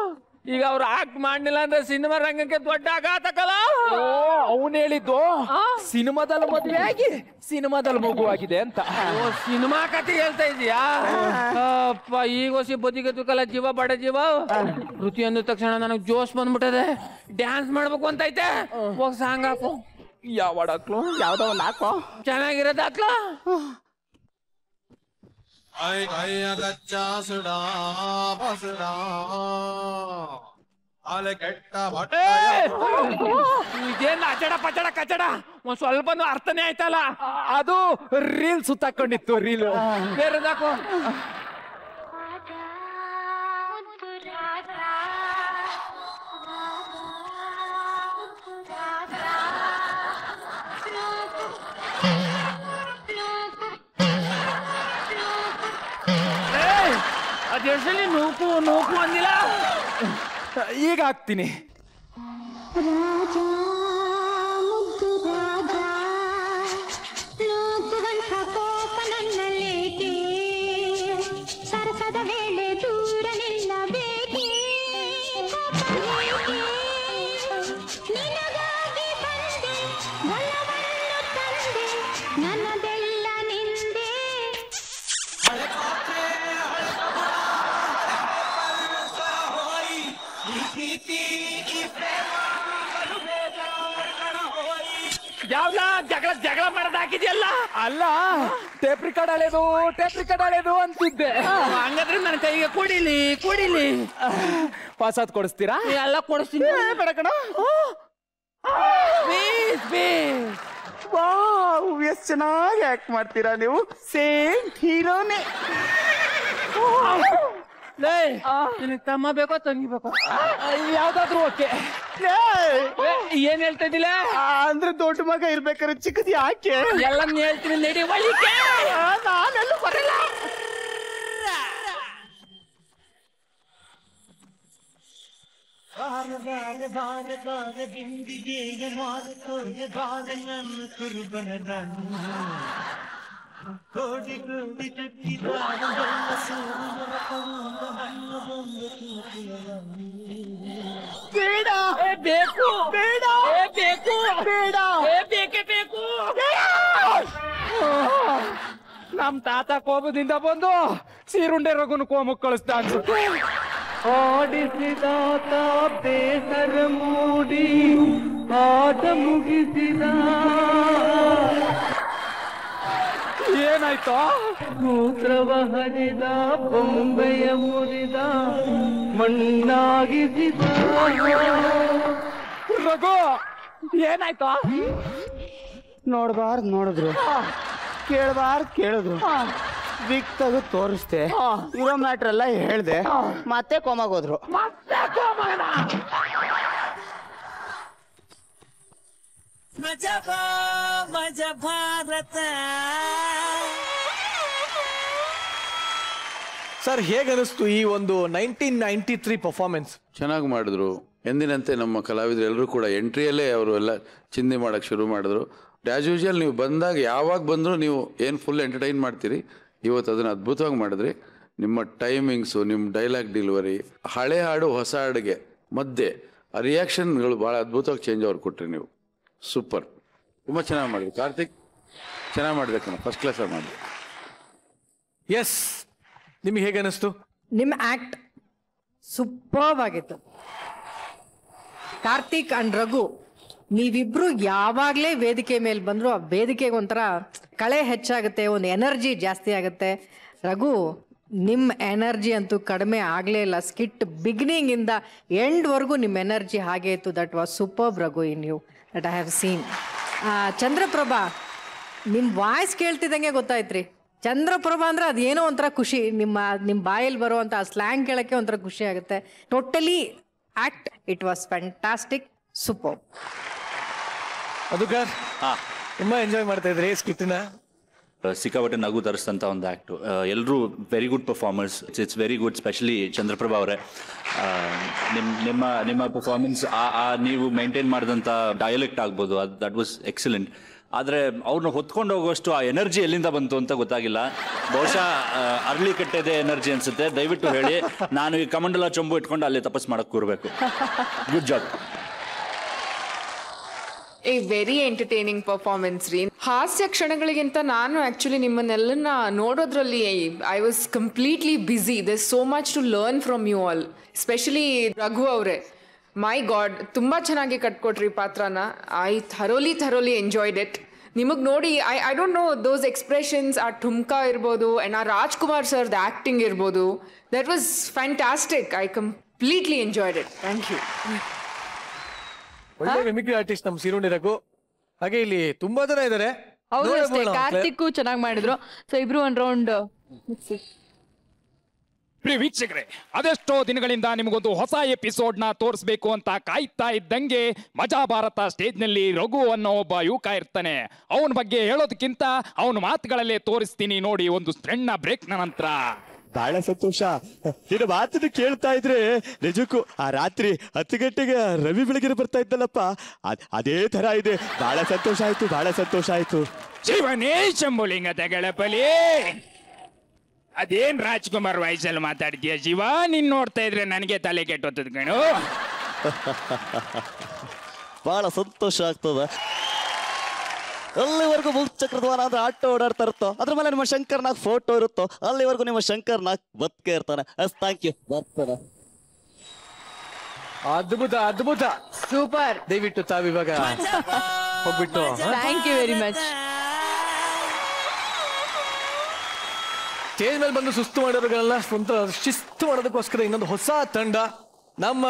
ಈಗ ಅವ್ರು ಆಕ್ಟ್ ಮಾಡ್ಲಿಲ್ಲ ಅಂದ್ರೆ ಸಿನಿಮಾ ರಂಗಕ್ಕೆ ದೊಡ್ಡ ಆಘಾತ ಕಲ. ಅವನ್ ಹೇಳಿದ್ದು ಸಿನಿಮಾದಲ್ಲಿ ಮದುವೆ ಆಗಿ ಸಿನಿಮಾದಲ್ಲಿ ಮಗುವಾಗಿದೆ ಅಂತ. ಸಿನಿಮಾ ಕಥೆ ಹೇಳ್ತಾ ಇದೀಯಾ? ಈಗ ಹೊಸಿ ಬದಿಗತ್ತು ಕಲ, ಜೀವ ಬಡ ಜೀವ. ಋತಿ ಅಂದ ತಕ್ಷಣ ನನಗ್ ಜೋಶ್ ಬಂದ್ಬಿಟ್ಟದೆ. ಡ್ಯಾನ್ಸ್ ಮಾಡ್ಬೇಕು ಅಂತ ಐತೆ. ಹೋಗ್ ಸಾಂಗ್ ಹಾಕು. ಯಾವ ಹಾಕ್ಲು? ಯಾವ್ದೋ ಒಂದು ಹಾಕೋ, ಚೆನ್ನಾಗಿರೋದು ಹಾಕ್ಲಾ? ಇದೇನ್ ಅಚಡ ಪಚಡ ಕಚಡ ಒಂದ್ ಸ್ವಲ್ಪನೂ ಅರ್ಥನೇ ಆಯ್ತಲ್ಲ. ಅದು ರೀಲ್ ಸುತ್ತಾಕೊಂಡಿತ್ತು. ರೀಲ್ ಬೇರೆದಾಕು. ಸ್ಪೆಷಲಿ ನೂಕು ನೂಕು ಅಂದಿಲ್ಲ. ಈಗ ಹಾಕ್ತೀನಿ. ಸರಸದ ವೇಳೆ ದೂರ ನಿಲ್ಲಬೇಕೇ, ನಿನಗಾಗಿ ಬಂದೆ ಬಲವನ್ನು ತಂದೆ, ನನ್ನದೆಲ್ಲ ನಿಂದೆ. ಯಾವ್ಲ ಜಗಳ ಜಗಳ ಮಾಡೋದ್ ಹಾಕಿದ್ಯಲ್ಲ? ಅಲ್ಲ, ಟೇಪ್ ರೆಕಾರ್ಡ್ ಹಳೇದು ಅಂತಿದ್ದೆ. ಹಂಗಾದ್ರೆ ನನ್ನ ಕೈಗೆ ಕುಡಿಲಿ ಕುಡಿಲಿ. ಹೊಸದ್ ಕೊಡಿಸ್ತೀರಾ? ಎಲ್ಲ ಕೊಡಿಸ್ತೀನಿ. ಬೇಡ ಕಣ. ಎಷ್ಟು ಚೆನ್ನಾಗಿ ಆಕ್ಟ್ ಮಾಡ್ತೀರಾ ನೀವು, ಸೇಮ್ ಹೀರೋನೇ. ನಿನಗೆ ತಮ್ಮ ಬೇಕೋ ತಂಗಿ ಬೇಕೋ? ಯಾವ್ದಾದ್ರು ಓಕೆ. ಏನ್ ಹೇಳ್ತಾ ಇದ್ದಿಲ್ಲ? ಅಂದ್ರೆ ದೊಡ್ಡ ಮಗ ಇರ್ಬೇಕಾದ್ರೆ ಚಿಕ್ಕದಿ ಯಾಕೆ? ಎಲ್ಲ ಹೇಳ್ತೀನಿ ನಡಿ ಒಳಿಕೆ. ನಾನೆಲ್ಲೂ ಬರಲ್ಲ. ಬೇಡ ಬೇಕು ಬೇಡ ಬೇಕು ಬೇಡ ಬೇಕೇ ಬೇಕು. ನಮ್ ತಾತ ಕೋಪದಿಂದ ಬಂದು ಸೀರುಂಡೆ ರಘುನ ಕೋಮಕ್ ಕಳಿಸ್ದ ಅನ್ಸುತ್ತೆ. ಆಡಿಸಿದಾತ ಬೇಸರ ಮೂಡಿ ಆಟ ಮುಗಿಸಿದ. ಏನಾಯ್ತು? ಸೂತ್ರವ ಹರಿದ ಬೊಂಬೆಯ ಮುರಿದ ಮಣ್ಣಾಗಿಸಿದ. ರಘು ಏನಾಯ್ತು? ನೋಡ್ಬಾರ್ದು ನೋಡಿದ್ರು, ಕೇಳಬಾರ್ದು ಕೇಳಿದ್ರು, ವಿಕ್ ತೆಗೆದು ತೋರಿಸ್ದೆ, ಇರೋ ಮ್ಯಾಟ್ರ್ ಎಲ್ಲ ಹೇಳ್ದೆ, ಮತ್ತೆ ಕೋಮಾಗೋದ್ರು. ಮಜ ಭಾರತ. ಸರ್ ಹೇಗನಿಸ್ತು ಈ ಒಂದು 1993 ಪರ್ಫಾರ್ಮೆನ್ಸ್? ಚೆನ್ನಾಗಿ ಮಾಡಿದ್ರು. ಎಂದಿನಂತೆ ನಮ್ಮ ಕಲಾವಿದರು ಎಲ್ಲರೂ ಕೂಡ ಎಂಟ್ರಿಯಲ್ಲೇ ಅವರು ಎಲ್ಲ ಚಿಂದಿ ಮಾಡೋಕ್ಕೆ ಶುರು ಮಾಡಿದ್ರು. ಆ್ಯಸ್ ಯೂಶುವಲ್ ನೀವು ಬಂದಾಗ ಯಾವಾಗ ಬಂದರೂ ನೀವು ಏನು ಫುಲ್ ಎಂಟರ್ಟೈನ್ ಮಾಡ್ತೀರಿ. ಇವತ್ತು ಅದನ್ನು ಅದ್ಭುತವಾಗಿ ಮಾಡಿದ್ರಿ. ನಿಮ್ಮ ಟೈಮಿಂಗ್ಸು, ನಿಮ್ಮ ಡೈಲಾಗ್ ಡೆಲಿವರಿ, ಹಳೆ ಹಾಡು ಹೊಸ ಹಾಡಿಗೆ ಮಧ್ಯೆ ಆ ರಿಯಾಕ್ಷನ್ಗಳು ಭಾಳ ಅದ್ಭುತವಾಗಿ ಚೇಂಜ್ ಅವ್ರು ಕೊಟ್ರಿ ನೀವು. ಸೂಪರ್, ತುಂಬ ಚೆನ್ನಾಗಿ ಮಾಡಿದ್ರಿ. ಕಾರ್ತಿಕ್ ಚೆನ್ನಾಗಿ ಮಾಡಿದೆ, ಫಸ್ಟ್ ಕ್ಲಾಸಾಗಿ ಮಾಡಿದೆ. ಎಸ್, ನಿಮಗೆ ಹೇಗೆ ಅನಿಸ್ತು? ನಿಮ್ಮ ಆಕ್ಟ್ ಸೂಪರ್ಬ್ ಆಗಿತ್ತು. ಕಾರ್ತಿಕ್ ಅಂಡ್ ರಘು ನೀವಿಬ್ರು ಯಾವಾಗಲೇ ವೇದಿಕೆ ಮೇಲೆ ಬಂದ್ರು ಆ ವೇದಿಕೆಗೆ ಒಂಥರ ಕಳೆ ಹೆಚ್ಚಾಗುತ್ತೆ, ಒಂದು ಎನರ್ಜಿ ಜಾಸ್ತಿ ಆಗುತ್ತೆ. ರಘು ನಿಮ್ಮ ಎನರ್ಜಿ ಅಂತೂ ಕಡಿಮೆ ಆಗಲೇ ಇಲ್ಲ. ಸ್ಕಿಟ್ ಬಿಗಿನಿಂಗ್ ಇಂದ ಎಂಡ್ವರೆಗೂ ನಿಮ್ಮ ಎನರ್ಜಿ ಹಾಗೆ ಇತ್ತು. That was superb Raghu in you that I have seen. Chandraprabha, ನಿಮ್ಮ ವಾಯ್ಸ್ ಕೇಳ್ತಿದ್ದಂಗೆ ಗೊತ್ತಾಯ್ತ್ರಿ. ಚಂದ್ರಪ್ರಭಾ ಅಂದ್ರೆ ಅದೇನೋ ಒಂಥರ ಖುಷಿ. ನಿಮ್ಮ ಬಾಯಲ್ಲಿ ಬರುವಂಥ ಆ ಸ್ಲ್ಯಾಂಗ್ ಕೇಳೋಕ್ಕೆ ಒಂಥರ ಖುಷಿ ಆಗುತ್ತೆ. Totally act it was fantastic, super. Madhukar ತುಂಬಾ ಎಂಜಾಯ್ ಮಾಡ್ತಾ ಇದ್ರಿ ಸ್ಕಿಟ್ನ? ಸಿಕ್ಕಾಪಟ್ಟೆ ನಗು ತರಿಸ್ತಂಥ ಒಂದು ಆ್ಯಕ್ಟು. ಎಲ್ಲರೂ very good performers. It's very good. Specially Chandraprabha ಅವರೇ, ನಿಮ್ಮ ಪರ್ಫಾರ್ಮೆನ್ಸ್, ನೀವು ಮೇಂಟೈನ್ ಮಾಡಿದಂಥ ಡಯಲೆಕ್ಟ್ ಆಗ್ಬೋದು, ದಟ್ ವಾಸ್ ಎಕ್ಸಲೆಂಟ್. ಆದರೆ ಅವ್ರನ್ನ ಹೊತ್ಕೊಂಡು ಹೋಗುವಷ್ಟು ಆ ಎನರ್ಜಿ ಎಲ್ಲಿಂದ ಬಂತು ಅಂತ ಗೊತ್ತಾಗಿಲ್ಲ. ಬಹುಶಃ ಅರ್ಲಿ ಕಟ್ಟೆದೆ ಎನರ್ಜಿ ಅನ್ಸುತ್ತೆ. ದಯವಿಟ್ಟು ಹೇಳಿ, ನಾನು ಈ ಕಮಂಡಲ ಚೊಂಬು ಇಟ್ಕೊಂಡು ಅಲ್ಲಿ ತಪಸ್ ಮಾಡಕ್ಕೆ ಕೂರಬೇಕು. Good job. A very entertaining performance ರೀ. ಹಾಸ್ಯ ಕ್ಷಣಗಳಿಗಿಂತ ನಾನು ಆ್ಯಕ್ಚುಲಿ ನಿಮ್ಮನ್ನೆಲ್ಲನ್ನ ನೋಡೋದ್ರಲ್ಲಿ I was completely busy. There so much to learn from you all. Especially Raghu ಅವರೇ, ಮೈ ಗಾಡ್, ತುಂಬ ಚೆನ್ನಾಗಿ ಕಟ್ಕೊಟ್ರಿ ಪಾತ್ರನ. I thoroughly enjoyed it. ನಿಮಗೆ ನೋಡಿ I don't know those expressions, ಆ ಠುಮ್ಕಾ ಇರ್ಬೋದು ಆ್ಯಂಡ್ ಆ ರಾಜ್ಕುಮಾರ್ ಸರ್ದು ಆ್ಯಕ್ಟಿಂಗ್ ಇರ್ಬೋದು, that was fantastic. I completely enjoyed it. Thank you. ಒಳ್ಳೆ ಮಿಮಿಕ್ರಿ ಆರ್ಟಿಸ್ಟ್ ನಮ್ಮ ಸೀರುಂಡಿ ರಘು. ಹಾಗೆ ಇಲ್ಲಿ ತುಂಬಾ ಜನ ಇದ್ದಾರೆ. ಹೌದು ಅಷ್ಟೇ, ಕಾರ್ತಿಕ್ ಚೆನ್ನಾಗಿ ಮಾಡಿದ್ರು. ಸೊ ಇಬ್ರು ಒಂದ್ ರೌಂಡ್. ಪ್ರಿಯ ವೀಕ್ಷಕರೇ, ಅದೆಷ್ಟೋ ದಿನಗಳಿಂದ ನಿಮಗೊಂದು ಹೊಸ ಎಪಿಸೋಡ್ ನ ತೋರಿಸ್ಬೇಕು ಅಂತ ಕಾಯ್ತಾ ಇದ್ದಂಗೆ ಮಜಾ ಭಾರತ ಸ್ಟೇಜ್ ನಲ್ಲಿ ರಘು ಅನ್ನೋ ಒಬ್ಬ ಯುವಕ ಇರ್ತಾನೆ. ಅವನ ಬಗ್ಗೆ ಹೇಳೋದಕ್ಕಿಂತ ಅವನ ಮಾತುಗಳಲ್ಲೇ ತೋರಿಸ್ತೀನಿ ನೋಡಿ ಒಂದು ಸಣ್ಣ ಬ್ರೇಕ್ ನ ನಂತರ. ಬಹಳ ಸಂತೋಷ. ನಿನ್ನ ಮಾತನ್ನು ಕೇಳ್ತಾ ಇದ್ರೆ ನಿಜಕ್ಕೂ ಆ ರಾತ್ರಿ 10 ಗಂಟೆಗೆ ರವಿ ಬೆಳಗಿನ ಬರ್ತಾ ಇದ್ದಲ್ಲಪ್ಪ, ಅದೇ ತರ ಇದೆ. ಬಹಳ ಸಂತೋಷ ಆಯ್ತು, ಬಹಳ ಸಂತೋಷ ಆಯ್ತು. ಶಿವನೇ ಶಂಭುಲಿಂಗ ತಗಳಪಲಿ, ಅದೇನ್ ರಾಜ್ಕುಮಾರ್ ವಯಸ್ಸಲ್ಲಿ ಮಾತಾಡ್ತೀಯ ಶಿವ? ನೀನ್ ನೋಡ್ತಾ ಇದ್ರೆ ನನಗೆ ತಲೆ ಕೆಟ್ಟೋತದ ಕಣು. ಬಹಳ ಸಂತೋಷ ಆಗ್ತದ. ಅಲ್ಲಿವರೆಗೂ ಮುಚ್ಚಕ್ರದ್ವಾರ ಅಂದ್ರೆ ಆಟೋ ಓಡಾಡ್ತಾ ಇರುತ್ತೋ, ಅದ್ರ ಮೇಲೆ ನಿಮ್ಮ ಶಂಕರ್ನಾಗ್ ಫೋಟೋ ಇರುತ್ತೋ, ಅಲ್ಲಿವರೆಗೂ ನಿಮ್ಮ ಶಂಕರ್ನಾಗ್ ಬದುಕೆ ಇರ್ತಾನೆ. Thank you. ಬರ್ತಾನೆ. ಅದ್ಭುತ ಅದ್ಭುತ, ಸೂಪರ್. ದಯವಿಟ್ಟು ತಾವಿವಾಗ ಹೋಗ್ಬಿಟ್ಟು. Thank you very much. Stage ಮೇಲೆ ಬಂದು ಸುಸ್ತು ಮಾಡೋರುಗಳೆಲ್ಲ ಸ್ವಂತ ಶಿಸ್ತು ಮಾಡೋದಕ್ಕೋಸ್ಕರ ಇನ್ನೊಂದು ಹೊಸ ತಂಡ ನಮ್ಮ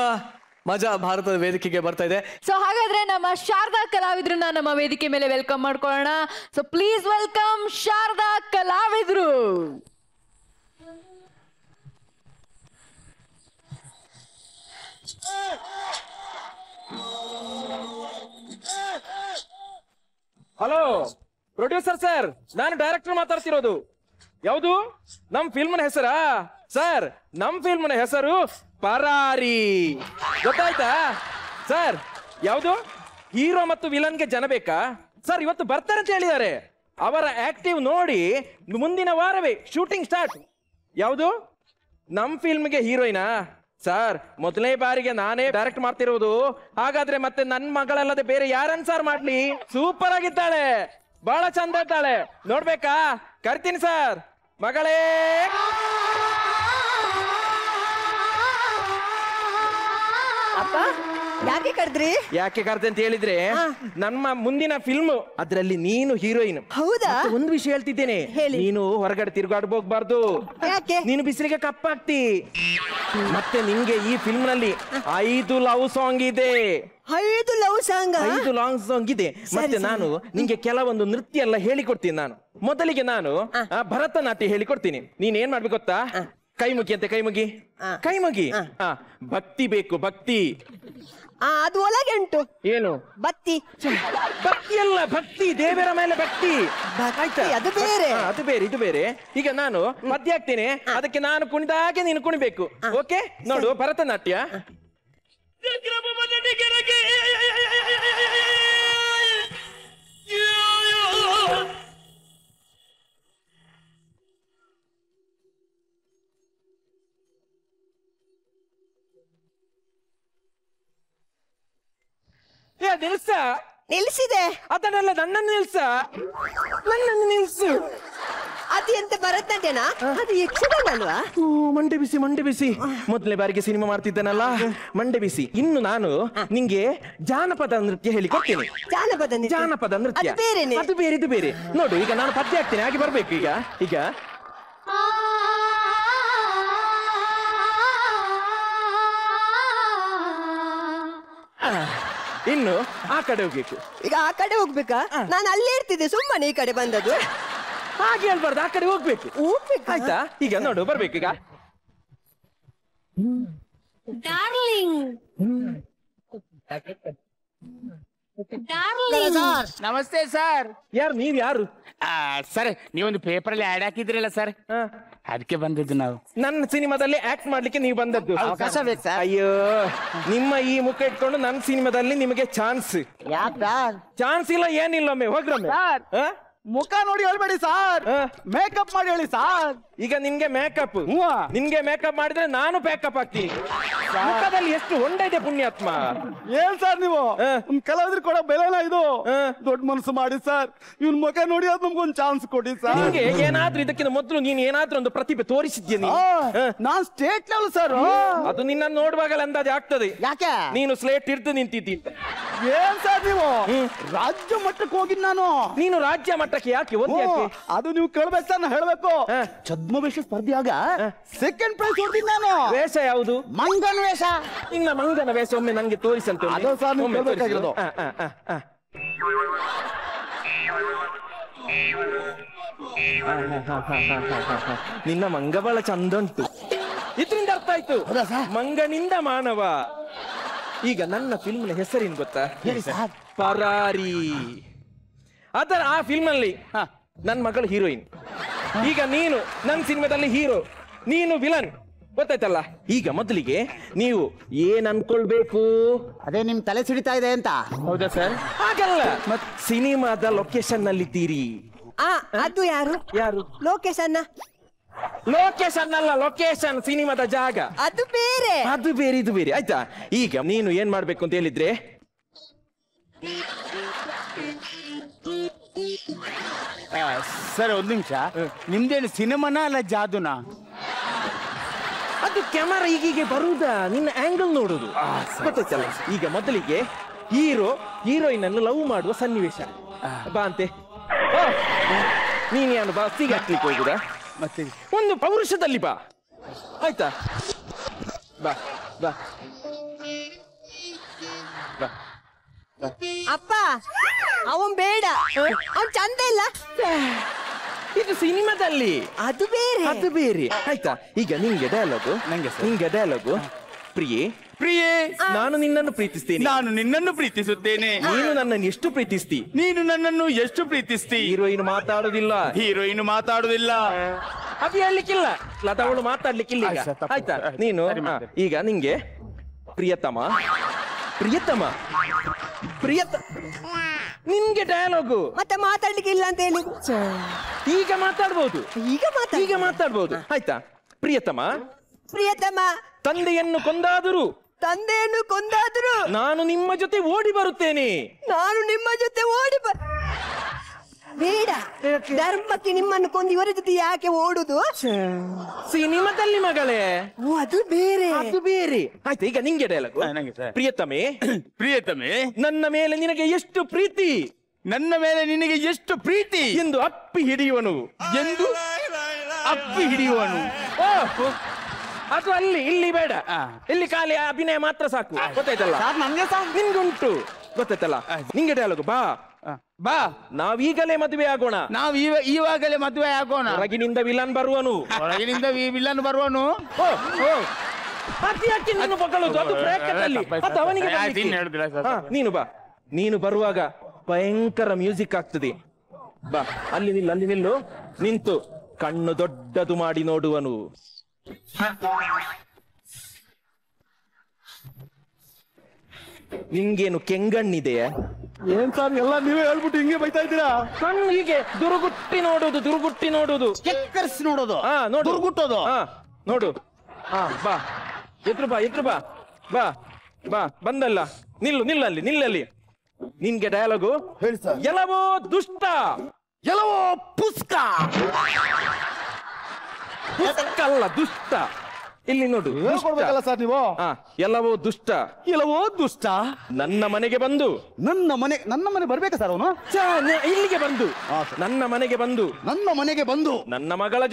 ಮಜಾ ಭಾರತದ ವೇದಿಕೆಗೆ ಬರ್ತಾ ಇದೆ. ಸೊ ಹಾಗಾದ್ರೆ ನಮ್ಮ ಶಾರದಾ ಕಲಾವಿದ್ರನ್ನ ನಮ್ಮ ವೇದಿಕೆ ಮೇಲೆ ವೆಲ್ಕಮ್ ಮಾಡ್ಕೊಳ್ಳೋಣ. ಸೊ ಪ್ಲೀಸ್ ವೆಲ್ಕಮ್ ಶಾರದಾ ಕಲಾವಿದ್ರು. ಹಲೋ ಪ್ರೊಡ್ಯೂಸರ್ ಸರ್, ನಾನು ಡೈರೆಕ್ಟರ್ ಮಾತಾಡ್ತಿರೋದು. ಯಾವುದು? ನಮ್ ಫಿಲ್ಮ್ನ ಹೆಸರಾ ಸರ್? ನಮ್ ಫಿಲ್ಮ್ನ ಹೆಸರು ಪರಾರಿ. ಗೊತ್ತಾಯ್ತಾ ಸರ್? ಯಾವುದು? ಹೀರೋ ಮತ್ತು ವಿಲನ್ಗೆ ಜನ ಬೇಕಾ ಸರ್? ಇವತ್ತು ಬರ್ತಾರೆ ಅಂತ ಹೇಳಿದ್ದಾರೆ. ಅವರ ಆಕ್ಟಿವ್ ನೋಡಿ ಮುಂದಿನ ವಾರವೇ ಶೂಟಿಂಗ್ ಸ್ಟಾರ್ಟ್. ಯಾವುದು? ನಮ್ ಫಿಲ್ಮ್ಗೆ ಹೀರೋಯಿನಾ ಸರ್? ಮೊದಲನೇ ಬಾರಿಗೆ ನಾನೇ ಡೈರೆಕ್ಟ್ ಮಾಡ್ತಿರೋದು. ಹಾಗಾದ್ರೆ ಮತ್ತೆ ನನ್ ಮಗಳಲ್ಲದೆ ಬೇರೆ ಯಾರನ್ ಸರ್ ಮಾಡ್ಲಿ? ಸೂಪರ್ ಆಗಿದ್ದಾಳೆ, ಬಹಳ ಚಂದ ಇದ್ದಾಳೆ. ನೋಡ್ಬೇಕಾ? ಕರ್ತೀನಿ ಸರ್. ಮಗಳೇ ಅಪ್ಪ, ಯಾಕೆ ಕರೆದ್ರಿ? ಯಾಕೆ ಕರ್ದೆ ಅಂತ ಹೇಳಿದ್ರೆ, ನಮ್ಮ ಮುಂದಿನ ಫಿಲ್ಮ್ ಅದ್ರಲ್ಲಿ ನೀನು ಹೀರೋಯಿನ್. ಹೌದಾ? ಒಂದು ವಿಷಯ ಹೇಳ್ತಿದ್ದೇನೆ, ನೀನು ಹೊರಗಡೆ ತಿರುಗಾಡ್ಬೋಗ್ಬಾರ್ದು. ಯಾಕೆ? ನೀನು ಬಿಸಿಲಿಗೆ ಕಪ್ಪಾಗ್ತಿ. ಮತ್ತೆ ನಿಂಗೆ ಈ ಫಿಲ್ಮ್ ನಲ್ಲಿ 5 ಲವ್ ಸಾಂಗ್ ಇದೆ. 5 ಲವ್ ಸಾಂಗ್? 5 ಲಾಂಗ್ ಸಾಂಗ್ ಇದೆ. ಮತ್ತೆ ನಾನು ನಿಂಗೆ ಕೆಲವೊಂದು ನೃತ್ಯ ಎಲ್ಲ ಹೇಳಿಕೊಡ್ತೀನಿ. ನಾನು ಮೊದಲಿಗೆ ನಾನು ಭರತನಾಟ್ಯ ಹೇಳಿಕೊಡ್ತೀನಿ. ನೀನ್ ಏನ್ ಮಾಡ್ಬೇಕು ಗೊತ್ತಾ? ಕೈ ಮುಗಿ ಅಂತೆ, ಕೈ ಮುಗಿ, ಕೈ ಮುಗಿ. ಭಕ್ತಿ ಬೇಕು, ಭಕ್ತಿ. ಅದು ಒಳಗೆ ಉಂಟು. ಏನು? ಬತ್ತಿ. ಭಕ್ತಿ ಅಲ್ಲ, ಭಕ್ತಿ, ದೇವರ ಮೇಲೆ ಭಕ್ತಿ. ಆಯ್ತಾ? ಅದು ಬೇರೆ. ಅದು ಬೇರೆ, ಇದು ಬೇರೆ. ಈಗ ನಾನು ಮಧ್ಯ ಆಗ್ತೇನೆ, ಅದಕ್ಕೆ ನಾನು ಕುಣಿದಾಗೆ ನೀನು ಕುಣಿಬೇಕು. ಓಕೆ? ನೋಡು, ಭರತನಾಟ್ಯ. ನಿಲ್ಸ. ನಿಲ್ಸಿದೆ. ಅದನ್ನೆಲ್ಲ ನನ್ನನ್ನು ನಿಲ್ಸ, ನನ್ನನ್ನು ನಿಲ್ಸು. ಅದು ಎಂತ ಭರತನಾಟ್ಯನಾ? ಅದು ಯಕ್ಷಗಾನ ಅಲ್ವಾ? ಮಂಡೆ ಬಿಸಿ, ಮಂಡೆ ಬಿಸಿ. ಮೊದಲನೇ ಬಾರಿಗೆ ಸಿನಿಮಾ ಮಾಡ್ತಿದ್ದೇನಲ್ಲ, ಮಂಡೆ ಬಿಸಿ. ಇನ್ನು ನಾನು ನಿಂಗೆ ಜಾನಪದ ನೃತ್ಯ ಹೇಳಿಕೊಡ್ತೇನೆ. ಜಾನಪದ ನೃತ್ಯ ಅದು ಬೇರೆ, ಇದು ಬೇರೆ. ನೋಡು, ಈಗ ನಾನು ಪದ್ಯ ಆಗ್ತೇನೆ, ಹಾಗೆ ಬರ್ಬೇಕು. ಈಗ ಇನ್ನು ಆ ಕಡೆ ಹೋಗ್ಬೇಕು. ಈಗ ಆ ಕಡೆ ಹೋಗ್ಬೇಕಾ? ನಾನು ಅಲ್ಲೇ ಇರ್ತಿದ್ದೆ, ಸುಮ್ಮನೆ ಈ ಕಡೆ ಬಂದದ್ದು. ಹಾಗೆ ಹೇಳ್ಬಾರ್ದು, ಆ ಕಡೆ ಹೋಗ್ಬೇಕು. ಆಯ್ತಾ? ಈಗ ನೋಡು, ಬರ್ಬೇಕು. ಈಗ ನಮಸ್ತೆ ಸರ್. ಯಾರು ನೀವ್? ಯಾರು ಸರ್? ನೀವೊಂದು ಪೇಪರ್ ಅಲ್ಲಿ ಆಡ್ ಹಾಕಿದ್ರಲ್ಲ ಸರ್, ಅದಕ್ಕೆ ಬಂದದ್ದು ನಾವು. ನನ್ನ ಸಿನಿಮಾದಲ್ಲಿ ಆಕ್ಟ್ ಮಾಡ್ಲಿಕ್ಕೆ ನೀವು ಬಂದದ್ದು. ಅವಕಾಶ ಬೇಕು ಸರ್. ಅಯ್ಯೋ, ನಿಮ್ಮ ಈ ಮುಖ ಇಟ್ಕೊಂಡು ನನ್ನ ಸಿನಿಮಾದಲ್ಲಿ ನಿಮಗೆ ಚಾನ್ಸ್? ಚಾನ್ಸ್ ಇಲ್ಲ, ಏನಿಲ್ಲ. ಒಮ್ಮೆ ಹೋಗ್ರಮ್ಮೆ. ಮುಖ ನೋಡಿ ಹೇಳ್ಬೇಡಿ ಸಾರ್, ಮೇಕಪ್ ಮಾಡಿ ಹೇಳಿ ಸಾರ್. ಈಗ ನಿನ್ಗೆ ಮೇಕಪ್, ನಿನ್ಗೆ ಮೇಕಪ್ ಮಾಡಿದ್ರೆ ನಾನು ಪ್ಯಾಕಪ್ ಆಗ್ತೀನಿ. ಮುಖದಲ್ಲಿ ಎಷ್ಟು ಹೊಂಡ ಇದೆ ಪುಣ್ಯಾತ್ಮ. ಏನ್ ಸರ್ ನೀವು ಕಲಾವಿದ್ರು ಕೊಡೋ ಬೆಲೆನ ಇದು? ದೊಡ್ಡ ಮನಸ್ಸು ಮಾಡಿ ಸರ್, ಇವ್ನ ಮುಖ ನೋಡಿ ಅದು ನಮ್ಗೊಂದು ಚಾನ್ಸ್ ಕೊಡಿ ಸರ್. ನಿಮ್ಗೆ ಏನಾದ್ರೂ ಇದಕ್ಕಿಂತ ಮೊದಲು ನೀನ್ ಏನಾದ್ರೂ ಒಂದು ಪ್ರತಿಭೆ ತೋರಿಸಿದ್ಯಾ ನೀನು? ನಾನ್ ಸ್ಟೇಟ್ ಲೆವೆಲ್ ಸರ್. ಅದು ನಿನ್ನ ನೋಡುವಾಗಲೇ ಅಂದಾಜು ಆಗ್ತದೆ. ಯಾಕೆ? ನೀನು ಸ್ಲೇಟ್ ಹಿಡ್ದು ನಿಂತಿದ್ದಿ. ಏನ್ ಸರ್ ನೀವು ರಾಜ್ಯ ಮಟ್ಟಕ್ಕೆ ಹೋಗಿದ್ ನಾನು. ನೀನು ರಾಜ್ಯ ಮಟ್ಟಕ್ಕೆ ಯಾಕೆ? ಅದು ನೀವು ಕೇಳ್ಬೇಕು ಸರ್, ನಾನು ಹೇಳ್ಬೇಕು. ಛದ್ಮವೇಷ ಸ್ಪರ್ಧೆಯಾಗ ಸೆಕೆಂಡ್ ಪ್ರೈಸ್ ಹೊಡ್ತೀನಿ ನಾನು. ವೇಷ ಯಾವುದು? ಮಂಗನ ವೇಷ. ನಿನ್ನ ಮಂಗನ ವೇಷ ಒಮ್ಮೆ ನಂಗೆ ತೋರಿಸಂತ. ಅದು ಸರ್ ನೀವು ಕೇಳ್ಬೇಕಾಗಿರೋದು. ನಿನ್ನ ಮಂಗ ಬಹಳ ಚಂದ ಉಂಟು. ಇದರಿಂದ ಅರ್ಥ ಆಯ್ತು, ಮಂಗನಿಂದ ಮಾನವ. ಈಗ ನನ್ನ ಫಿಲ್ಮ್ನ ಹೆಸರೇನು ಗೊತ್ತಾ? ಪರಾರಿ. ಅದರ ಆ ಫಿಲ್ಮ್ ಅಲ್ಲಿ ನನ್ನ ಮಗಳು ಹೀರೋಯಿನ್. ಈಗ ನೀನು ನನ್ನ ಸಿನಿಮಾದಲ್ಲಿ ಹೀರೋ. ನೀನು ವಿಲನ್ ಗೊತ್ತಾಯ್ತಲ್ಲ. ಈಗ ಮೊದಲಿಗೆ ನೀವು ಏನ್ ಅನ್ಕೊಳ್ಬೇಕು? ಅದೇ ನಿಮ್ ತಲೆ ಸಿಡಿತಾ ಇದೆ ಅಂತ. ಹೌದಾ ಸರ್? ಹಾಗಲ್ಲ, ಮತ್ ಸಿನಿಮಾದ ಲೊಕೇಶನ್ ನಲ್ಲಿದ್ದೀರಿ. ಅದು ಯಾರು ಯಾರು? ಲೊಕೇಶನ್ ಅಲ್ಲ, ಲೊಕೇಶನ್ ಸಿನಿಮಾದ ಜಾಗ. ಅದು ಬೇರೆ. ಅದು ಬೇರೆ, ಇದು ಬೇರೆ. ಆಯ್ತಾ? ಈಗ ನೀನು ಏನ್ ಮಾಡ್ಬೇಕು ಅಂತ ಹೇಳಿದ್ರೆ, ಸರ್ ಒಂದ್ ನಿಮಿಷ, ನಿಮ್ದೇನು ಸಿನಿಮಾನ ಅಲ್ಲ ಜಾದುನಾ? ಅದು ಕ್ಯಾಮರಾ ಈಗೀಗೆ ಬರುವುದಾ, ನಿನ್ನ ಆಂಗಲ್ ನೋಡುದು ಗೊತ್ತಾಯ್ತಲ್ಲ. ಈಗ ಮೊದಲಿಗೆ ಹೀರೋಯಿನ್ ಅನ್ನು ಲವ್ ಮಾಡುವ ಸನ್ನಿವೇಶ. ಬಾ ಅಂತೆ. ನೀನ್ ಬಾ ಸಿಗಾಕ್ಲಿಕ್ಕೆ ಹೋಗುದಾ? ಮತ್ತೆ ಒಂದು ಪೌರುಷದಲ್ಲಿ ಬಾ, ಆಯ್ತಾ? ಬಾ ಬಾ ಬಾ. ಅಪ್ಪ ಅವನ್ ಬೇಡ, ಅವನ್ ಚಂದ ಇಲ್ಲ. ಇದು ಸಿನಿಮಾದಲ್ಲಿ, ಅದು ಬೇರೆ. ಅದು ಬೇರೆ. ಆಯ್ತಾ? ಈಗ ನಿಂಗೆ ಡಯಲಾಗು, ಪ್ರಿಯೇ ನಾನು ನಿನ್ನನ್ನು ಪ್ರೀತಿಸ್ತೇನೆ. ನಾನು ನಿನ್ನನ್ನು ಪ್ರೀತಿಸುತ್ತೇನೆ. ನೀನು ನನ್ನನ್ನು ಎಷ್ಟು ಪ್ರೀತಿಸ್ತಿ? ನೀನು ನನ್ನನ್ನು ಎಷ್ಟು ಪ್ರೀತಿಸ್ತಿ? ಹೀರೋಯಿನ್ ಮಾತಾಡುದಿಲ್ಲ. ಅದು ಹೇಳ್ಲಿಕ್ಕಿಲ್ಲ, ಲತಾವಳು ಮಾತಾಡ್ಲಿಕ್ಕಿಲ್ಲ. ಆಯ್ತಾ? ನೀನು ಈಗ ನಿಂಗೆ ಪ್ರಿಯತಮ ನಿನ್ಗೆ ಡಯಲಾಗು ಮತ್ತೆ ಮಾತಾಡ್ಲಿಕ್ಕೆ ಇಲ್ಲ ಅಂತ ಹೇಳಿ. ಈಗ ಮಾತಾಡ್ಬೋದು. ಆಯ್ತಾ? ಪ್ರಿಯತಮ ತಂದೆಯನ್ನು ಕೊಂದಾದರೂ ನಾನು ನಿಮ್ಮ ಜೊತೆ ಓಡಿ ಬರುತ್ತೇನೆ. ಬೇಡ, ಧರ್ಮಕ್ಕೆ ನಿಮ್ಮನ್ನು ಕೊಂದು ಇವರ ಜೊತೆ ಯಾಕೆ ಓಡುದು? ಸಿನಿಮಾದಲ್ಲಿ ಮಗಳೇ, ಅದು ಬೇರೆ. ಆಯ್ತಾ? ಈಗ ನಿಂಗೆ ಡಯಲಾಗು, ಪ್ರಿಯತಮೆ ನನ್ನ ಮೇಲೆ ನಿನಗೆ ಎಷ್ಟು ಪ್ರೀತಿ ಎಂದು ಅಪ್ಪಿ ಹಿಡಿಯುವನು. ಅದು ಅಲ್ಲಿ, ಇಲ್ಲಿ ಬೇಡ. ಇಲ್ಲಿ ಖಾಲಿ ಅಭಿನಯ ಮಾತ್ರ ಸಾಕು. ಗೊತ್ತಾಯ್ತಲ್ಲ? ನಿನ್ಗುಂಟು. ಗೊತ್ತಾಯ್ತಲ್ಲ? ನಿಂಗೆ ಡಯಲಾಗು, ಬಾ ನಾವೀಗಲೇ ಮದುವೆ ಆಗೋಣ. ಈವಾಗಲೇ ಮದುವೆ ಆಗೋಣ. ಹೊರಗಿನಿಂದ ವಿಲನ್ ಬರುವನು. ಯಾಕೆ ನೀನು ಬಗಳೋದು? ಅದು ಪ್ರೇಕ್ಷಕರಲ್ಲಿ, ಅದು ಅವನಿಗೆ ನೀನು ಬರುವಾಗ ಭಯಂಕರ ಮ್ಯೂಸಿಕ್ ಆಗ್ತದೆ. ಬಾ, ಅಲ್ಲಿ ನಿಲ್ಲು. ನಿಂತು ಕಣ್ಣು ದೊಡ್ಡದು ಮಾಡಿ ನೋಡುವನು. ನಿಂಗೇನು ಕೆಂಗಣ್ಣಿದೆಯಾ? ಏನ್ ಸರ್ ಎಲ್ಲ ನೀವೇ ಹೇಳ್ಬಿಟ್ಟು ಹಿಂಗೆ ಬೈತಾ ಇದ್ದೀರಾ? ಕಣ್ಣು ಹೀಗೆ ದುರುಗುಟ್ಟಿ ನೋಡುದು. ಕೆಕ್ಕರ್ಸಿ ನೋಡೋದು. ನೋಡು, ದುರ್ಗುಟ್ಟೋದು. ನೋಡು. ಬಾ, ಎದ್ರು ಬಾ. ಬಂದಲ್ಲ, ನಿಲ್ಲಲ್ಲಿ. ನಿನ್ಗೆ ಡಯಲಾಗು ಹೇಳಿ ಸರ್. ಎಲ್ಲವೋ ದುಷ್ಟ, ಎಲ್ಲವೋ ಪುಸ್ಕ ಅಲ್ಲ ದುಷ್ಟ. ಇಲ್ಲಿ ನೋಡು, ಸರ್ ನೀವು. ಎಲ್ಲವೋ ದುಷ್ಟ ನನ್ನ ಮನೆಗೆ ಬಂದು ನನ್ನ ಮನೆ ಬರ್ಬೇಕಾ ಸರ್ ಅವನು? ಇಲ್ಲಿಗೆ ಬಂದು ನನ್ನ ಮನೆಗೆ ಬಂದು ನನ್ನ ಮಗಳ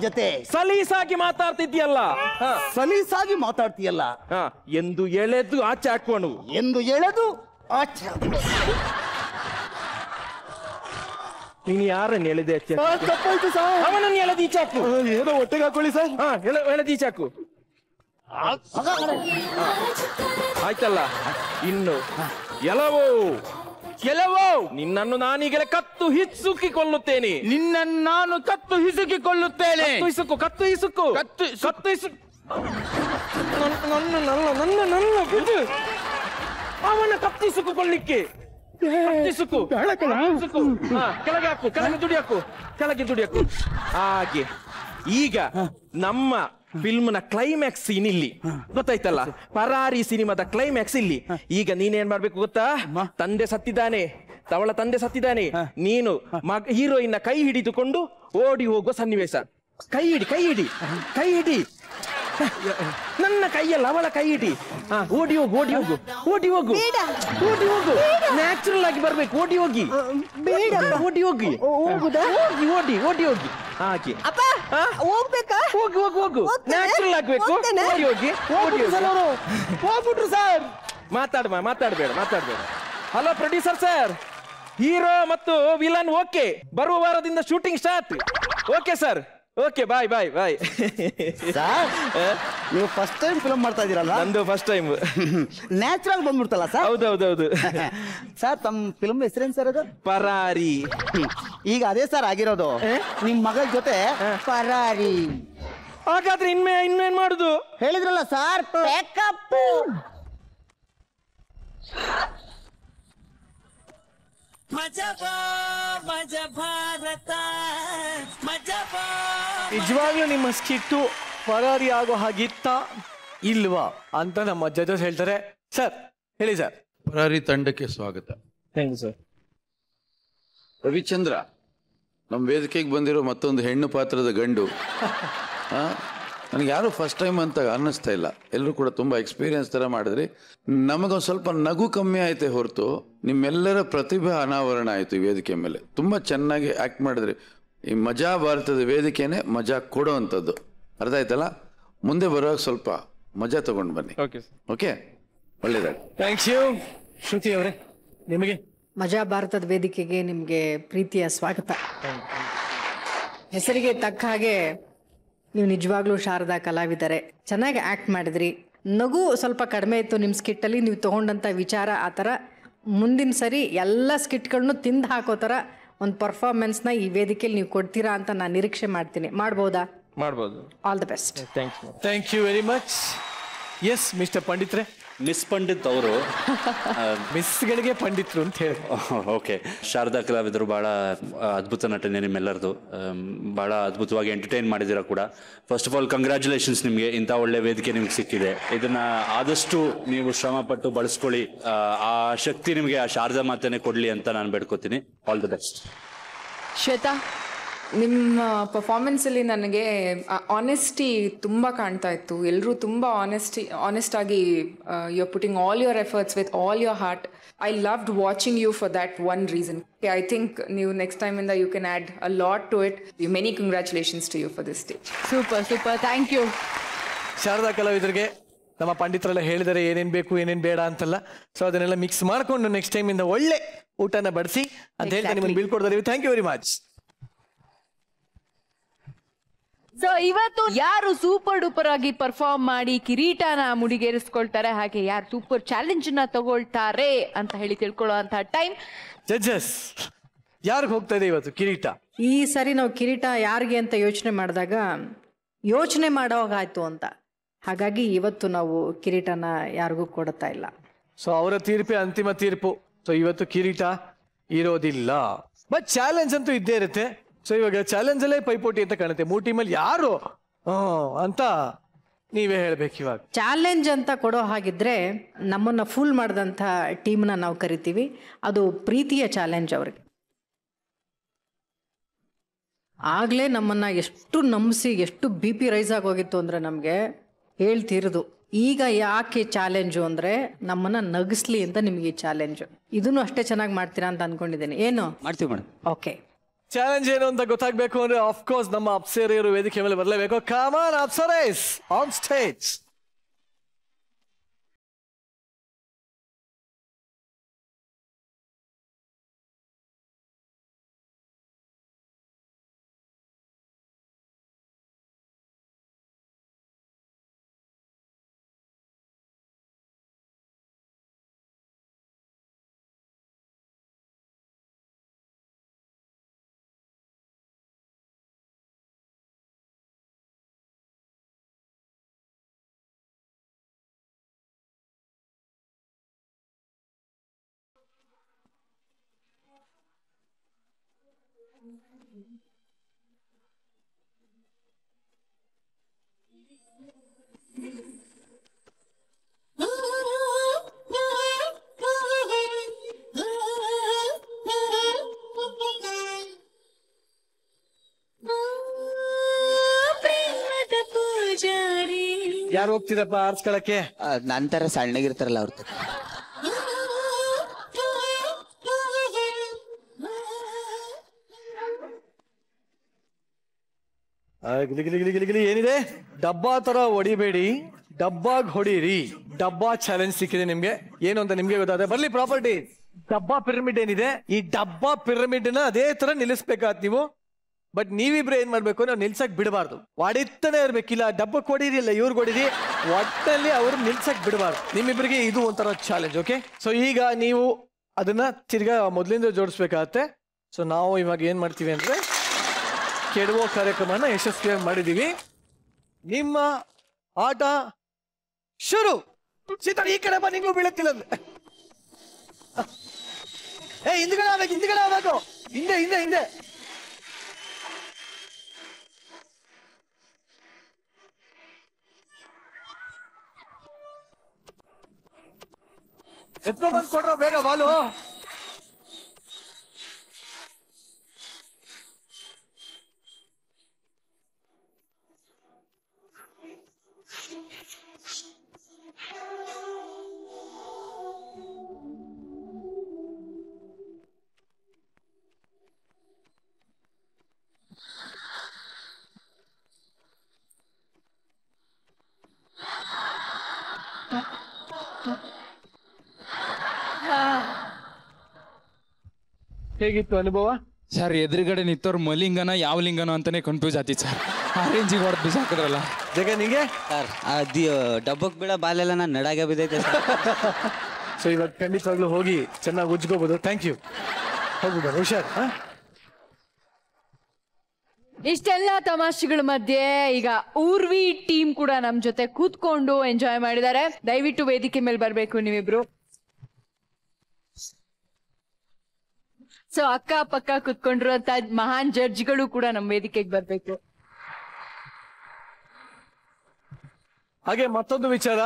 ಜೊತೆ ಸಲೀಸಾಗಿ ಮಾತಾಡ್ತಿದ್ಯಲ್ಲ, ಎಂದು ಎಳೆದು ಆಚೆ ಹಾಕುವನು. ನೀನು ಯಾರನ್ನು ಎಳೆದೆ? ಅವನನ್ನು ಎಳೆದು ಈಚೆ ಹಾಕು. ಏನೋ ಹೊಟ್ಟೆಗೆ ಹಾಕೊಳ್ಳಿ ಸರ್. ಎಳೆದು ಈಚೆ ಹಾಕು. ಆಯ್ತಲ್ಲ? ಇನ್ನು ಎಲ್ಲವೋ ನಿನ್ನನ್ನು ನಾನೀಗಲೇ ಕತ್ತು ಹಿಸುಕಿಕೊಳ್ಳುತ್ತೇನೆ. ಕತ್ತು ಹಿಸುಕು. ನನ್ನ ಬಿಡು. ಅವನ ಕತ್ತಿಸುಕೊಳ್ಳಿಕ್ಕೆ ಕೆಳಗೆ ಹಾಕು, ಕೆಳಗೆ ದುಡಿಯಾಕು. ಹಾಗೆ ಈಗ ನಮ್ಮ ಫಿಲ್ಮ್ನ ಕ್ಲೈಮ್ಯಾಕ್ಸ್ ಸೀನ್ ಇಲ್ಲಿ. ಗೊತ್ತಾಯ್ತಲ್ಲ? ಪರಾರಿ ಸಿನಿಮಾದ ಕ್ಲೈಮ್ಯಾಕ್ಸ್ ಇಲ್ಲಿ. ಈಗ ನೀನೇನ್ ಮಾಡ್ಬೇಕು ಗೊತ್ತಾ? ತವಳ ತಂದೆ ಸತ್ತಿದ್ದಾನೆ. ನೀನು ಹೀರೋಯಿನ್ ಕೈ ಹಿಡಿದುಕೊಂಡು ಓಡಿ ಹೋಗುವ ಸನ್ನಿವೇಶ. ಕೈ ಹಿಡಿ ನನ್ನ ಕೈಯಲ್ಲ, ಅವಳ ಕೈ ಹಿಡಿ. ಓಡಿ ಹೋಗು. ನ್ಯಾಚುರಲ್ ಆಗಿ ಬರ್ಬೇಕು. ಓಡಿ ಹೋಗಿ. ಹಾಗೆ ಹೋಗು. ನ್ಯಾಚುರಲ್ ಆಗ್ಬೇಕು. ಹೋಗ್ಬಿಟ್ರು ಸರ್. ಮಾತಾಡ್ಬೇಡ. ಹಲೋ ಪ್ರೊಡ್ಯೂಸರ್ ಸರ್, ಹೀರೋ ಮತ್ತು ವಿಲನ್ ಓಕೆ. ಬರುವ ವಾರದಿಂದ shooting start. Okay sir. Okay, bye. Sir, ನೀವು ಫಸ್ಟ್ ಟೈಮ್ ಫಿಲ್ಮ್ ಮಾಡ್ತಾ ಇದೀರಲ್ಲ? ನಂದು ಫಸ್ಟ್ ಟೈಮ್. ನ್ಯಾಚುರಲ್ ಬಂದ್ಬಿಡ್ತಲ್ಲ ಸರ್? ಹೌದೌದು. ಸರ್, ತಮ್ಮ ಫಿಲ್ಮ್ ಹೆಸರೇನು ಸರ್? ಅದು ಪರಾರಿ. ಈಗ ಅದೇ ಸರ್ ಆಗಿರೋದು ನಿಮ್ ಮಗಳ ಜೊತೆ ಪರಾರಿ. ಹಾಗಾದ್ರೆ ಇನ್ನೇನ್ ಮಾಡುದು? ಹೇಳಿದ್ರಲ್ಲ ಸರ್, ಪ್ಯಾಕಪ್. ನಿಜವಾಗ್ಲೂ ನಿಮ್ಮ ಸ್ಕಿಟ್ಟು ಪರಾರಿ ಆಗೋ ಹಾಗಿತ್ತ ಇಲ್ವಾ ಅಂತ ನಮ್ಮ ಜಡ್ಜಸ್ ಹೇಳ್ತಾರೆ. ಸರ್ ಹೇಳಿ ಸರ್. ಪರಾರಿ ತಂಡಕ್ಕೆ ಸ್ವಾಗತ. Thank you sir. ರವಿಚಂದ್ರ, ನಮ್ಮ ವೇದಿಕೆಗೆ ಬಂದಿರೋ ಮತ್ತೊಂದು ಹೆಣ್ಣು ಪಾತ್ರದ ಗಂಡು. ನನಗೆ ಯಾರು ಫಸ್ಟ್ ಟೈಮ್ ಅಂತ ಅನ್ನಿಸ್ತಾ ಇಲ್ಲ. ಎಲ್ಲರೂ ಕೂಡ ತುಂಬ ಎಕ್ಸ್ಪೀರಿಯನ್ಸ್ ಥರ ಮಾಡಿದ್ರಿ. ನಮಗೊಂದು ಸ್ವಲ್ಪ ನಗು ಕಮ್ಮಿ ಆಯ್ತೆ ಹೊರತು ನಿಮ್ಮೆಲ್ಲರ ಪ್ರತಿಭೆ ಅನಾವರಣ ಆಯಿತು ಈ ವೇದಿಕೆ ಮೇಲೆ. ತುಂಬ ಚೆನ್ನಾಗಿ ಆ್ಯಕ್ಟ್ ಮಾಡಿದ್ರಿ. ಈ ಮಜಾ ಭಾರತದ ವೇದಿಕೆನೇ ಮಜಾ ಕೊಡೋ ಅಂಥದ್ದು. ಅರ್ಥ ಆಯ್ತಲ್ಲ? ಮುಂದೆ ಬರುವಾಗ ಸ್ವಲ್ಪ ಮಜಾ ತಗೊಂಡು ಬನ್ನಿ. ಓಕೆ, ಒಳ್ಳೇದಾಗಿ. Thank you. ಶ್ರುತಿ ಅವರೇ, ನಿಮಗೆ ಮಜಾ ಭಾರತದ ವೇದಿಕೆಗೆ ನಿಮಗೆ ಪ್ರೀತಿಯ ಸ್ವಾಗತ. ಹೆಸರಿಗೆ ತಕ್ಕ ಹಾಗೆ ನೀವು ನಿಜವಾಗ್ಲೂ ಶಾರದಾ ಕಲಾವಿದರೆ. ಚೆನ್ನಾಗಿ ಆ್ಯಕ್ಟ್ ಮಾಡಿದ್ರಿ. ನಗು ಸ್ವಲ್ಪ ಕಡಿಮೆ ಇತ್ತು ನಿಮ್ಮ ಸ್ಕಿಟ್ಟಲ್ಲಿ. ನೀವು ತೊಗೊಂಡಂಥ ವಿಚಾರ ಆ ಥರ ಮುಂದಿನ ಸರಿ ಎಲ್ಲ ಸ್ಕಿಟ್ಗಳನ್ನು ತಿಂದು ಹಾಕೋ ಥರ ಒಂದು ಪರ್ಫಾರ್ಮೆನ್ಸ್ನ ಈ ವೇದಿಕೆಯಲ್ಲಿ ನೀವು ಕೊಡ್ತೀರಾ ಅಂತ ನಾನು ನಿರೀಕ್ಷೆ ಮಾಡ್ತೀನಿ. ಮಾಡ್ಬೋದಾ? ಮಾಡ್ಬೋದು. All the best. Thank you very much. Yes mister ಪಂಡಿತ್ರೆ. ಮಿಸ್ ಪಂಡಿತ್ ಅವರು ಮಿಸ್ಗಳಿಗೆ ಪಂಡಿತ್ರು ಅಂತ ಹೇಳಿ. ಓಕೆ, ಶಾರದಾ ಕಲಾವಿದರು ಭಾಳ ಅದ್ಭುತ ನಟನೆ ನಿಮ್ಮೆಲ್ಲರದು. ಭಾಳ ಅದ್ಭುತವಾಗಿ ಎಂಟರ್ಟೈನ್ ಮಾಡಿದ್ದೀರಾ ಕೂಡ. ಫಸ್ಟ್ ಆಫ್ ಆಲ್ ಕಂಗ್ರ್ಯಾಚುಲೇಷನ್ಸ್ ನಿಮಗೆ. ಇಂಥ ಒಳ್ಳೆ ವೇದಿಕೆ ನಿಮ್ಗೆ ಸಿಕ್ಕಿದೆ. ಇದನ್ನ ಆದಷ್ಟು ನೀವು ಶ್ರಮಪಟ್ಟು ಬಳಸ್ಕೊಳ್ಳಿ. ಆ ಶಕ್ತಿ ನಿಮಗೆ ಆ ಶಾರದಾ ಮಾತನ್ನೇ ಕೊಡಲಿ ಅಂತ ನಾನು ಬೇಡ್ಕೋತೀನಿ. All the best. ಶ್ವೇತಾ, ನಿಮ್ಮ ಪರ್ಫಾರ್ಮೆನ್ಸಲ್ಲಿ ನನಗೆ ಆನೆಸ್ಟಿ ತುಂಬ ಕಾಣ್ತಾ ಇತ್ತು. ಎಲ್ಲರೂ ತುಂಬ ಆನೆಸ್ಟ್ ಆಗಿ you are putting all your efforts with all your heart. I loved watching you for that one reason. I think ನೀವು ನೆಕ್ಸ್ಟ್ ಟೈಮಿಂದ you can add a lot to it. Many congratulations to you for this stage. Super super, thank you. Sharada ಕಲಾವಿದರಿಗೆ ನಮ್ಮ ಪಂಡಿತರೆಲ್ಲ ಹೇಳಿದರೆ ಏನೇನು ಬೇಕು ಏನೇನು ಬೇಡ ಅಂತಲ್ಲ. ಸೊ ಅದನ್ನೆಲ್ಲ ಮಿಕ್ಸ್ ಮಾಡಿಕೊಂಡು ನೆಕ್ಸ್ಟ್ ಟೈಮಿಂದ ಒಳ್ಳೆ ಊಟನ ಬಡಿಸಿ ಅಂತ ಹೇಳ್ತಾ ನಿಮ್ಮನ್ನು ಬೀಳ್ಕೊಡ್ತಾರೆ. Thank you very much. So ಇವತ್ತು ಯಾರು ಸೂಪರ್ ಡೂಪರ್ ಆಗಿ ಪರ್ಫಾರ್ಮ್ ಮಾಡಿ ಕಿರೀಟನ ಮುಡಿಗೇರಿಸ್ಕೊಳ್ತಾರೆ, ಹಾಗೆ ಯಾರು ಸೂಪರ್ ಚಾಲೆಂಜ್ ನ ತಗೊಳ್ತಾರೆ ಅಂತ ಹೇಳಿ ತಿಳ್ಕೊಳ್ಳೋ ಅಂತ ಟೈಮ್. ಜಡ್ಜಸ್, ಯಾರಿಗೆ ಹೋಗ್ತಾ ಇದೆ ಇವತ್ತು ಕಿರೀಟ? ಈ ಸರಿ ನಾವು ಕಿರೀಟ ಯಾರಿಗೆ ಅಂತ ಯೋಚನೆ ಮಾಡಿದಾಗ ಯೋಚನೆ ಮಾಡೋವಾಗಾಯ್ತು ಅಂತ. ಹಾಗಾಗಿ ಇವತ್ತು ನಾವು ಕಿರೀಟನ ಯಾರಿಗೂ ಕೊಡ್ತಾ ಇಲ್ಲ. ಸೊ ಅವರ ತೀರ್ಪೇ ಅಂತಿಮ ತೀರ್ಪು. ಸೊ ಇವತ್ತು ಕಿರೀಟ ಇರೋದಿಲ್ಲ. ಬಟ್ ಚಾಲೆಂಜ್ ಅಂತೂ ಇದ್ದೇ ಇರುತ್ತೆ. ಸೊ ಇವಾಗ ಚಾಲೆಂಜ್ ಅಲ್ಲೇ ಪೈಪೋಟಿ ಅಂತ ಕಾಣುತ್ತೆ. 3 ಟೀಮಲ್ಲಿ ಯಾರು ಅಂತ ನೀವೇ ಹೇಳ್ಬೇಕು. ಇವಾಗ ಚಾಲೆಂಜ್ ಅಂತ ಕೊಡೋ ಹಾಗಿದ್ರೆ ನಮ್ಮನ್ನ ಫುಲ್ ಮಾಡಿದಂಥ ಟೀಮ್ನ ನಾವು ಕರಿತೀವಿ. ಅದು ಪ್ರೀತಿಯ ಚಾಲೆಂಜ್ ಅವ್ರಿಗೆ. ಆಗಲೇ ನಮ್ಮನ್ನ ಎಷ್ಟು ನಂಬಿಸಿ ಎಷ್ಟು BP ರೈಸ್ ಆಗೋಗಿತ್ತು ಅಂದರೆ ನಮಗೆ ಹೇಳ್ತಿರೋದು. ಈಗ ಯಾಕೆ ಚಾಲೆಂಜು ಅಂದರೆ ನಮ್ಮನ್ನ ನಗಿಸ್ಲಿ ಅಂತ ನಿಮಗೆ ಈ ಚಾಲೆಂಜು. ಇದನ್ನು ಅಷ್ಟೇ ಚೆನ್ನಾಗಿ ಮಾಡ್ತೀರಾ ಅಂತ ಅನ್ಕೊಂಡಿದ್ದೀನಿ. ಏನು ಮಾಡ್ತೀವಿ ಮೇಡಮ್. ಓಕೆ, ಚಾಲೆಂಜ್ ಏನು ಅಂತ ಗೊತ್ತಾಗಬೇಕು ಅಂದ್ರೆ ಆಫ್ ಕೋರ್ಸ್ ನಮ್ಮ ಅಪ್ಸರೆಯರು ವೇದಿಕೆ ಮೇಲೆ ಬರಲೇಬೇಕು. Come on apsaras on stage. ಯಾರು ಹೋಗ್ತಿರಪ್ಪ ಆರ್ಸ್ಕೊಳಕ್ಕೆ? ನಂತರ ಸಣ್ಣಗಿರ್ತಾರಲ್ಲ ಅವ್ರ ಏನಿದೆ? ಡಬ್ಬಾ ತರ ಹೊಡಿಬೇಡಿ, ಡಬ್ಬಾಗ್ ಹೊಡೀರಿ. ಡಬ್ಬಾ ಚಾಲೆಂಜ್ ಸಿಕ್ಕಿದೆ ನಿಮ್ಗೆ. ಏನು ಅಂತ ನಿಮ್ಗೆ ಗೊತ್ತಾದ್ರೆ ಬರ್ಲಿ. ಪ್ರಾಪರ್ಟಿ ಡಬ್ಬಾ ಪಿರಮಿಡ್ ಏನಿದೆ, ಈ ಡಬ್ಬಾ ಪಿರಮಿಡ್ ನ ಅದೇ ತರ ನಿಲ್ಲಿಸ್ಬೇಕಾದ್ ನೀವು. ಬಟ್ ನೀವಿಬ್ರು ಏನ್ ಮಾಡ್ಬೇಕು, ನಾವು ನಿಲ್ಸಕ್ ಬಿಡಬಾರ್ದು. ಹೊಡಿತಾನೆ ಇರ್ಬೇಕಿಲ್ಲ. ಡಬ್ಬಕ್ಕೆ ಹೊಡೀರಿ, ಇಲ್ಲ ಇವ್ರಿಗೆ ಹೊಡೀರಿ, ಒಟ್ಟಲ್ಲಿ ಅವ್ರು ನಿಲ್ಸಕ್ ಬಿಡಬಾರ್ದು. ನಿಮ್ಮಿಬ್ರಿಗೆ ಇದು ಒಂಥರ ಚಾಲೆಂಜ್. ಓಕೆ, ಸೊ ಈಗ ನೀವು ಅದನ್ನ ತಿರ್ಗಾ ಮೊದ್ಲಿಂದ ಜೋಡಿಸ್ಬೇಕಾಗತ್ತೆ. ಸೊ ನಾವು ಇವಾಗ ಏನ್ ಮಾಡ್ತೀವಿ ಅಂದ್ರೆ ಕೆಡವೋ ಕಾರ್ಯಕ್ರಮನ ಯಶಸ್ವಿಯಾಗಿ ಮಾಡಿದೀವಿ. ನಿಮ್ಮ ಆಟ ಶುರು. ಸೀತಾ ಈ ಕಡೆ ಬಾ, ನಿಂಗೂ ಬೀಳಕ್ಕಿಲ್ಲ. ಹಿಂದ್ಗಡೆ ಆಗ್ಬೇಕು, ಹಿಂದ್ಗಡೆ ಆಗ್ಬೇಕು. ಹಿಂದೆ ಹಿಂದೆ ಹಿಂದೆ. ಎತ್ಕೊಂಡ್ ಬಂದು ಕೊಡ್ರೋ ಬೇಗ ಬಾಲು. ಹೇಗಿತ್ತು ಅನುಭವ? ಸರ್ ಎದುರುಗಡೆ ನಿಂತವ್ರು ಮಲಿಂಗನ ಯಾವ ಲಿಂಗನ ಅಂತಾನೆ ಕನ್ಫ್ಯೂಸ್ ಆತಿ ಸರ್. ಆ ರೇಂಜಿಗೆ ಹೊಡೆದು ಬಿಸಾಕಿದ್ರಲ್ಲ. ಜಗ ನಿಂಗೆ ಸರ್ ಡಬ್ಬಕ್ ಬೀಳ ಬಾಲೆಲ್ಲ ನಾನು ನಡಾಗೆ ಬಿದ್ದೈತೆ ಸರ್. ಸೊ ಇವಾಗ ಖಂಡಿತವಾಗ್ಲೂ ಹೋಗಿ ಚೆನ್ನಾಗಿ ಉಜ್ಕೋಬಹುದು. Thank you. ಹೋಗ್ಬಿಡ ಹುಷಾರ್. ಇಷ್ಟೆಲ್ಲ ತಮಾಷೆಗಳ ಮಧ್ಯೆ ಈಗ ಊರ್ವಿ ಟೀಮ್ ಕೂಡ ನಮ್ ಜೊತೆ ಕೂತ್ಕೊಂಡು ಎಂಜಾಯ್ ಮಾಡಿದ್ದಾರೆ. ದಯವಿಟ್ಟು ವೇದಿಕೆ ಮೇಲೆ ಬರ್ಬೇಕು ನೀವಿಬ್ರು. ಸೊ ಅಕ್ಕ ಪಕ್ಕ ಕುತ್ಕೊಂಡಿರುವಂತ ಮಹಾನ್ ಜಡ್ಜ್ಗಳು ಕೂಡ ನಮ್ಮ ವೇದಿಕೆಗೆ ಬರ್ಬೇಕು. ಹಾಗೆ ಮತ್ತೊಂದು ವಿಚಾರ,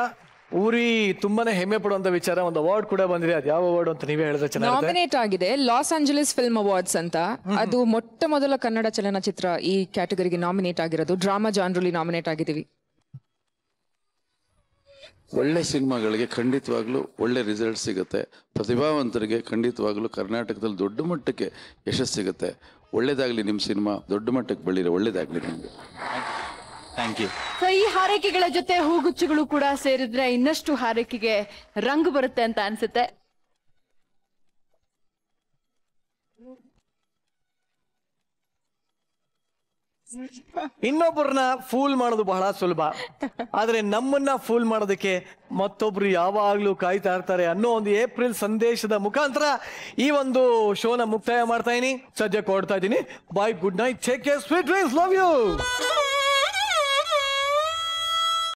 ಊರಿ ತುಂಬಾನೇ ಹೆಮ್ಮೆ ಪಡುವಂತ ವಿಚಾರ, ಒಂದು ಅವಾರ್ಡ್ ಕೂಡ ಬಂದಿದೆ. ಅದು ಯಾವ ಅವಾರ್ಡ್ ಅಂತ ನೀವೇ ಹೇಳಿದ್ರೆ ಚೆನ್ನಾಗಿ. ನಾಮಿನೇಟ್ ಆಗಿದೆ ಲಾಸ್ ಆಂಜಲೀಸ್ ಫಿಲ್ಮ್ ಅವಾರ್ಡ್ಸ್ ಅಂತ. ಅದು ಮೊಟ್ಟ ಮೊದಲ ಕನ್ನಡ ಚಲನಚಿತ್ರ ಈ ಕ್ಯಾಟಗರಿಗೆ ನಾಮಿನೇಟ್ ಆಗಿರೋದು. ಡ್ರಾಮಾ ಜಾನ್ರಲ್ಲಿ ನಾಮಿನೇಟ್ ಆಗಿದ್ದೀವಿ. ಒಳ್ಳೆ ಸಿನಿಮಾಗಳಿಗೆ ಖಂಡಿತವಾಗ್ಲೂ ಒಳ್ಳೆ ರಿಸಲ್ಟ್ ಸಿಗುತ್ತೆ. ಪ್ರತಿಭಾವಂತರಿಗೆ ಖಂಡಿತವಾಗ್ಲೂ ಕರ್ನಾಟಕದಲ್ಲಿ ದೊಡ್ಡ ಮಟ್ಟಕ್ಕೆ ಯಶಸ್ಸು ಸಿಗುತ್ತೆ. ಒಳ್ಳೇದಾಗ್ಲಿ ನಿಮ್ಮ ಸಿನಿಮಾ, ದೊಡ್ಡ ಮಟ್ಟಕ್ಕೆ ಬೆಳೀರಿ. ಒಳ್ಳೇದಾಗ್ಲಿ ನಿಮಗೆ. Thank you. ಸೊ ಈ ಹಾರೈಕೆಗಳ ಜೊತೆ ಹೂಗುಚ್ಚುಗಳು ಕೂಡ ಸೇರಿದ್ರೆ ಇನ್ನಷ್ಟು ಹಾರೈಕೆಗೆ ರಂಗು ಬರುತ್ತೆ ಅಂತ ಅನ್ಸುತ್ತೆ. ಇನ್ನೊಬ್ಬರನ್ನ ಫೂಲ್ ಮಾಡೋದು ಬಹಳ ಸುಲಭ, ಆದ್ರೆ ನಮ್ಮನ್ನ ಫೂಲ್ ಮಾಡೋದಕ್ಕೆ ಮತ್ತೊಬ್ರು ಯಾವಾಗ್ಲೂ ಕಾಯ್ತಾ ಇರ್ತಾರೆ ಅನ್ನೋ ಒಂದು ಏಪ್ರಿಲ್ ಸಂದೇಶದ ಮುಖಾಂತರ ಈ ಒಂದು ಶೋನ ಮುಕ್ತಾಯ ಮಾಡ್ತಾ ಇದೀನಿ. ಸದ್ಯಕ್ಕೆ ಹೊರಡ್ತಾ ಇದ್ದೀನಿ. Bye, good night, take care, sweet dreams, love you.